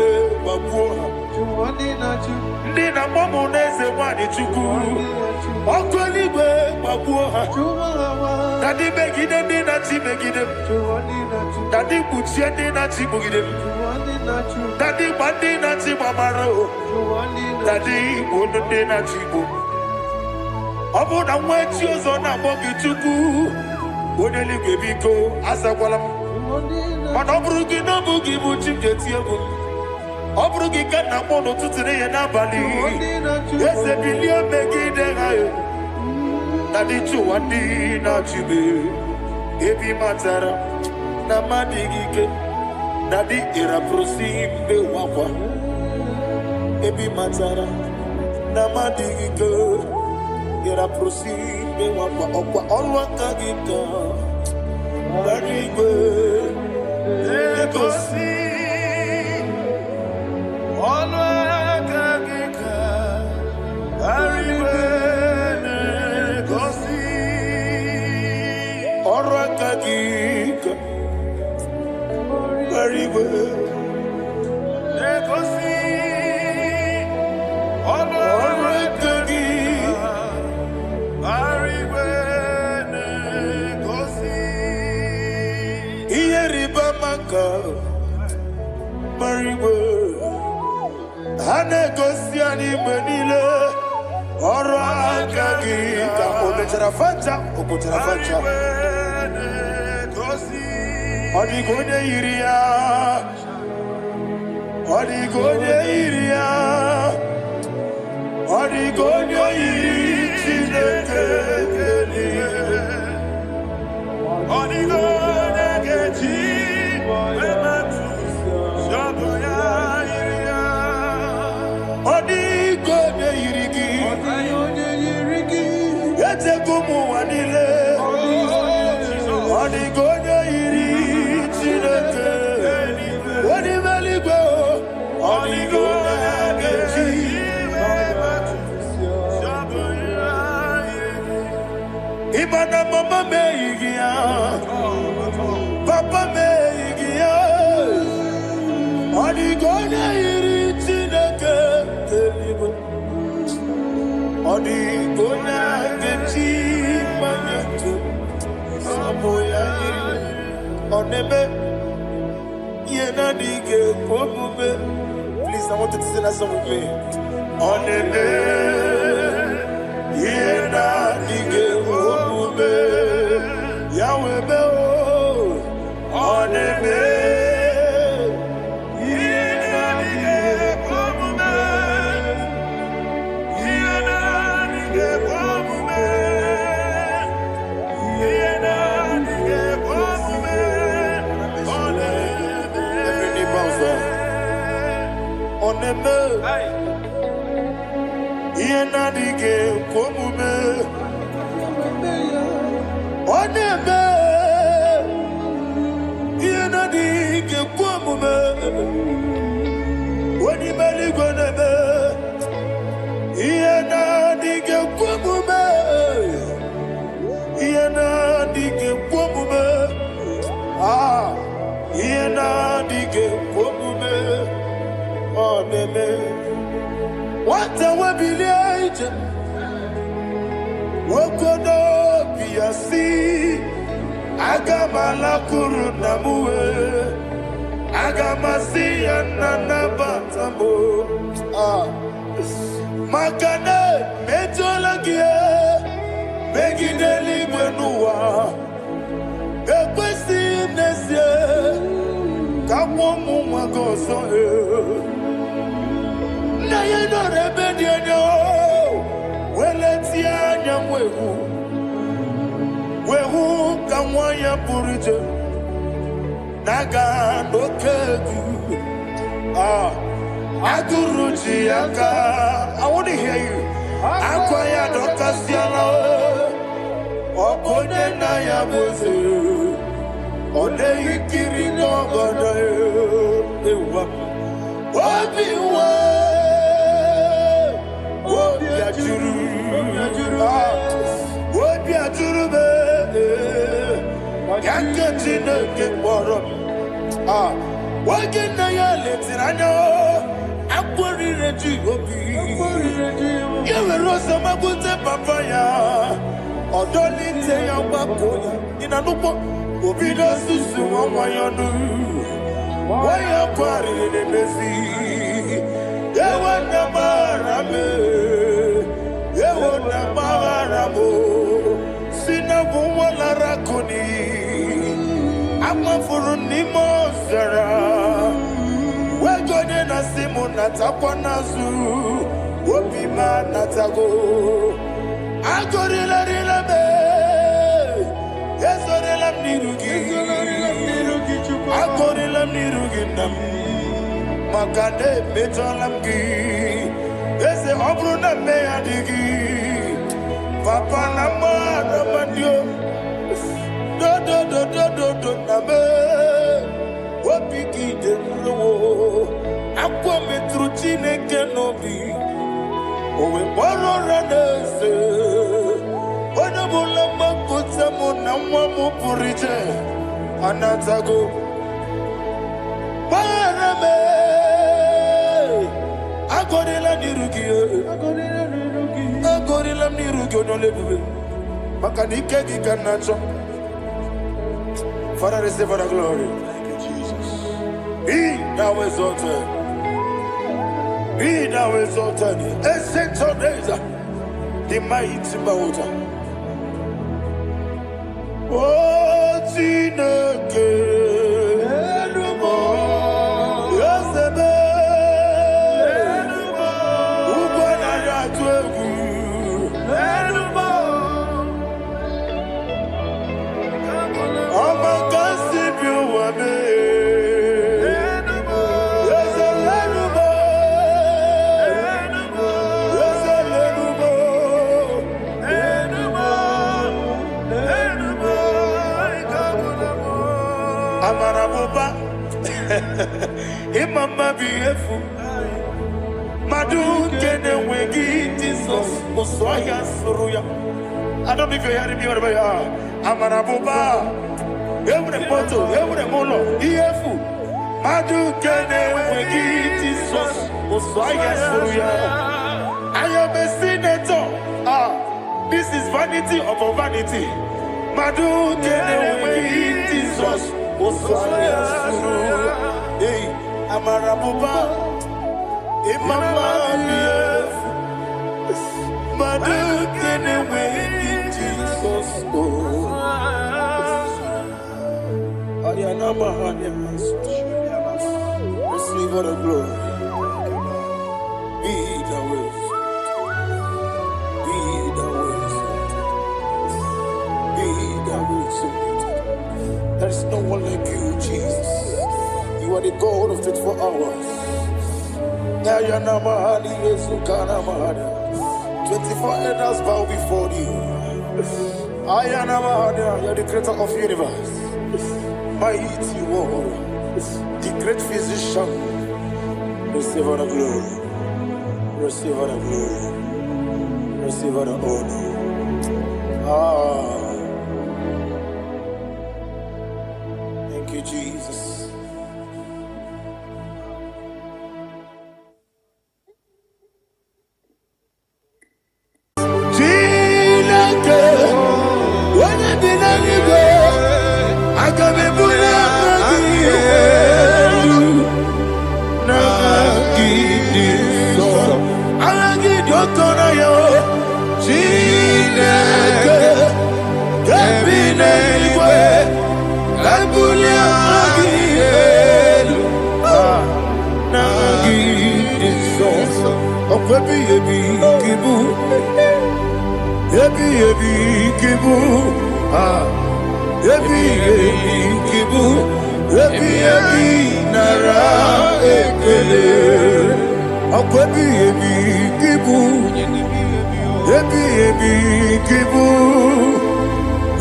babuha. Ndi na momo neze wani chuku. Okweligwe babuha. Daddy begide ndi na chi begide. Daddy kuchie ndi na chi begide. Daddy bandi na chi mamaro. Daddy bono ndi na chi bo. Obu na mwechi ozo na mogi chuku. Oneligwe biko asakwala. Mana oburu gi no bugi bu chimjeti ego. Oburu gi kana mono tutire ye na bali. Ese bilio megide hayo. Daddy chuwandi na chibe. Ebi matara na madigike. Daddy era prosimbe wakwa. Ebi matara na madigike. Era prosimbe wakwa. Okwa olwa kagika. Daddy go. Legosi. Olwa kagika. Daddy go. Orakagika, very well. Negosi, Orakagika, very well. Negosi, Ieribamaka, very well. Hanegosiani Manila. Orakagika, Obetarafata, Obetarafata. Odigone iria, Odigone iria, Odigone iria, Odigone geji, Shaboya iria, Odigone irigi, Yete gumu wanile, Odigone iri. Ibana mama meigia, papa meigia, Odigone iri chineke telibo, Odigone gechi manyetu, samoya iri, oneme. Please, I want you to sing that song with me. On the Yahweh be on the oneme yena dige komume oneme yena dige komume oni mali goneme yena dige komume yena dige komume yena dige komume oneme wata wabiliaje wokodo biasi agamala kuru namuwe agamasi yanana batamo makane metolagie begideli gwenuwa ekwesi nesie kamomu mwagoso na yeno rebedienyo weletia nyamwehu wehu kamwanya purije naga nokegu aguruji aka. I want to hear you. Akwaya dokasiala Okonye na ya boze. Ode ikiri n'ogodo ewa. Obiwa. Obi ajuru. Obi ajuru be. Yaketi n'eke kpọrọ. Oge na ya letiri anya. Akwarire ji obi. Yewere ọsọ magbute papa ya. Ọdọlite ya gbapụ ya. Ịna n'ụgbọ obi n'osisi nwa ya nụ. Waya kwarire n'emezi. Yewe na mara me. Yewe na mara mo. Sina bụ nwa lara kuni. Amafuru n'ime ọzara. Wegone na simu natakwa nazu. Obi ma natago. Agorila rila me. Ezorila mnirugi. Agorila mnirugi nam. Makane metolam gi. Eze obru na me adigi. Papa na ma na mandio. Do na me. Obi gi de mlo. Akwa metru Chineke n'obi. Owe bọrọ ranese. Onye bụla mgbapụta mụ na nwa m pụrụ iche. Anatago. Gbara me. Agorila n'iru gị. Agorila m n'iru gị onye olebube. Maka na ike gị ka na-achọ. Father, receive the glory. Thank you, Jesus. Be thou exalted. Be thou exalted. Ancient of days, the mighty mountain. Oh, Chineke. Yosebe. Ugwana ya twegu. Amarabuba, Imama Biefu, Madu Kene Wegi, Jesus, Muswaya Suruya. I don't know if you're hearing me wherever you are. Amarabuba, every photo, every molo, Iefu, Madu Kene Wegi, Jesus, Muswaya Suruya. I am a senator. This is vanity of vanity. Madu Kene Wegi, Jesus. Hey, Amarabuba, Imama Bief, Madu Kenewe, Jesus. Ayana Mahanya, receive all the glory. Be the way, be the way, there is no one like you, Jesus. You are the God of 24 hours. 24 elders bow before you. You are the creator of the universe. Mighty warrior, the great physician. Receive all the glory. Receive all the glory. Receive all the honor. Thank you, Jesus.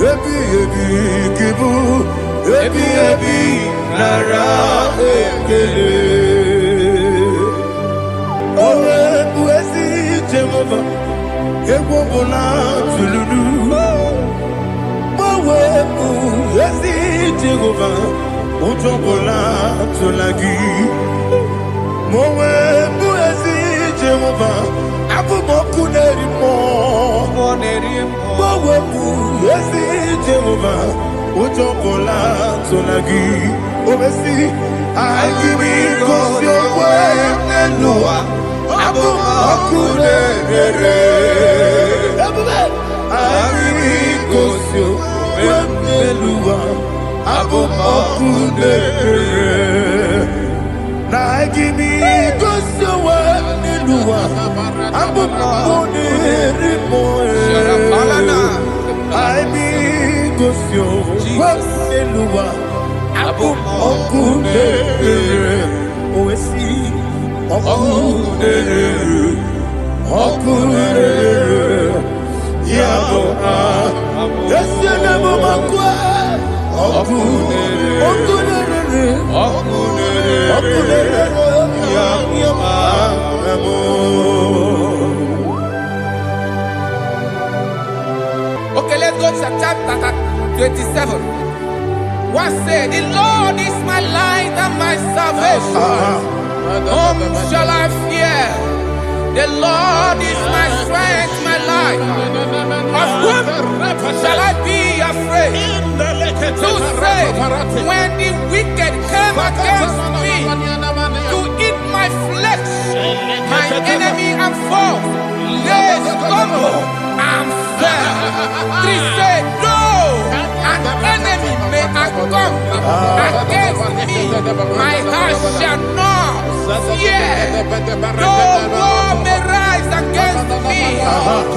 ebi ebi kibu, ebi ebi nara ekele. Owe buesi Jehovah, egwobola tululu. Owe buesi Jehovah, ojobola tulagi. Mowe buesi Jehovah, abumoku nerimo. Mowe buesi Jehovah, ojobola tulagi. Obesi, I give you cause your way Nelua, abumoku nerere. I give you cause your way Nelua, abumoku nerere. Na give cause your way Nelua, abumoku nerere. I be cause your way Nelua. Okudere, oesi, okudere, okudere, yabo esi nabo makwa, okudere, okudere, okudere, yabo. Okay, let's go to chapter 27. What said, the Lord is my light and my salvation. Whom shall I fear? The Lord is my strength, my life. Of whom shall I be afraid? To say, when the wicked came against me to eat my flesh, my enemy and foe, they stumble and fell. Three said, no, an enemy may have come against me, my heart shall not fear. No war may rise against me.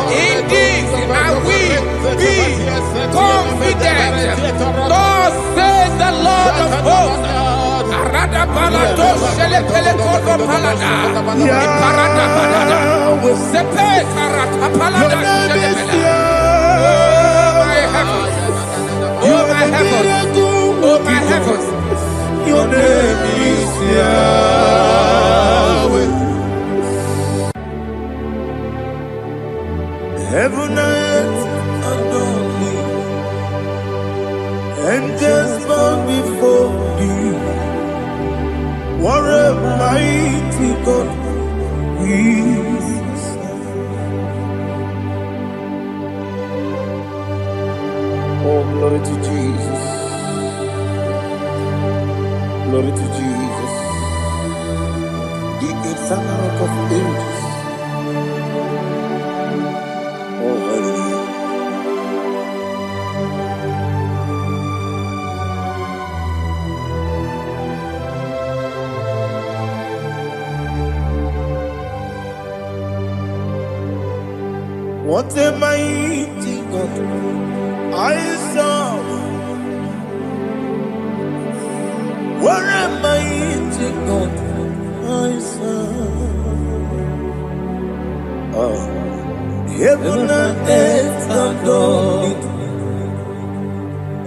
Indeed, I will be confident. Thus says the Lord of hosts. Arada balado shele pele kodo palada. Iparada balada. Sepe karata palada shele pele. Oh my heavens, oh my heavens, Your name is Yahweh. Heaven and earth adore me, angels bow before you. What a mighty God we serve. Oh, glory to Jesus. Glory to Jesus. The eternal rock of ages. Oh, hallelujah. What a mighty God I serve. What a mighty God I serve. Oh. Heaven and earth adore it.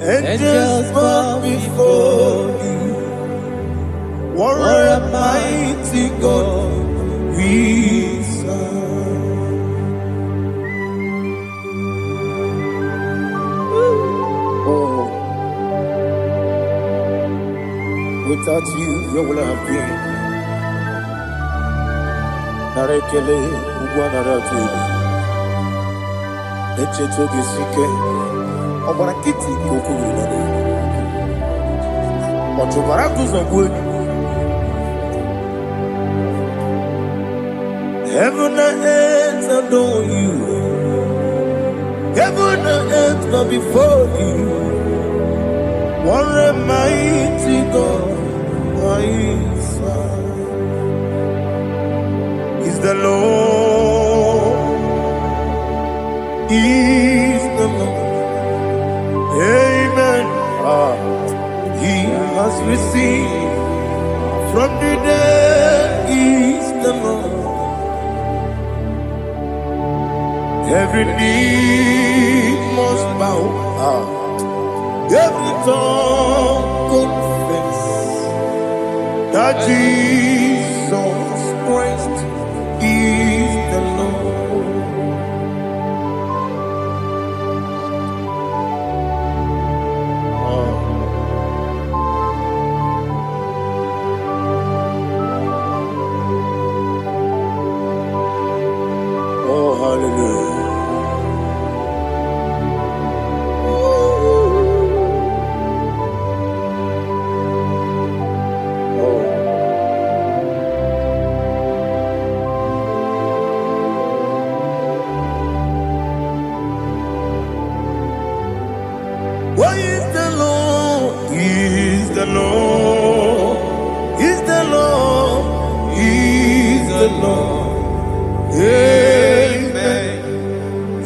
Angels bow before you. What a mighty God we serve. Oh. Without you, where would I have been? Narekele, Uguanaratu. Echetoge Sike. Obarakiti Kokuru. Otobarakus of wood. Heaven and earth adore you. Heaven and earth bow before you. What a mighty God I serve. Is the Lord. Is the Lord. Amen. He has received from the dead. Is the Lord. Every knee must bow. Every tongue confess that Jesus Christ is the Lord. Oh, hallelujah. Why is the Lord? He is the Lord. He's the Lord. He's the Lord. Amen.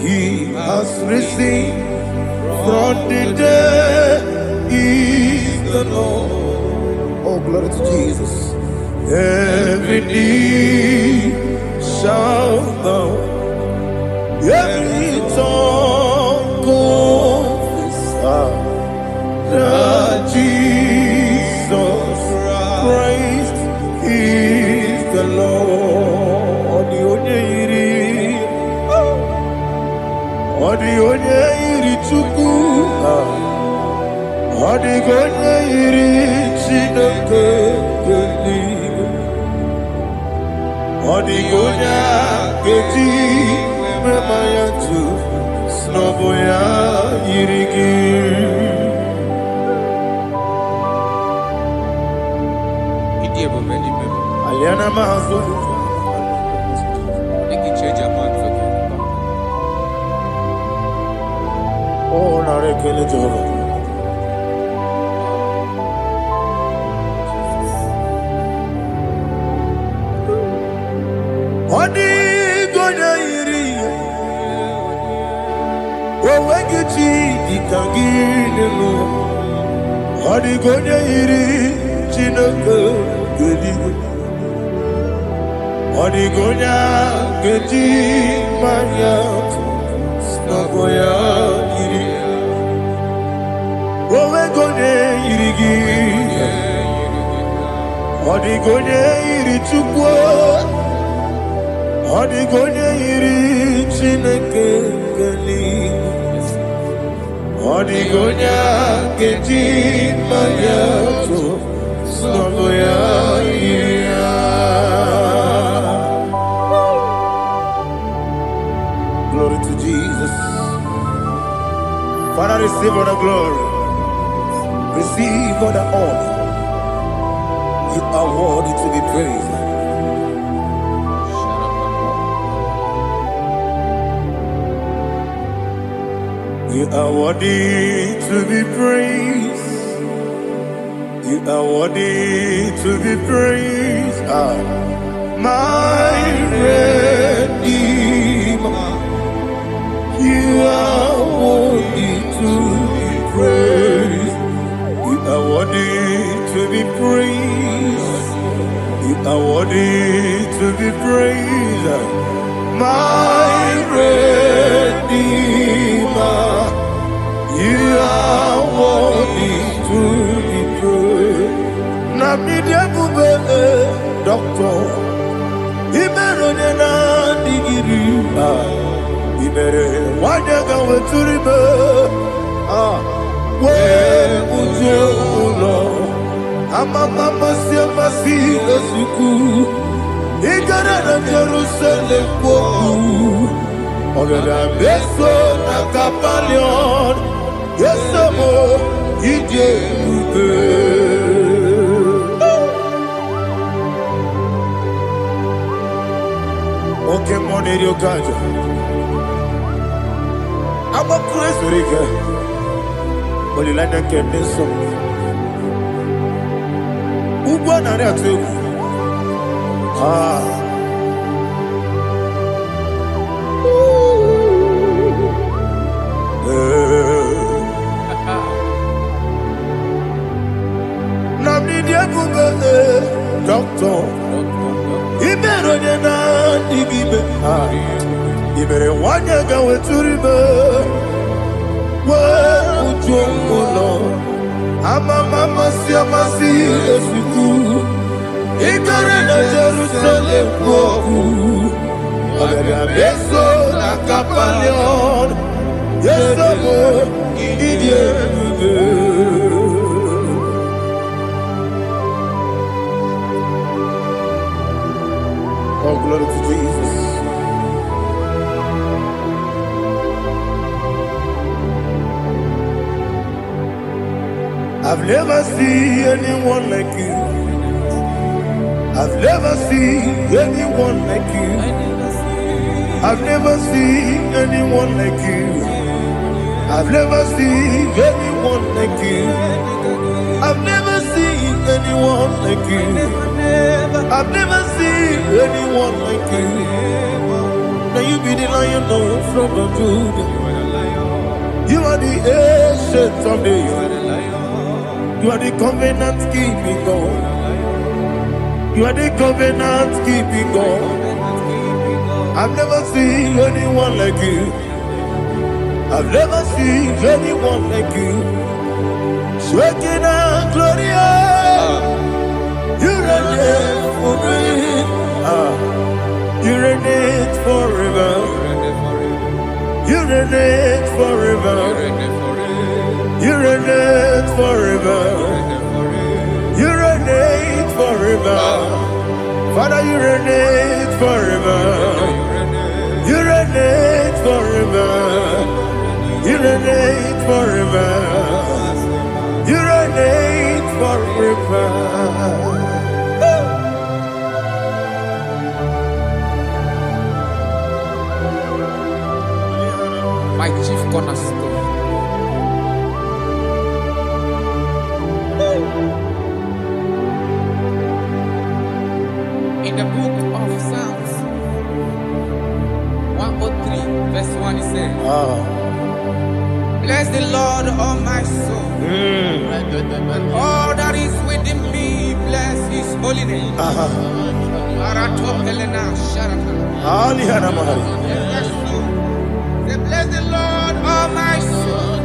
He has risen from the dead. He's the Lord. Oh, glory to Jesus. Every knee shall bow. Every tongue confess that Jesus Christ is the Lord. The only Chukwu, the only Chineke, the only Keti, Memaya tu, Snoboya Yirigi. Aliana Mahazo. Oh, Narekele Jehovah. Odi gonya iri. Owegiti itagine mo. Odi gonya iri chineke geligo. Odi gonya geti manya. Snagoya iri. Owegonya irigi. Odi gonya iri chukwu. Odi gonya iri chineke geligo. Odi gonya geti manya. Snagoya iri. Glory to Jesus. Father, receive all the glory. Receive all the honor. You are worthy to be praised. You are worthy to be praised. You are worthy to be praised. My Redeemer. You are worthy to be praised. You are worthy to be praised. You are worthy to be praised. My Redeemer. You are worthy to be praised. Nabidia Bube, Doctor. Imeronena digiri. Ibere wanyaga weturibe we uje ulo amama masia masile suku igara na Jerusalem kwoku ogada beso na kapalion yesemo ije ube oke moneri okaja I'm a crazy rigger. Only like that can do so. Who won on that too? Namnidia Google, doctor. He better than I give it. You better want to go to river. Jerusalem, oh, glory to Jesus. I've never seen anyone like you. I've never seen anyone like you. I've never seen anyone like you. I've never seen anyone like you. I've never seen anyone like you. I've never seen anyone like you. Now you be the Lion from the Judah. You are the ancient of days. You are the covenant keeping God. You are the covenant keeping God. I've never seen anyone like you. I've never seen anyone like you. Shaking and glorious. You reign forever. You reign forever. You reign forever. You reign forever. You reign forever. Father, you reign forever. You reign forever. You reign forever. You reign forever. My chief cornerstone. In the book of Psalms 103, verse 1, it says, bless the Lord, all my soul, and all that is within me, bless his holy name. Bless the Lord, all my soul,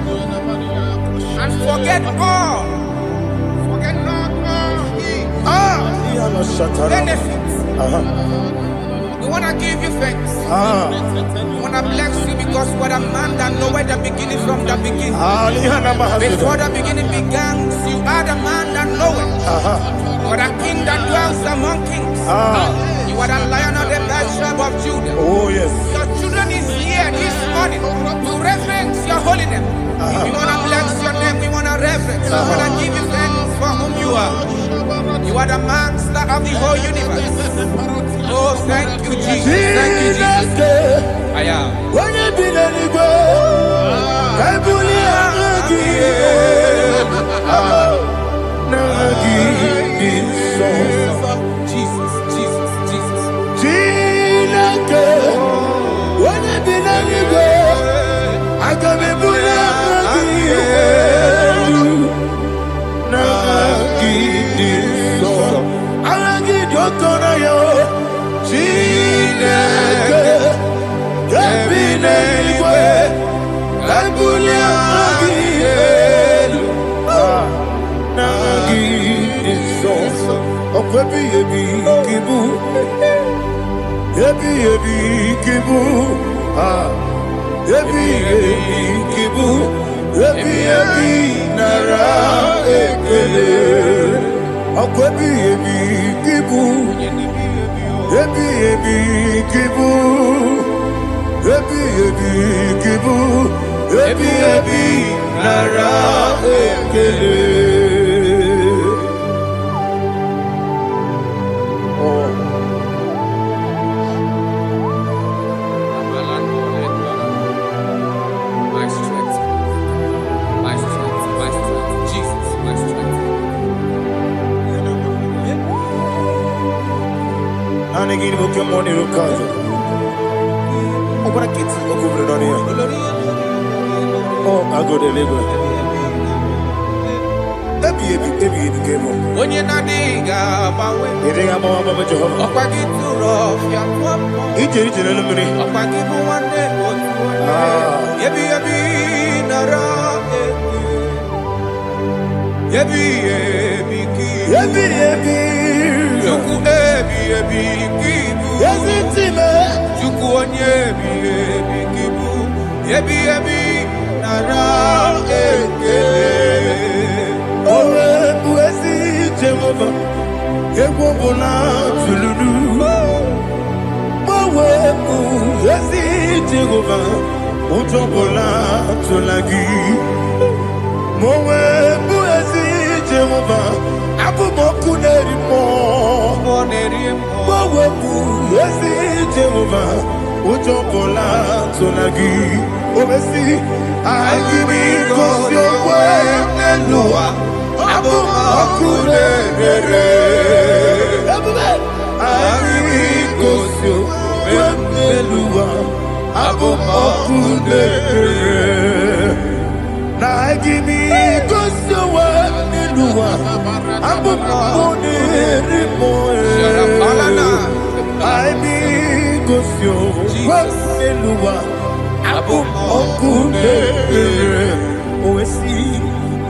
and forget not all his benefits. We want to give you thanks. We want to bless you because what a man that knoweth the beginning from the beginning. Before the beginning began, you are the man that knoweth. You are the king that dwells among kings. You are the Lion of the tribe of Judah. Oh yes. Your children is here this morning to reverence your holy name. We want to bless your name. We want to reverence. We want to give you thanks for whom you are. You are the master of the whole universe. Oh, thank you, Jesus. Thank you, Jesus. I am. When you be the Jesus, Jesus, Jesus. I can be My strength, my strength, my strength. Jesus, my strength. Oh, I go to Lagos. When you're not digging, Ebi ebi ki. Ebi ebi. Chuku ebi ebi kibu. Yezitime. Chuku onye ebi ebi kibu. Ebi ebi nara ekele. Owe buezi Jehova. Ego bona tululu. Owe buezi Jehova. Ojo bona tulagi. Owe buezi Jehova. Abu moku nerimo. Owe buezi Jehova. Ojo bona tulagi. Obesi agimi kosyo wenelua abu makurere agimi kosyo wenelua abu makurere na agimi kosyo wenelua abu makurere agimi kosyo wenelua Abu Okudere, Oesi,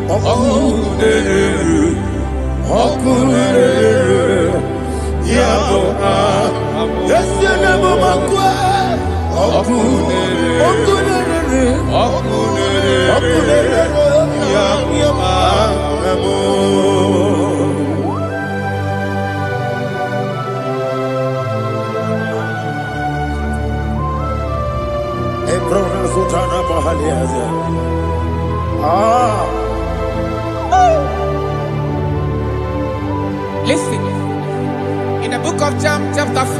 Okudere, Yabo, Yesenabo Makwa, Okudere, Yabo. Listen, in the book of John, chapter 4,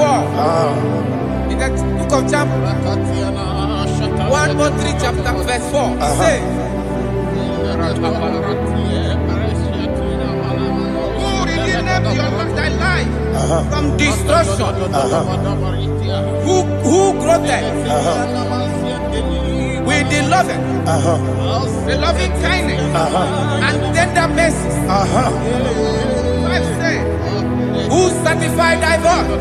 in the book of John 1:3, chapter verse 4, it says, who redeemed thy life from destruction? Who growth with the loving, the loving kindness, and tender mercies. Who sanctified thy body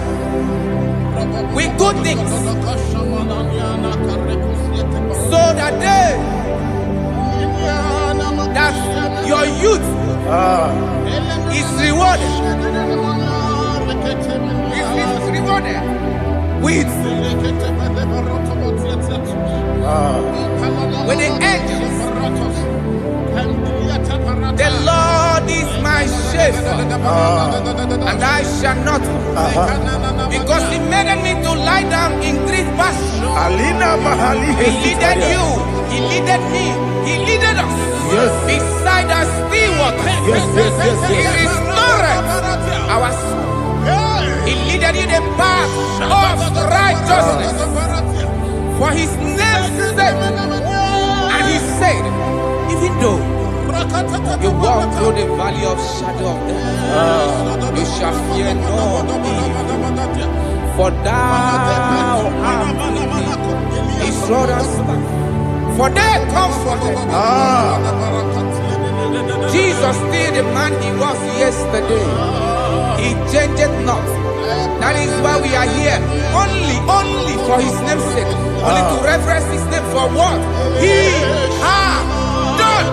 with good things, so that your youth is rewarded. Is rewarded with the angels. The Lord is my shepherd, and I shall not want, because He made me to lie down in green pastures. He leaded you, He leaded me, He leaded us beside the still waters. He restored our soul. He leaded you the path of righteousness for His name's sake. And He said, even though you walk through the valley of shadow of death, you shall fear no evil, for thou art with me. His rod and staff, for they comforted. Jesus still the man He was yesterday. He changed not. That is why we are here. Only for His name's sake. Only to reverence His name for what He has done.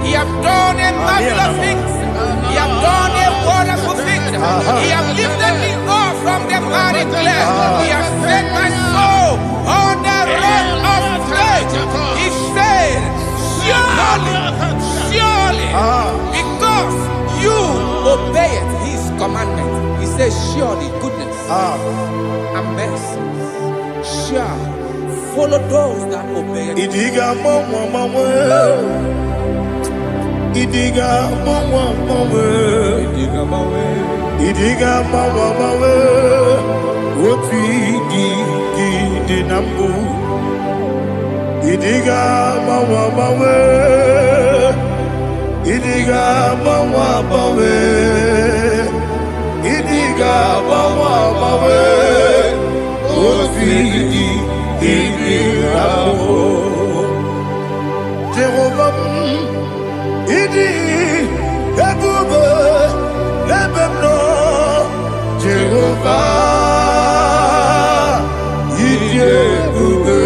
He has done a marvelous things. He has done a wonderful thing. He has lifted me up from the miry clay. He has set my soul on the road of faith. He said, surely, because you obeyed His commandment. He says, surely goodness and mercy shall follow those that obey Him. Idiga mawe, oti di nambu. Idiga mawe, idiga mawe, idiga mawe, oti di nambu. Jehovah, idi ebube lebemno. Jehovah, idi ebube.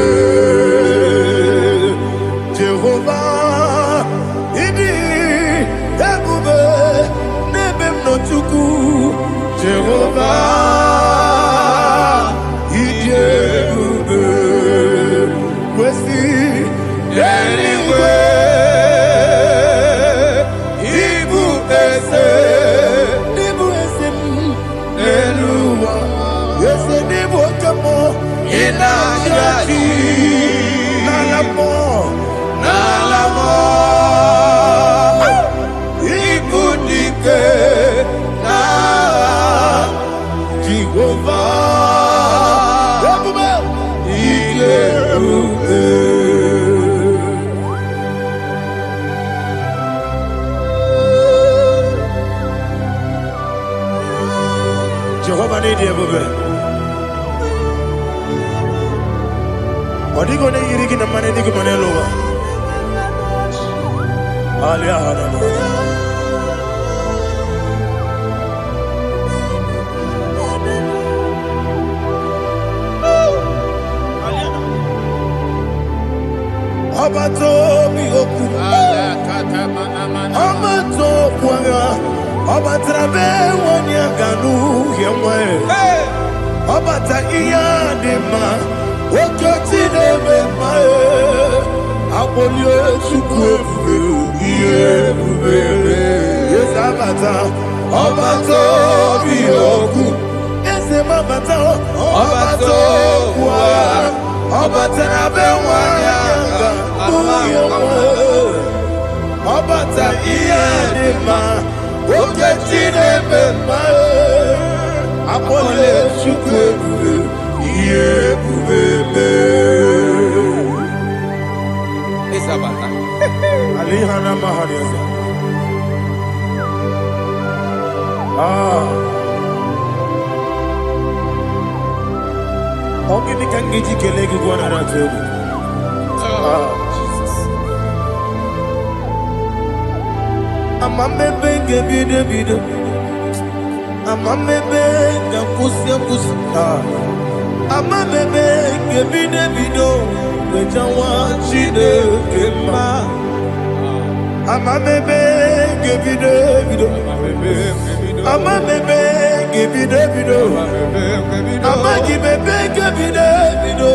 Jehovah, idi ebube. eluigwe ịbụ eze m n'elu ụwa eze n'ịbụ oke mmụọ ị na-achị n'ala mmụọ n'ala mmụọ ịbụ dike n'agha Jehova ebube ike ebube Jehova n'ịdị ebube ọ dịghị onye yiri gị na mmanụ ndị gị ma n'elu ụwa ọbata obi okwu ọbata okwu agha ọ batara be nwanyị aga n'uhie nwa ọ bata ihe a dị mma oke oti na-eme mma akpọlie Chukwu ebube ihe ebube eze abata ọbata obi okwu eze mabata ọbata okwu agha ọ batara be nwanyị aga n'uhie nwa ọ bata ihe dị mma oke ti na-eme mma akpọlie Chukwu ebube ihe ebube ịzabata aliha na mahari eze ọ gịnị ka m ga-eji kelee gị gwa nara atụ egwu ama mmebe ga-ebido ebido ama mmebe ga-akwụsị akwụsị ama mmebe ga-ebido ebido wejawa Chineke mma ama mmebe ga-ebido ebido ama mmebe ga-ebido ebido amaghị mmebe ga-ebido ebido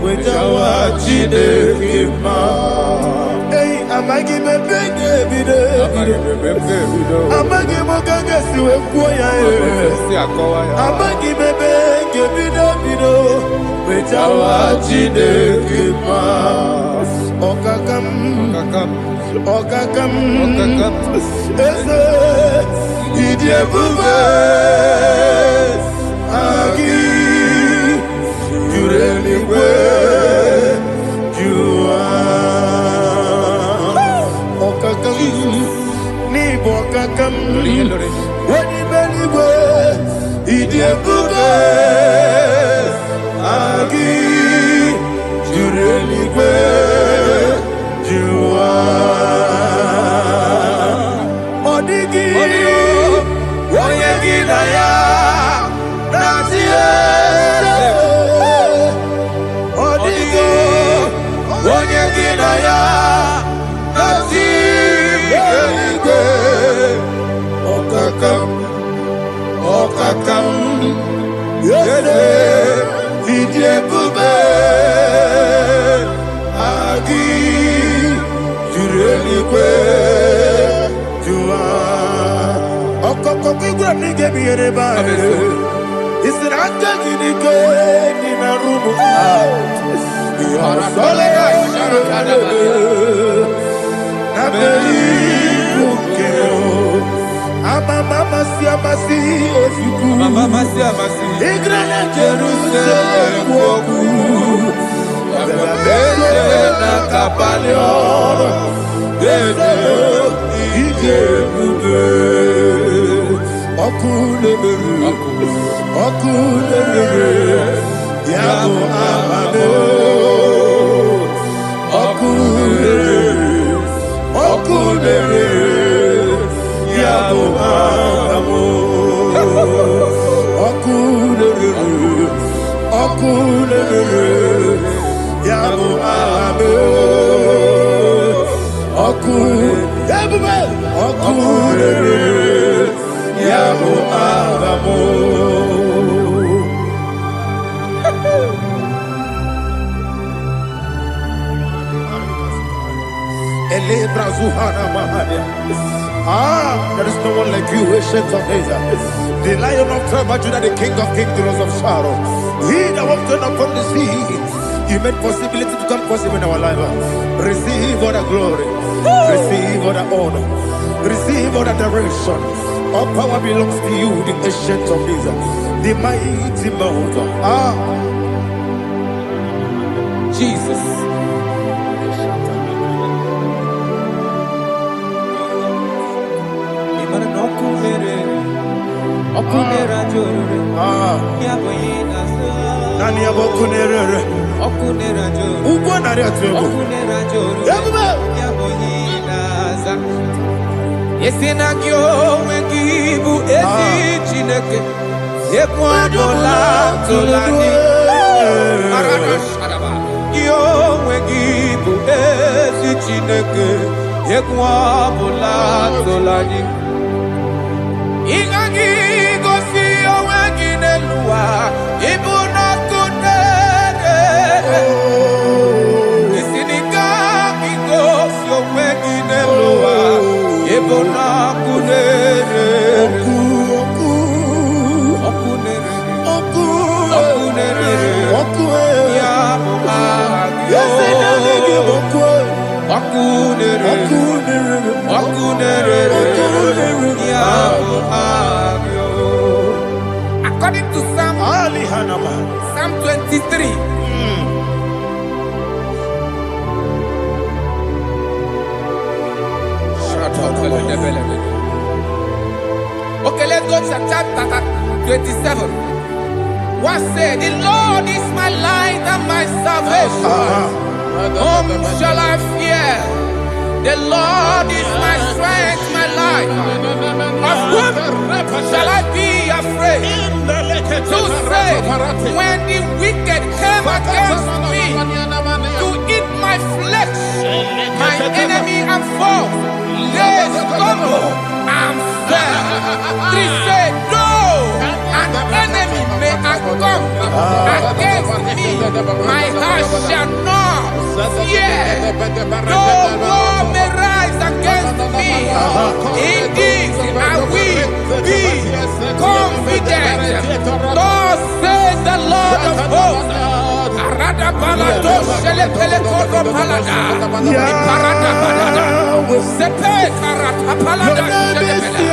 wejawa Chineke mma amaghị m ebe ga-ebido ebido amaghị m oge ga-esi wee kwuo ya amaghị m ebe ga-ebido ebido wejawa Chineke mma ọkaka m eze ịdị ebube gị juru eluigwe n'ịbụ ọkaka m onye eluigwe ịdị ebube gị juru eluigwe jụwa ọ dịghị onye gị na ya na-atị eze ọ dịghị onye gị na ya na-atị eluigwe ọkaka m eze ịdị ebube gị juru eluigwe jụwa ọkọkọ gị gwara m na ị ga-ebinyere ebe ahụ ị sịrị aka gị n'ike dị na rumu amasị ozugbo ịgara na Jerusalem okwu na kabalị ọrụ eze ije ebube ọkụ na-emere ya bụ amado ọkụ na-emere ya bụ amado ọkụ na-emere ya bụ amado ọkụ ebube ọkụ na-emere ya bụ amado There is no one like you, ancient of days. The Lion of tribe of Judah, the King of kings, the Rose of Sharon. He that walked upon the sea. You made possibility to come possible in our life. Receive all the glory. Receive all the honor. Receive all the direction. All power belongs to you, the ancient of days, the mighty mountain. Jesus. Nani abokunerere. Yesinagyo wengibu ezi chineke yekwabola tolani aradashadaba yo wengibu ezi chineke yekwabola tolani ingagi gosi yo wengineluwa ibuna kunere yesinika gosi yo wengineluwa ibuna kunere According to Psalm 23. Okay, let's go to chapter 27. What said? The Lord is my light and my salvation. Whom shall I fear? The Lord is my strength, my life. Of whom shall I be afraid? To say, when the wicked came against me to eat my flesh, my enemy and foe, they stumble and fell. Three said, no, an enemy may have come against me, my heart shall not fear. No war may rise against me. Indeed, I will be confident. Thus says the Lord of hosts. Arada balado shele pele kodo palada. Iparada balada. Sepe karata palada shele pele.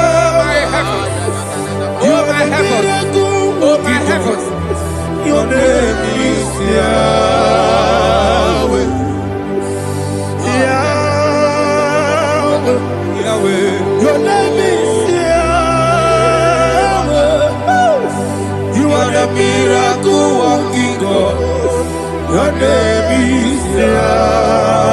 Oh my heavens. Oh my heavens. Oh my heavens. Your name is Yahweh. Yahweh. Your name is Yahweh. You are the miracle working God. Your name is Yahweh.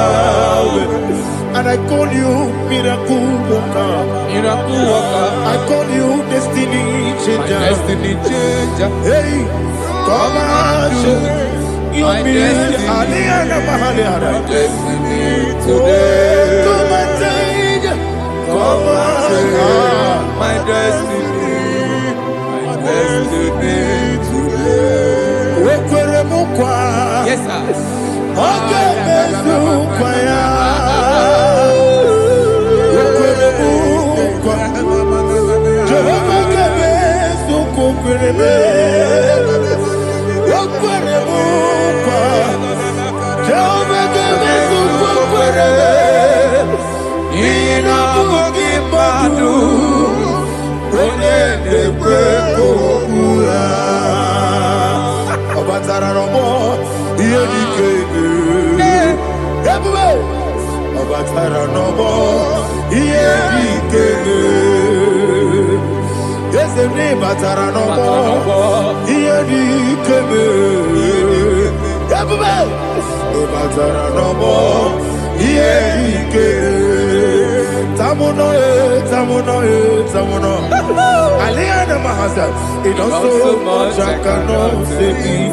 And I call you miracle worker. Miracle worker. I call you destiny changer. My destiny changer. Hey, come on, your destiny. Destiny today. Come and change. Come on, my destiny. My destiny today. Yes, sir. Okay, it does so much I cannot say it.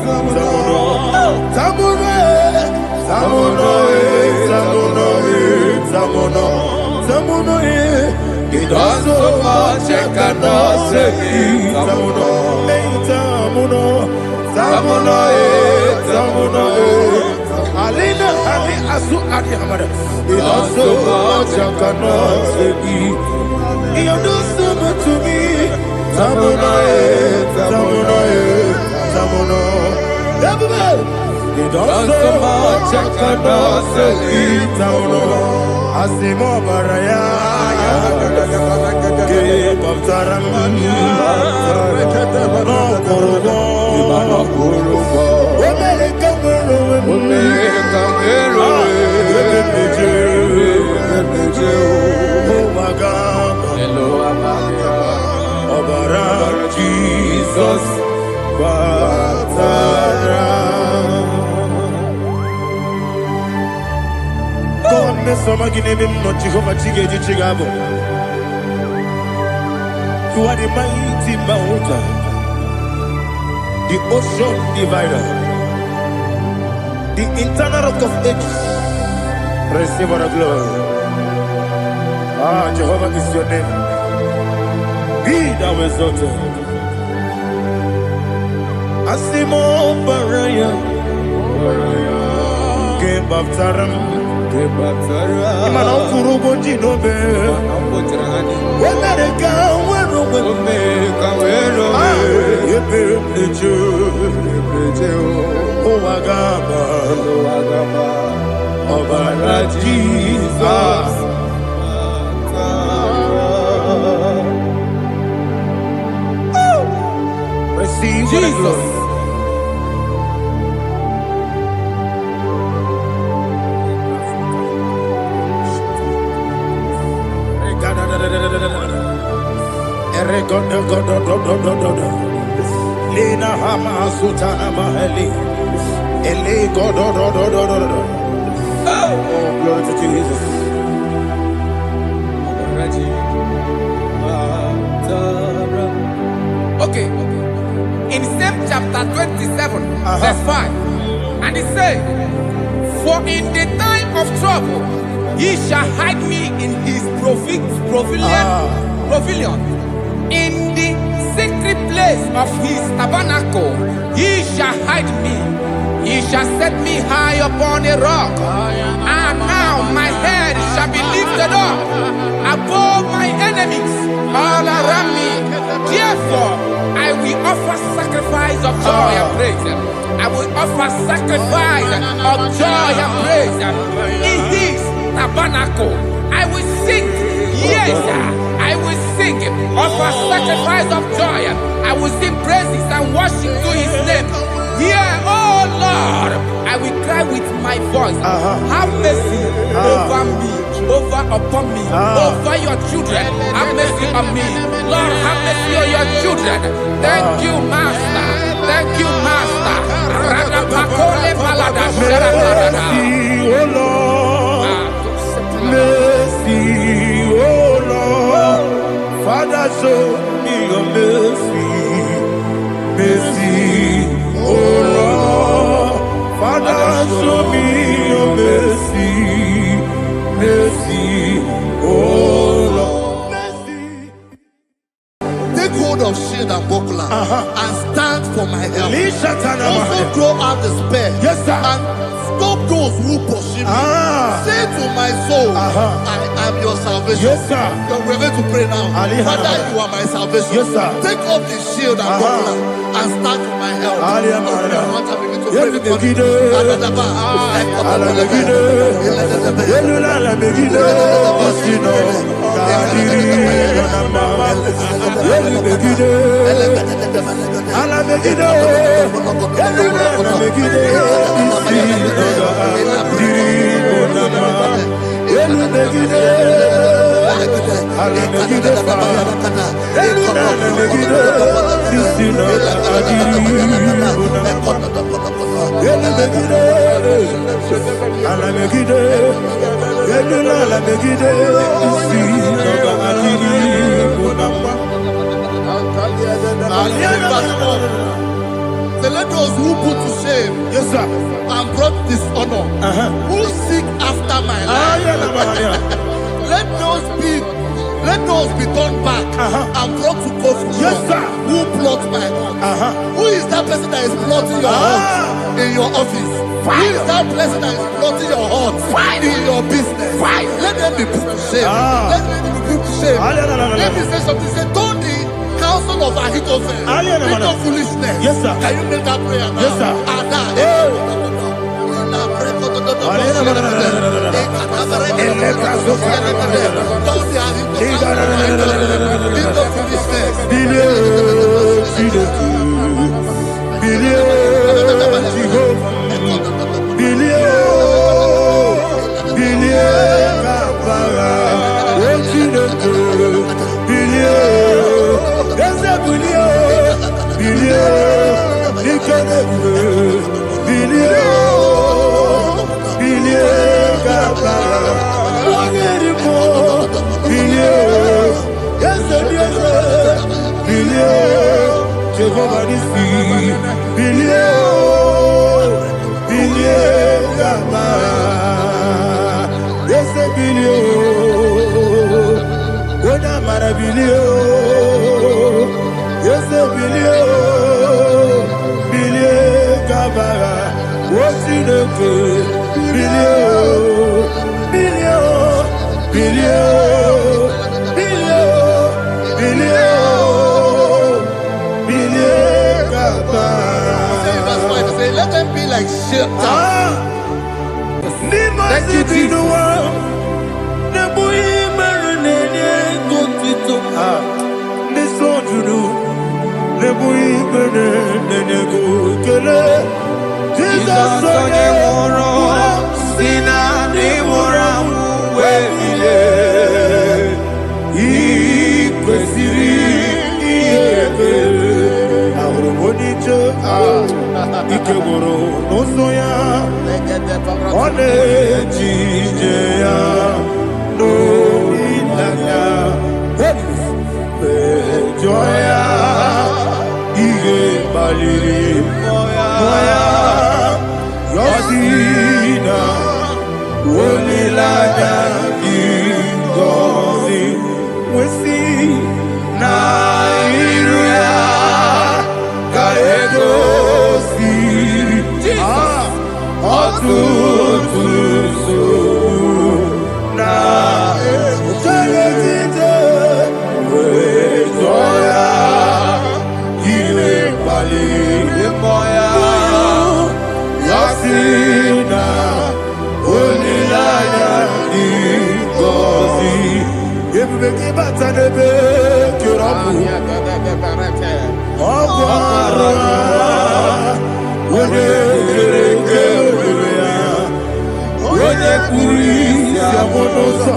It does so much I cannot say it. Alina Ali Asu Adi Hamada. It also much I cannot say. You do so much to me. Tamuno, Tamuno. It also much I cannot say. Tamuno. Asimo Baraya. Give up Taram. No Kurugo. Jesus, God, Miss Somaginebim, not Jehovah Chiggy Chigabo. You are the mighty mountain, the ocean divider, the internal rock of ages. Receive our glory. Ah, Jehovah is your name. Be thou exalted. Asimo Baraya, Game of Taram, Imano Kurubo Jinobe, when I go, when oh, Agaba, Jesus. Receive Jesus. Lena Hama Sutana Maheli. Ele God. Oh, glory to Jesus. Okay. In same chapter 27, verse 5, and it says, for in the time of trouble, he shall hide me in his pavilion. In the secret place of his tabernacle, he shall hide me. He shall set me high upon a rock. And now my head shall be lifted up above my enemies all around me. Therefore, I will offer sacrifice of joy and praise. I will offer sacrifice of joy and praise. In his tabernacle, I will sing. Yes, I will sing. Offer sacrifice of joy. I will sing praises and worship to his name. Here, oh Lord, I will cry with my voice. Have mercy over me, upon me, over your children. Have mercy on me. Lord, have mercy on your children. Thank you, Master. Thank you, Master. Mercy, oh Lord. Mercy, oh Lord. Father, show me your mercy. Mercy, oh Lord. Father, show me your mercy. Mercy, oh Lord. Mercy. Take hold of shield and buckler and stand for my help. Also throw out despair. Yes, sir. And stop those who pursue me. Say to my soul, I am your salvation. Yes, sir. We're going to pray now. Father, you are my salvation. Yes, sir. Take off the shield and buckler and stand for my help. Say, let those who put to shame, yes, sir, and brought dishonor, who seek after my life, let those be turned back and brought to confusion. Yes, sir. Who plot my heart? Who is that person person that is plotting your heart in your office? Who is that person that is plotting your heart in your business? Let them be put to shame. Let them be put to shame. Let me say something. Say, don't the counsel of Ahithophel think of foolishness. Yes, sir. Can you make that prayer now? Yes, sir. Let them be like shelter. Thank you, Jesus. Jesus onye nwụrụ si na ndị nwụrụ anwụ wee bilie, ị kwesịrị ihe ekele. Ahụrụ m onye ije ike gwụrụ n'ụzọ ya, ọ na-eji ije ya n'olileanya, mejọ ya ihe kpaliri mmụọ ya, yọsina olileanya dị ngọzi nwesị na iru ya ka egosiri ọtụtụ nsogbu na echeletite wee jụọ ya ihe kpaliri mmụọ ya, yọsina olileanya dị ngọzi. Ebube gị bata n'ebe kere ọkụ, ọgwụ arụ onye kere eke were ya, onye kpụrụ isi abụ n'ụzọ,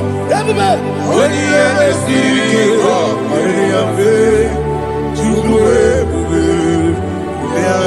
onye ihe na-esiri ike ọrịrị ya mfe, Chukwu ebube ya.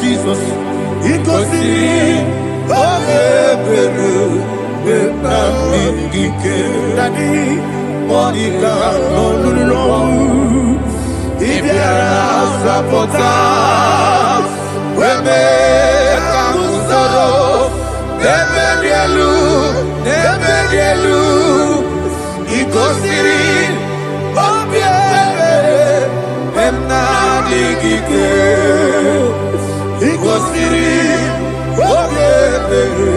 Jesus, ikosiri obebere bepamike dani monika nolulu ibiara sapota weme kamusoro nebedielu ikosiri obebere bepamike ikosiri obebere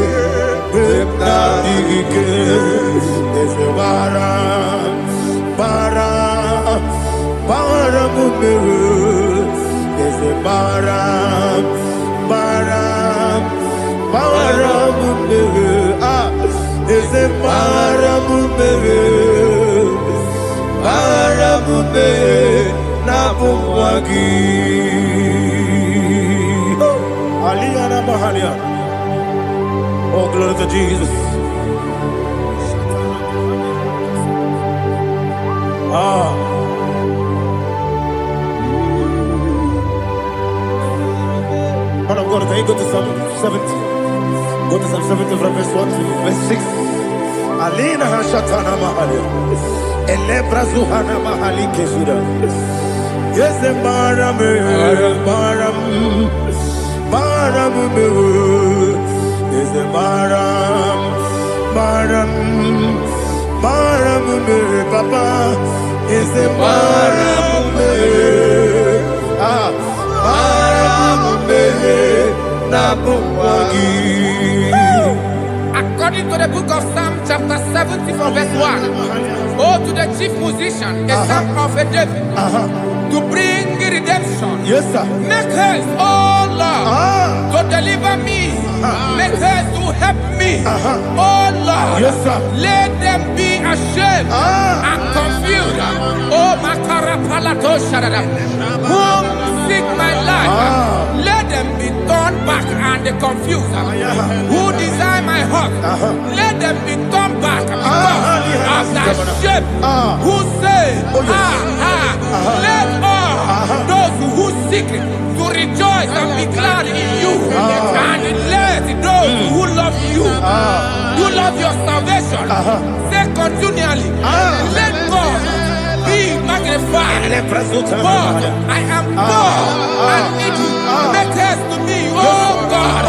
bepamike ese bara mumere ese bara mumere ese bara mumere na bumwagi Aliyana Mahalia. Oh, glory to Jesus. Man of God, can you go to Psalm 70? Go to Psalm 70 from verse 1 to verse 6. Alina Hashatana Mahalia. Elebra Zuhana Mahali Kesuda. Yes, the Maram, is the Maram, Papa, is the Maram, According to the book of Psalm chapter 70 from verse 1, oh, to the chief musician, a psalm of a David, to bring redemption. yes, sir. Make haste, oh Lord, to deliver me. Make haste to help me. Oh Lord, Yes, sir. let them be ashamed and confused. Oh Makarapalato Shadada, whom seek my life, let them be turned back and confused. Who desire my heart, let them be turned back because of that shame. Who say, let all those who seek to rejoice and be glad in you, and let those who love you, who love your salvation, say continually, let God be magnified. God, I am poor and needy. Make haste to me, oh God.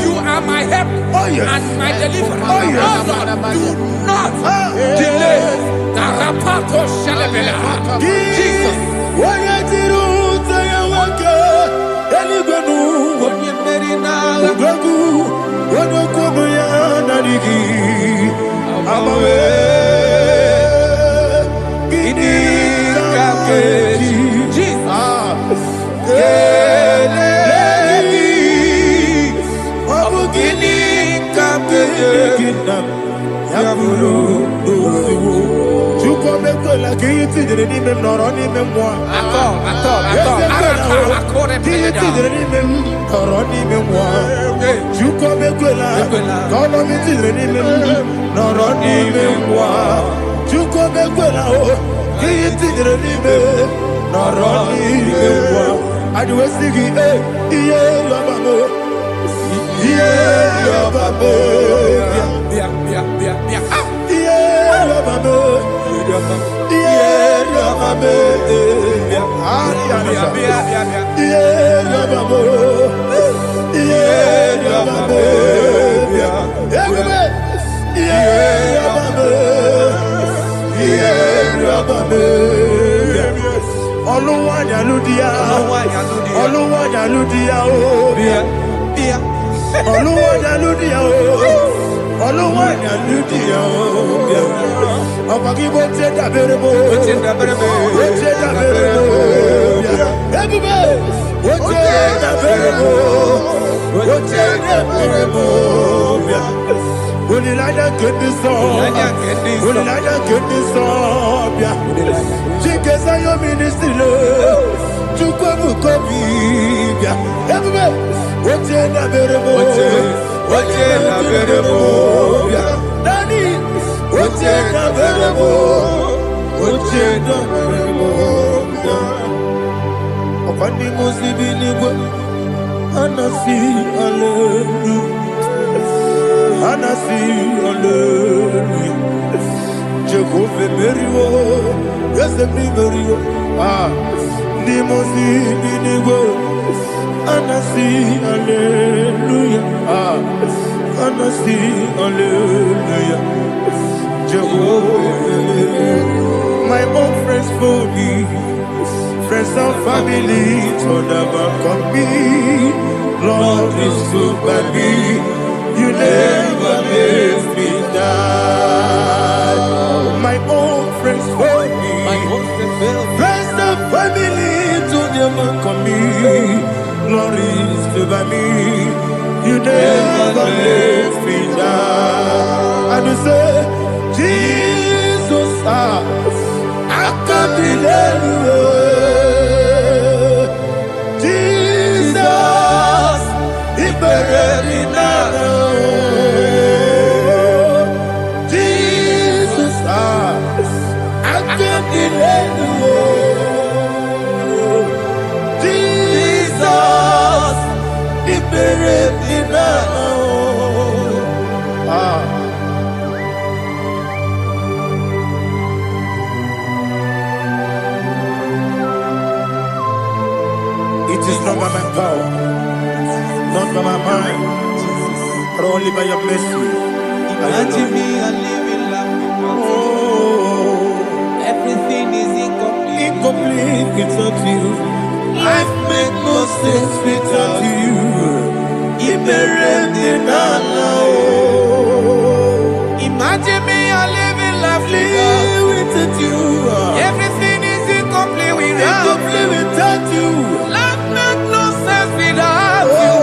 You are my help and my deliverer. Oh Lord, do not delay. Tarapato Shalabela. Jesus. My own friends for me, friends and family to never come me. Lord is good by me, you never let me die. My own friends for me, friends and family to never come me. Lord is good by me, you never let me die. And you say, Jesus, I can't believe you. Jesus, He buried in Jesus, I can't believe you. Jesus, He It is not by my power, not by my mind, but only by your mercy. Imagine me a living life. Everything is incomplete. Incomplete without you. Life makes no sense without you. Imagine me a living life without you. Everything is incomplete without you. Life makes no sense without you.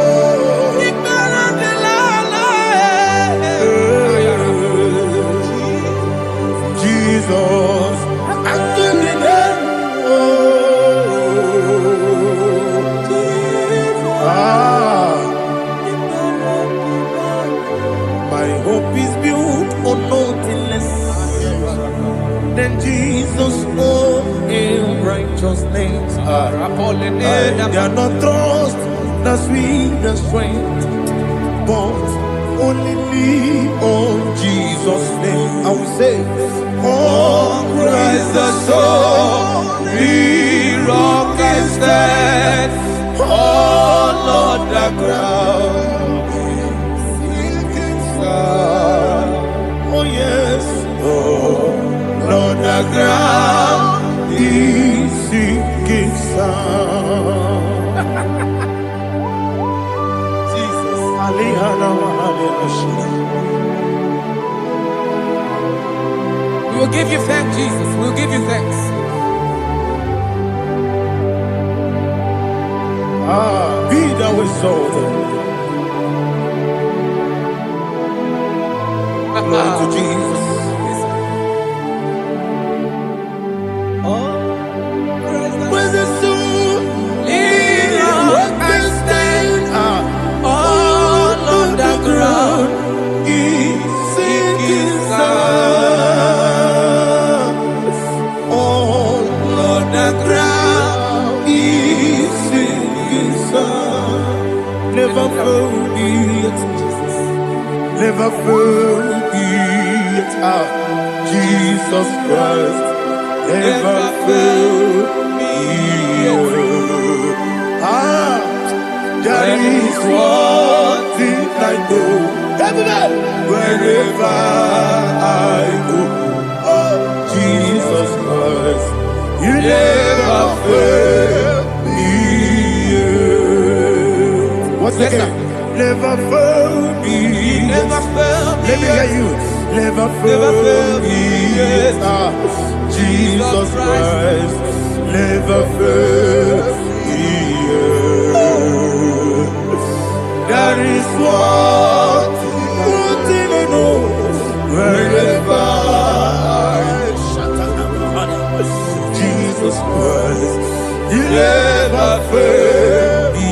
Jesus, my hope is built on nothing less than Jesus' own righteousness. I cannot trust the sweetest strength, but only lean on Jesus' name. I will say, oh, Christ the solid rock and stand. Oh, Lord, the ground is sinking sun. Oh, yes, oh, Lord, the ground is sinking sun. Jesus, We will give you thanks, Jesus. We will give you thanks. Be thou exalted. Glory to Jesus. Where's the soul? What can stand? All on the ground is sinking sun. All on the ground is sinking sun. Never forget, never forget, Jesus Christ. Never forget. There is one thing I know. Wherever I go, oh, Jesus Christ, you never fail me. What's the name? Never fail me. Never fail me. Let me hear you. Never fail me. Jesus Christ, never fail me. There is one thing I know. Wherever Jesus Christ, you never fail me.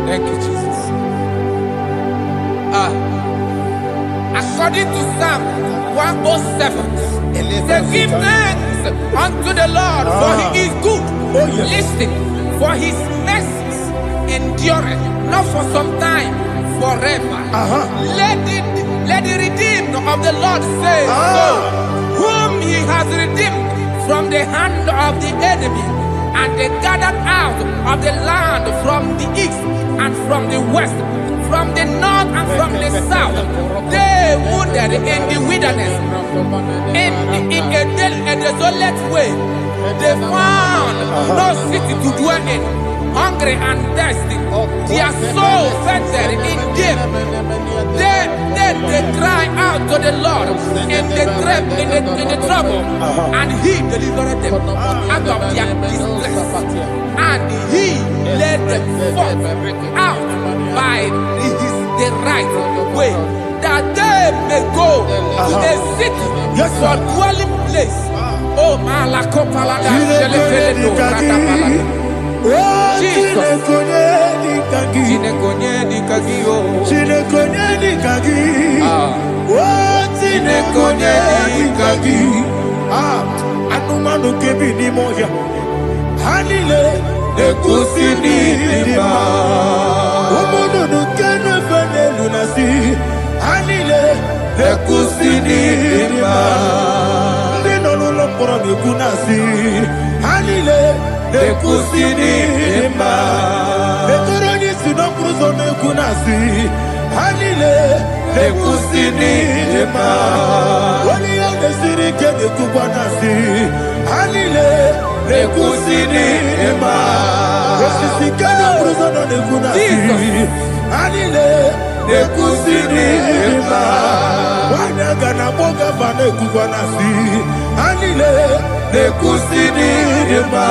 Thank you, Jesus. According to Psalm 107, they give thanks unto the Lord, for he is good. Listen, for his mercies endureth, not for some time, forever. Let the redeemed of the Lord say so, whom he has redeemed from the hand of the enemy, and they gathered out of the land from the east and from the west, from the north and from the south. They wandered in the wilderness, in a desolate way. They found no city to dwell in, hungry and thirsty. Their soul fainted in deep. Then they cry out to the Lord in the trouble, and he delivered them out of their distress. And he led them right way, that they may go to a city for dwelling place. Oh, Malakopalada, Jesus. Anumanu kebi ni moya Hanile Nekusini lima Umudu nukene fene lunasi Hanile Nekusini lima Nino nulokoro nikunasi Hanile Nekusini lima Nekoroni sinokruzo nekunasi Hanile Nekusini lima Wali yande sirike nekubwanasi Hanile Nekusini lima Wesisike nekruzo nekunasi Hanile Nekusini lima Wanyaga na boga vane kubwanasi Hanile Nekusini lima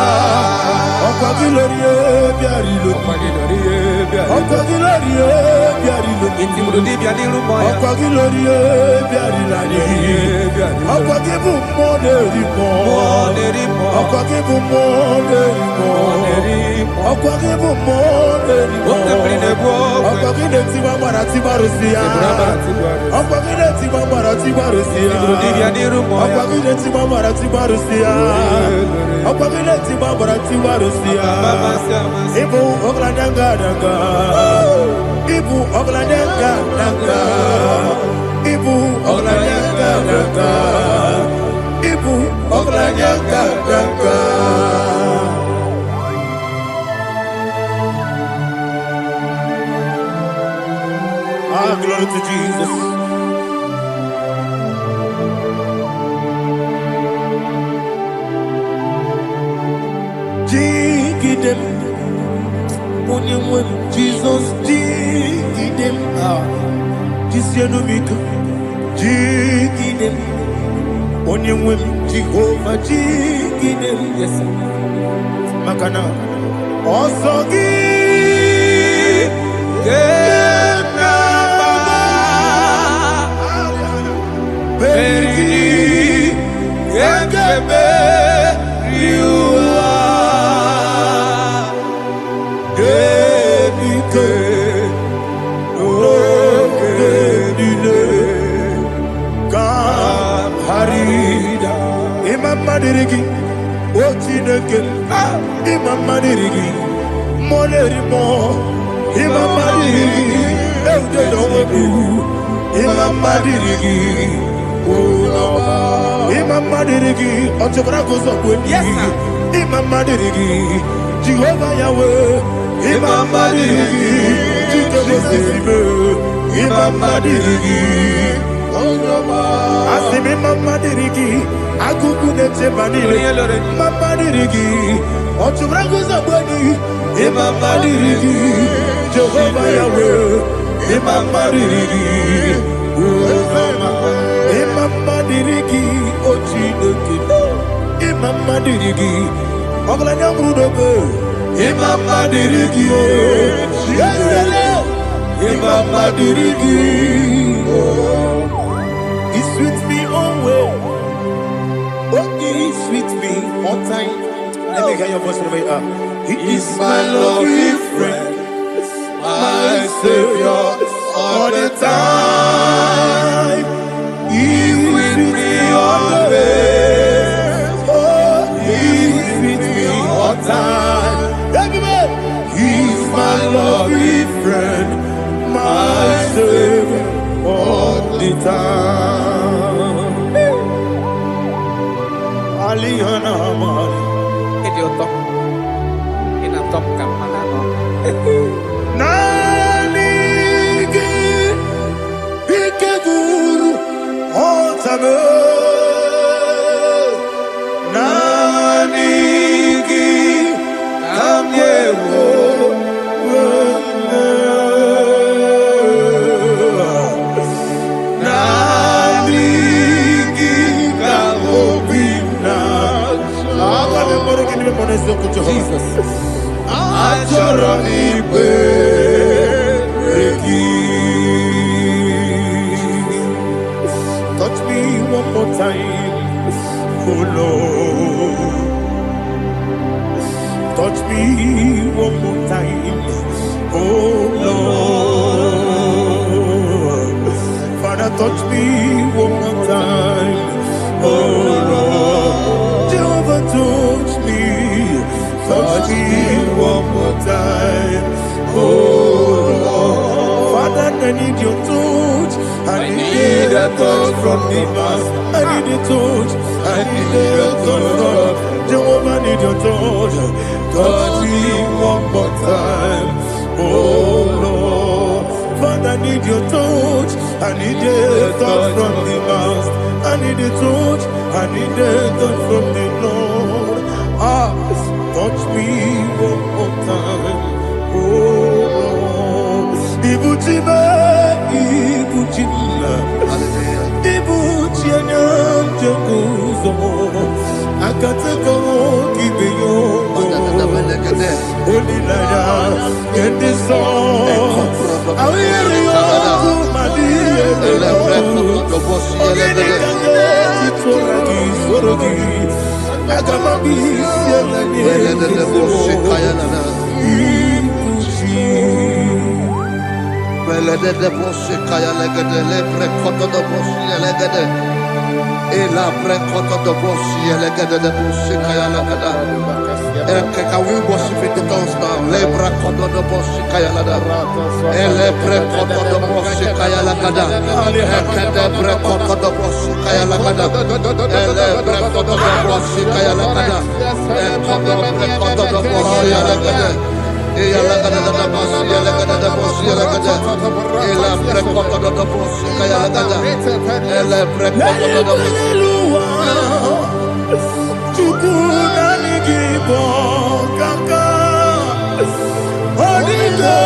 Okwa gilorie biarilo Okwa gilorie biarilo Okwa gilorie biarilani Okwa gibu moderimo Okwa gibu moderimo Okwa gibu moderimo Okwa gide tiba marati barusia Okwa gide tiba marati barusia Okwa gide tiba marati barusia Okwa gide tiba marati barusia Ibu oglanyanga danga Ibu oglanyanga danga Ibu oglanyanga danga Ibu oglanyanga danga Ah, glory to Jesus. Jigidem, Onyemwem, Jesus, Jigidem, Jisyanumika, Jigidem, Onyemwem, Jehovah, Jigidem, yes, Makana, Osogi, Madirigi, Ochineke, Imam Madirigi, Molerimo, Imam Madirigi, Eudedobu, Imam Madirigi, Imam Madirigi, Otobracos of Winnie, Imam Madirigi, Jehovah Yahweh, Imam Madirigi, Imam Madirigi, Asimi Mama Dirigi, Akuku de Tebanile, Mama Dirigi, Otubrangos of Boni, Imam Dirigi, Jehovah Yahweh, Imam Dirigi, Imam Dirigi, Ochineke, Imam Dirigi, Oglanyam Rudobe, Imam Dirigi, Imam Dirigi, He's with me always. Oh, he's with me all time. Let me hear your voice from here. He is my loving friend, my Savior all the time. He's with me always. Oh, he's with me all time. Everybody, he's my loving friend, my Savior all the time. Aliana Mari. Idiota. Inatom kamanano. Nanigi Ikeguru Otame. Nanigi Kamyewo. Jesus. Achoro ibe reki. me one more time. Oh Lord, Father, touch me one more time. Oh Lord, Jehovah, touch me one more time. Oh Lord, Father, I need your touch. I need a touch from the Master. I need a touch. I need a touch from Jehovah. I need your touch. Touch me one more time. Oh Lord, Father, I need your touch. I need a touch from the Master. I need a touch. I need a touch from the Lord. Touch me one more time. Oh Lord, Ibuchima, Ibuchima, Ibuchina, Jacuzo, Akatako, Kibiyo, Holy Lada, get this song. I hear you, Madia, Can we worship in the tongues now? Lebra kodo do boshi kaya lada. Ele bre kodo do boshi kaya lada. Ekede bre kodo do boshi kaya lada. Ele bre kodo do boshi kaya lada. Ekodo bre kodo do boshi lada. Eya lada da boshi lada da boshi lada. Ele bre kodo do boshi kaya lada. Ele bre kodo do boshi. Kaka, Odigo,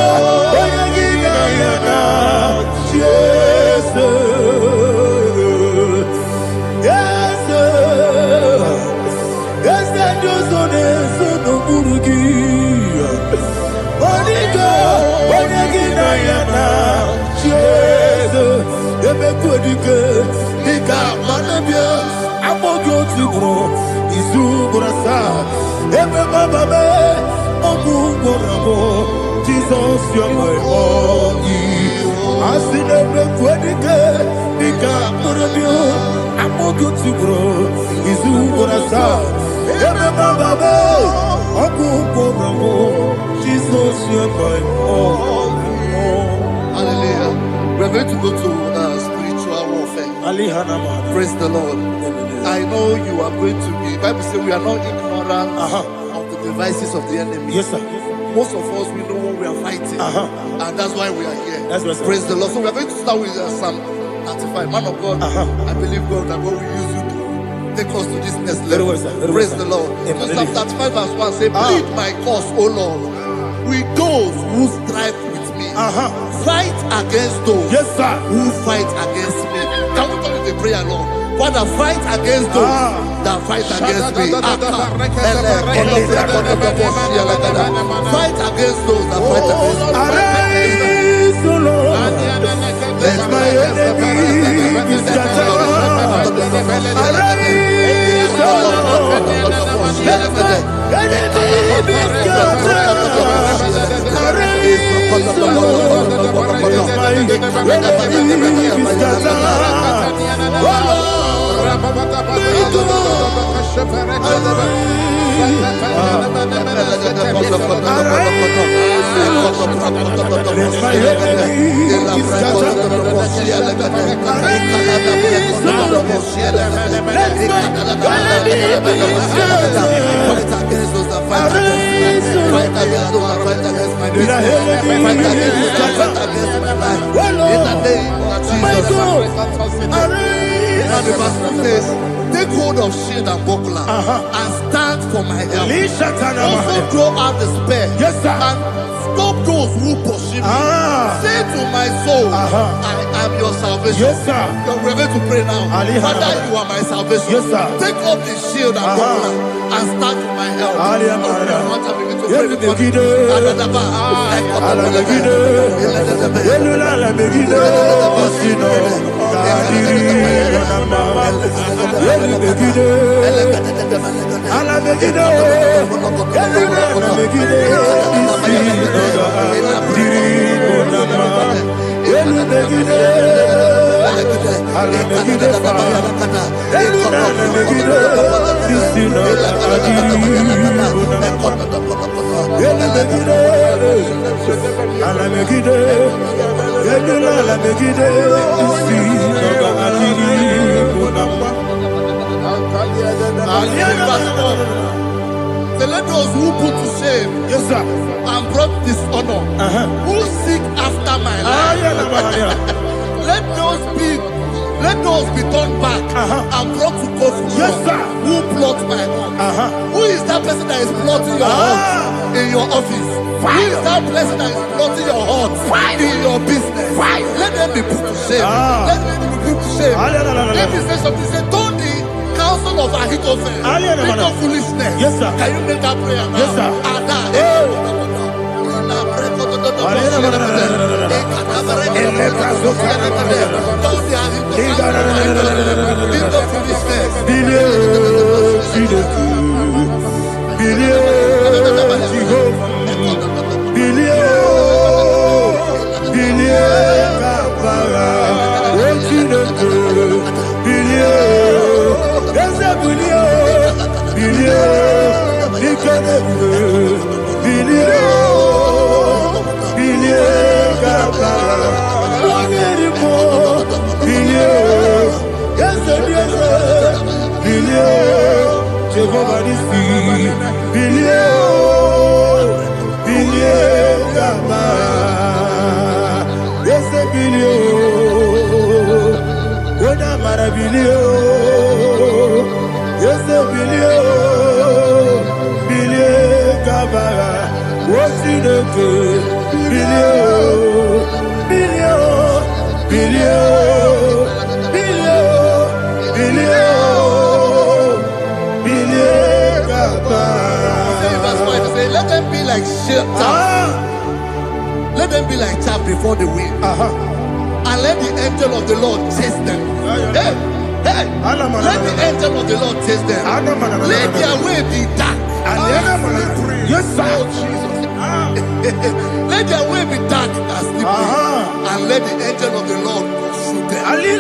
Oyagina Yana, Jesus, yes, yes, and Josone, son of Burugi, Odigo, Oyagina Yana, Jesus, Ebekodike, Nika Manabia, Amogo to grow, Izubrasa. Jesus, you're my all. I see them quedike, Nika Murabio, I'm more good to grow. Is who what I saw. Jesus, you're my all. Hallelujah. We're going to go to spiritual warfare. Praise the Lord. I know you are going to be. Bible says we are not ignorant of the devices of the enemy. Yes, sir. Most of us, we know what we are fighting, and that's why we are here. That's right, praise the Lord. So we are going to start with Psalm 95. Man of God, I believe God that God will use you to take us to this next level. Very well, sir. Praise the Lord. So Psalm 35 verse 1 say, plead my cause, O Lord, with those who strive with me. Fight against those who fight against me. Can we call it a prayer, Lord? Father, fight against those that fight against me. Fight against those that fight against me. Arise, O Lord, let my enemy be scattered. Arise, O Lord, let my enemy be scattered. Arise, O Lord, let my enemy be scattered. Take hold of shield and buckler and stand for my help. Also throw out the spear and stop those who pursue me. Say to my soul, I am your salvation. We're going to pray now. Father, you are my salvation. Take up the shield and buckler and stand for my help. pray with me. So let those who put to shame, yes sir, and brought dishonor, who seek after my life, let those be turned back and brought to court. Yes sir, who plot my own? Who is that person that is plotting your heart in your office? Who is that person that is plotting your heart in your business? Let them be put to shame. Let them be put to shame. Let me say something. Say, don't the counsel of Ahithophel make no foolishness. Yes sir. Can you make that prayer now? Yes sir. Let them be like chaff. Let them be like chaff before the wind. And let the angel of the Lord chase them. Hey, let the angel of the Lord chase them. Let their way be dark. Yes, sir. Let their way be dark and slippery. And let the angel of the Lord pursue them. Let the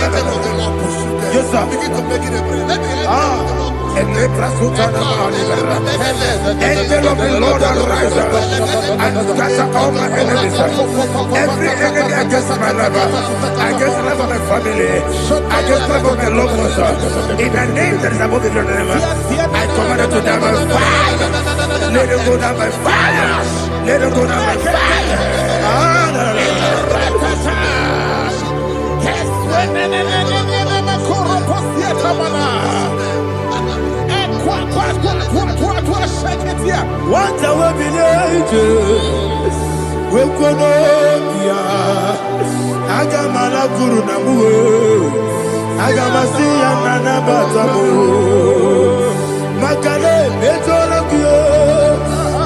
angel of the Lord pursue them. Yes, sir. Begin to make it a prayer. Let the angel of the Lord. Angel of the Lord arise and scatter all my enemies. Every enemy against my life, against the life of my family, against the life of my loved ones. In the name that is above the name, I command it to them by fire. Let it go down by fire. Let it go down by fire. What I will be ages, we could Agamala Guru Namu, Agamasia Nana Batamu, Makale, Betolakio,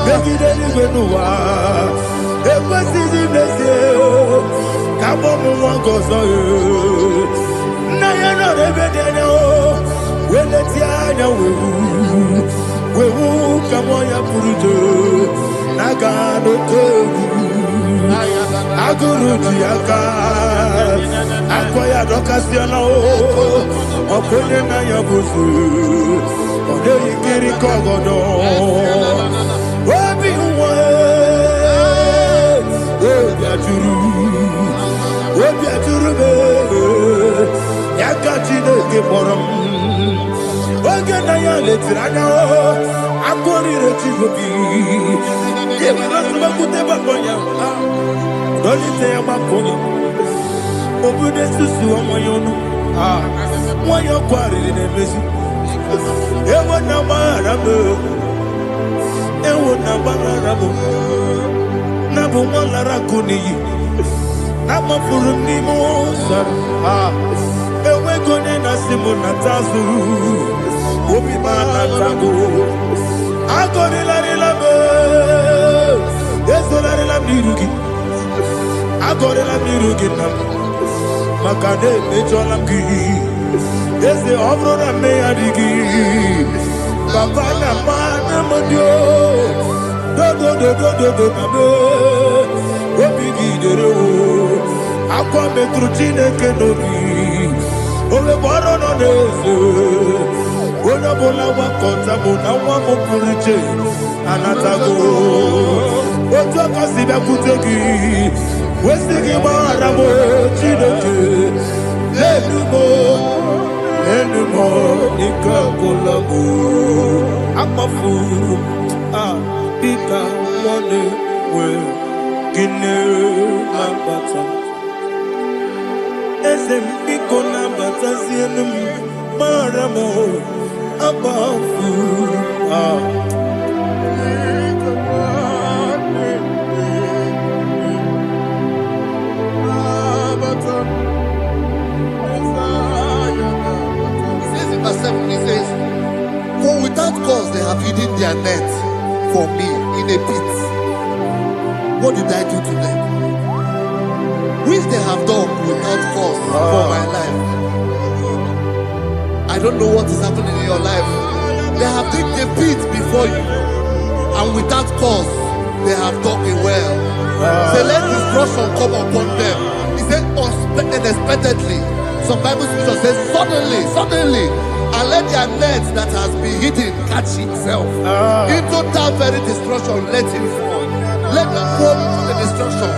Begideni Benua, Epasizi Mesio, Kabomu Wankoso, Nayana Rebedeno, Weletiana we will come on your Puruto, Nagano Togu, Aguru Tiaka, Akoya Docasiano, Okonena Yabusu, Ode Kiri Kogodo, Wabi Wabiaturu, Yakatino Giborum. Oganaya letirana akori retigobi yebi rasuma kuteba konya dolite amakonya obude susu omoyonu moyo kwari nemezi ewo na marabe ewo na barabo na bo molara kuniyi na mafuru ni mosa ewe kone na simu na tazu Obi mana tago, Agorilarilam, Yesolarilam Nirugi, Agorilam Niruginam, Makade Mejolam Gi, Yes, the Obrona Mayadigi, Papana Mana Madio, do, Obigi Dero, Aqua Metrucine Kenobi, Ole Barono Nesu. Bona bona wakota bona wamopuriche anatago ojo kasiba kutegi wesigi maramo chinoke lenumo nikakolago amafu pika one we gine mabata esem piko na bata sienum maramo abafu He says, for without cause they have hidden their net for me in a pit. What did I do to them? Which they have done without cause for my life. I don't know what is happening in your life. They have digged a pit before you, and without cause they have dug it well. Say, let destruction come upon them. He said, unexpectedly. Some Bible scripture says, suddenly, and let their net that has been hidden catch itself. Into that very destruction, let it fall. Let them fall into the destruction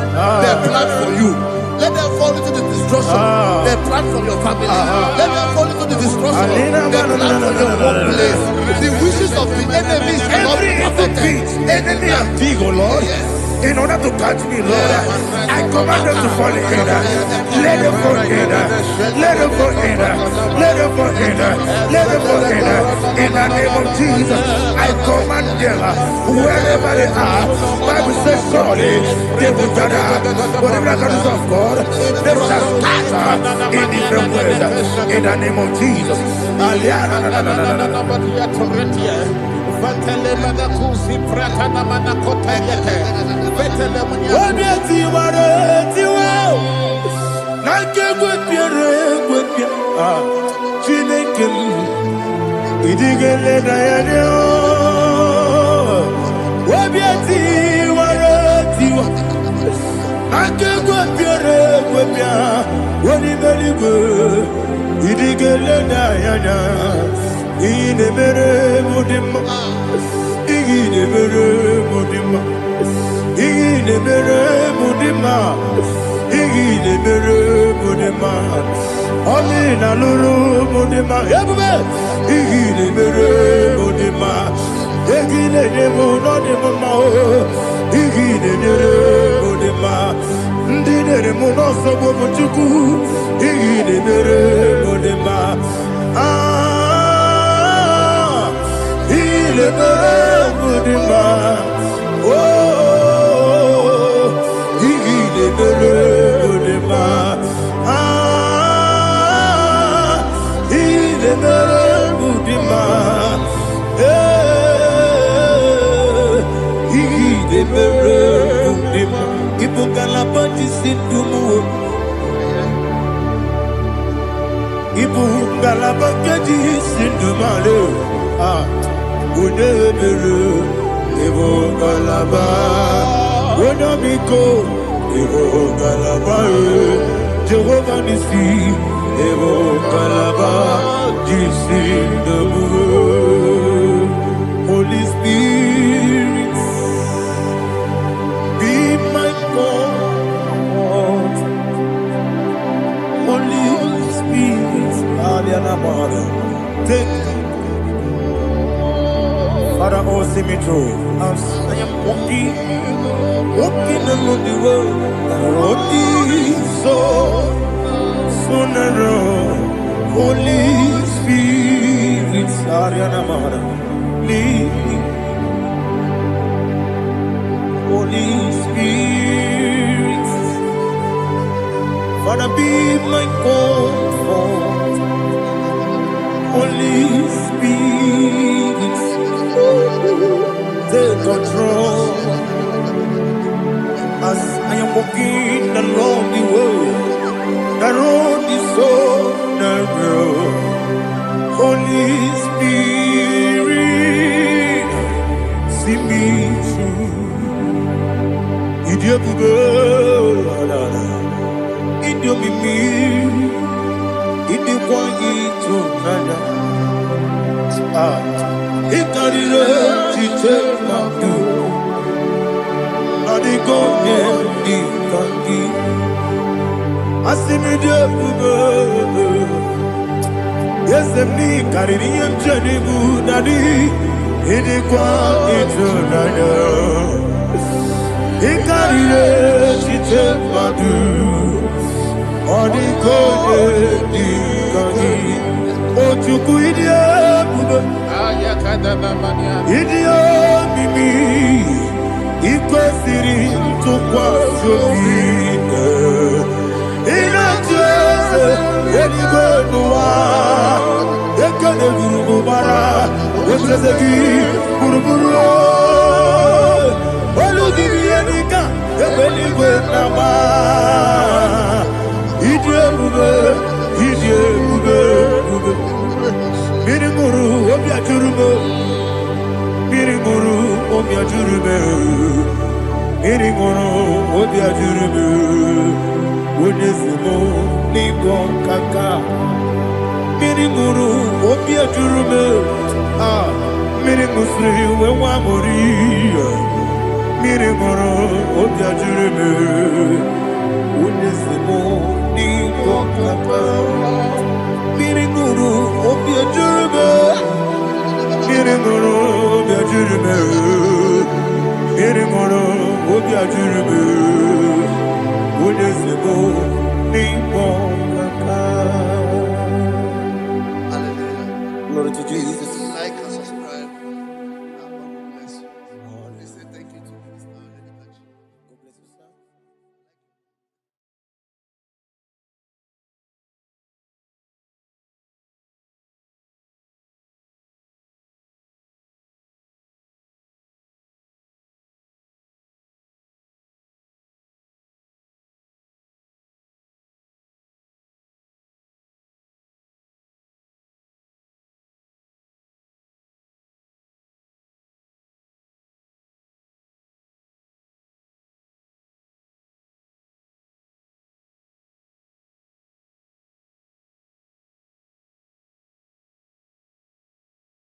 they plan for you. Let them fall into the destruction they plan for your family. Let them fall into the destruction they plan for your workplace. The wishes of the enemy shall not be perfected. Enemy and dig, oh Lord. Yes. In order to catch me, Lord, I command them to fall in. Let them fall in. Let them fall in. Let them fall in. Let them fall in. In the name of Jesus, I command them wherever they are. Bible says, surely they will gather. Whatever the God of God, they shall scatter in different ways. In the name of Jesus. Amina luru mudima ebube igile mere mudima egile demo no demo ma igile mere mudima ndine mo no sobo buchuku igile mere mudima igile mere mudima oh igile mere mudima Jehovah Nissi, Evo Kalaba, Jesus the Holy Spirit, be my God. Holy Spirit, take Father, oh, see me through. As I am walking along the road, so narrow. Holy Spirit, lead me. Holy Spirit, Father, be my comfort. Holy Spirit, Take control as I am walking along the way. The road is so narrow. Holy Spirit, see me through. Idiopube, Idiomimi, Idikwanito Nana. Ikarire Chitema Du. Adigo Ikangi. Asimidioube. Yes, me Caribbean Janibu Nadi, Idikwa Itunana, Ikarire Chitemadu, Odiko Ikagi, Otuku Idia Buba, Idia Mimi, Iko Siri, Tukwa Jovina, Inatese, Edigo Noa. Ekane guru bara, esezegi guru guru. Olugi bienika, ebeli gwe nama. Idie bube, bube. Miri guru obia jurume, miri guru obia jurume, miri guru obia jurume. Wodesimo nigo kaka. Miri guru obia jurume, miri musri wewa mori. Miri guru obia jurume, unesimo ni kokapa. Miri guru obia jurume, miri guru obia jurume, miri guru obia jurume, unesimo ni kokapa.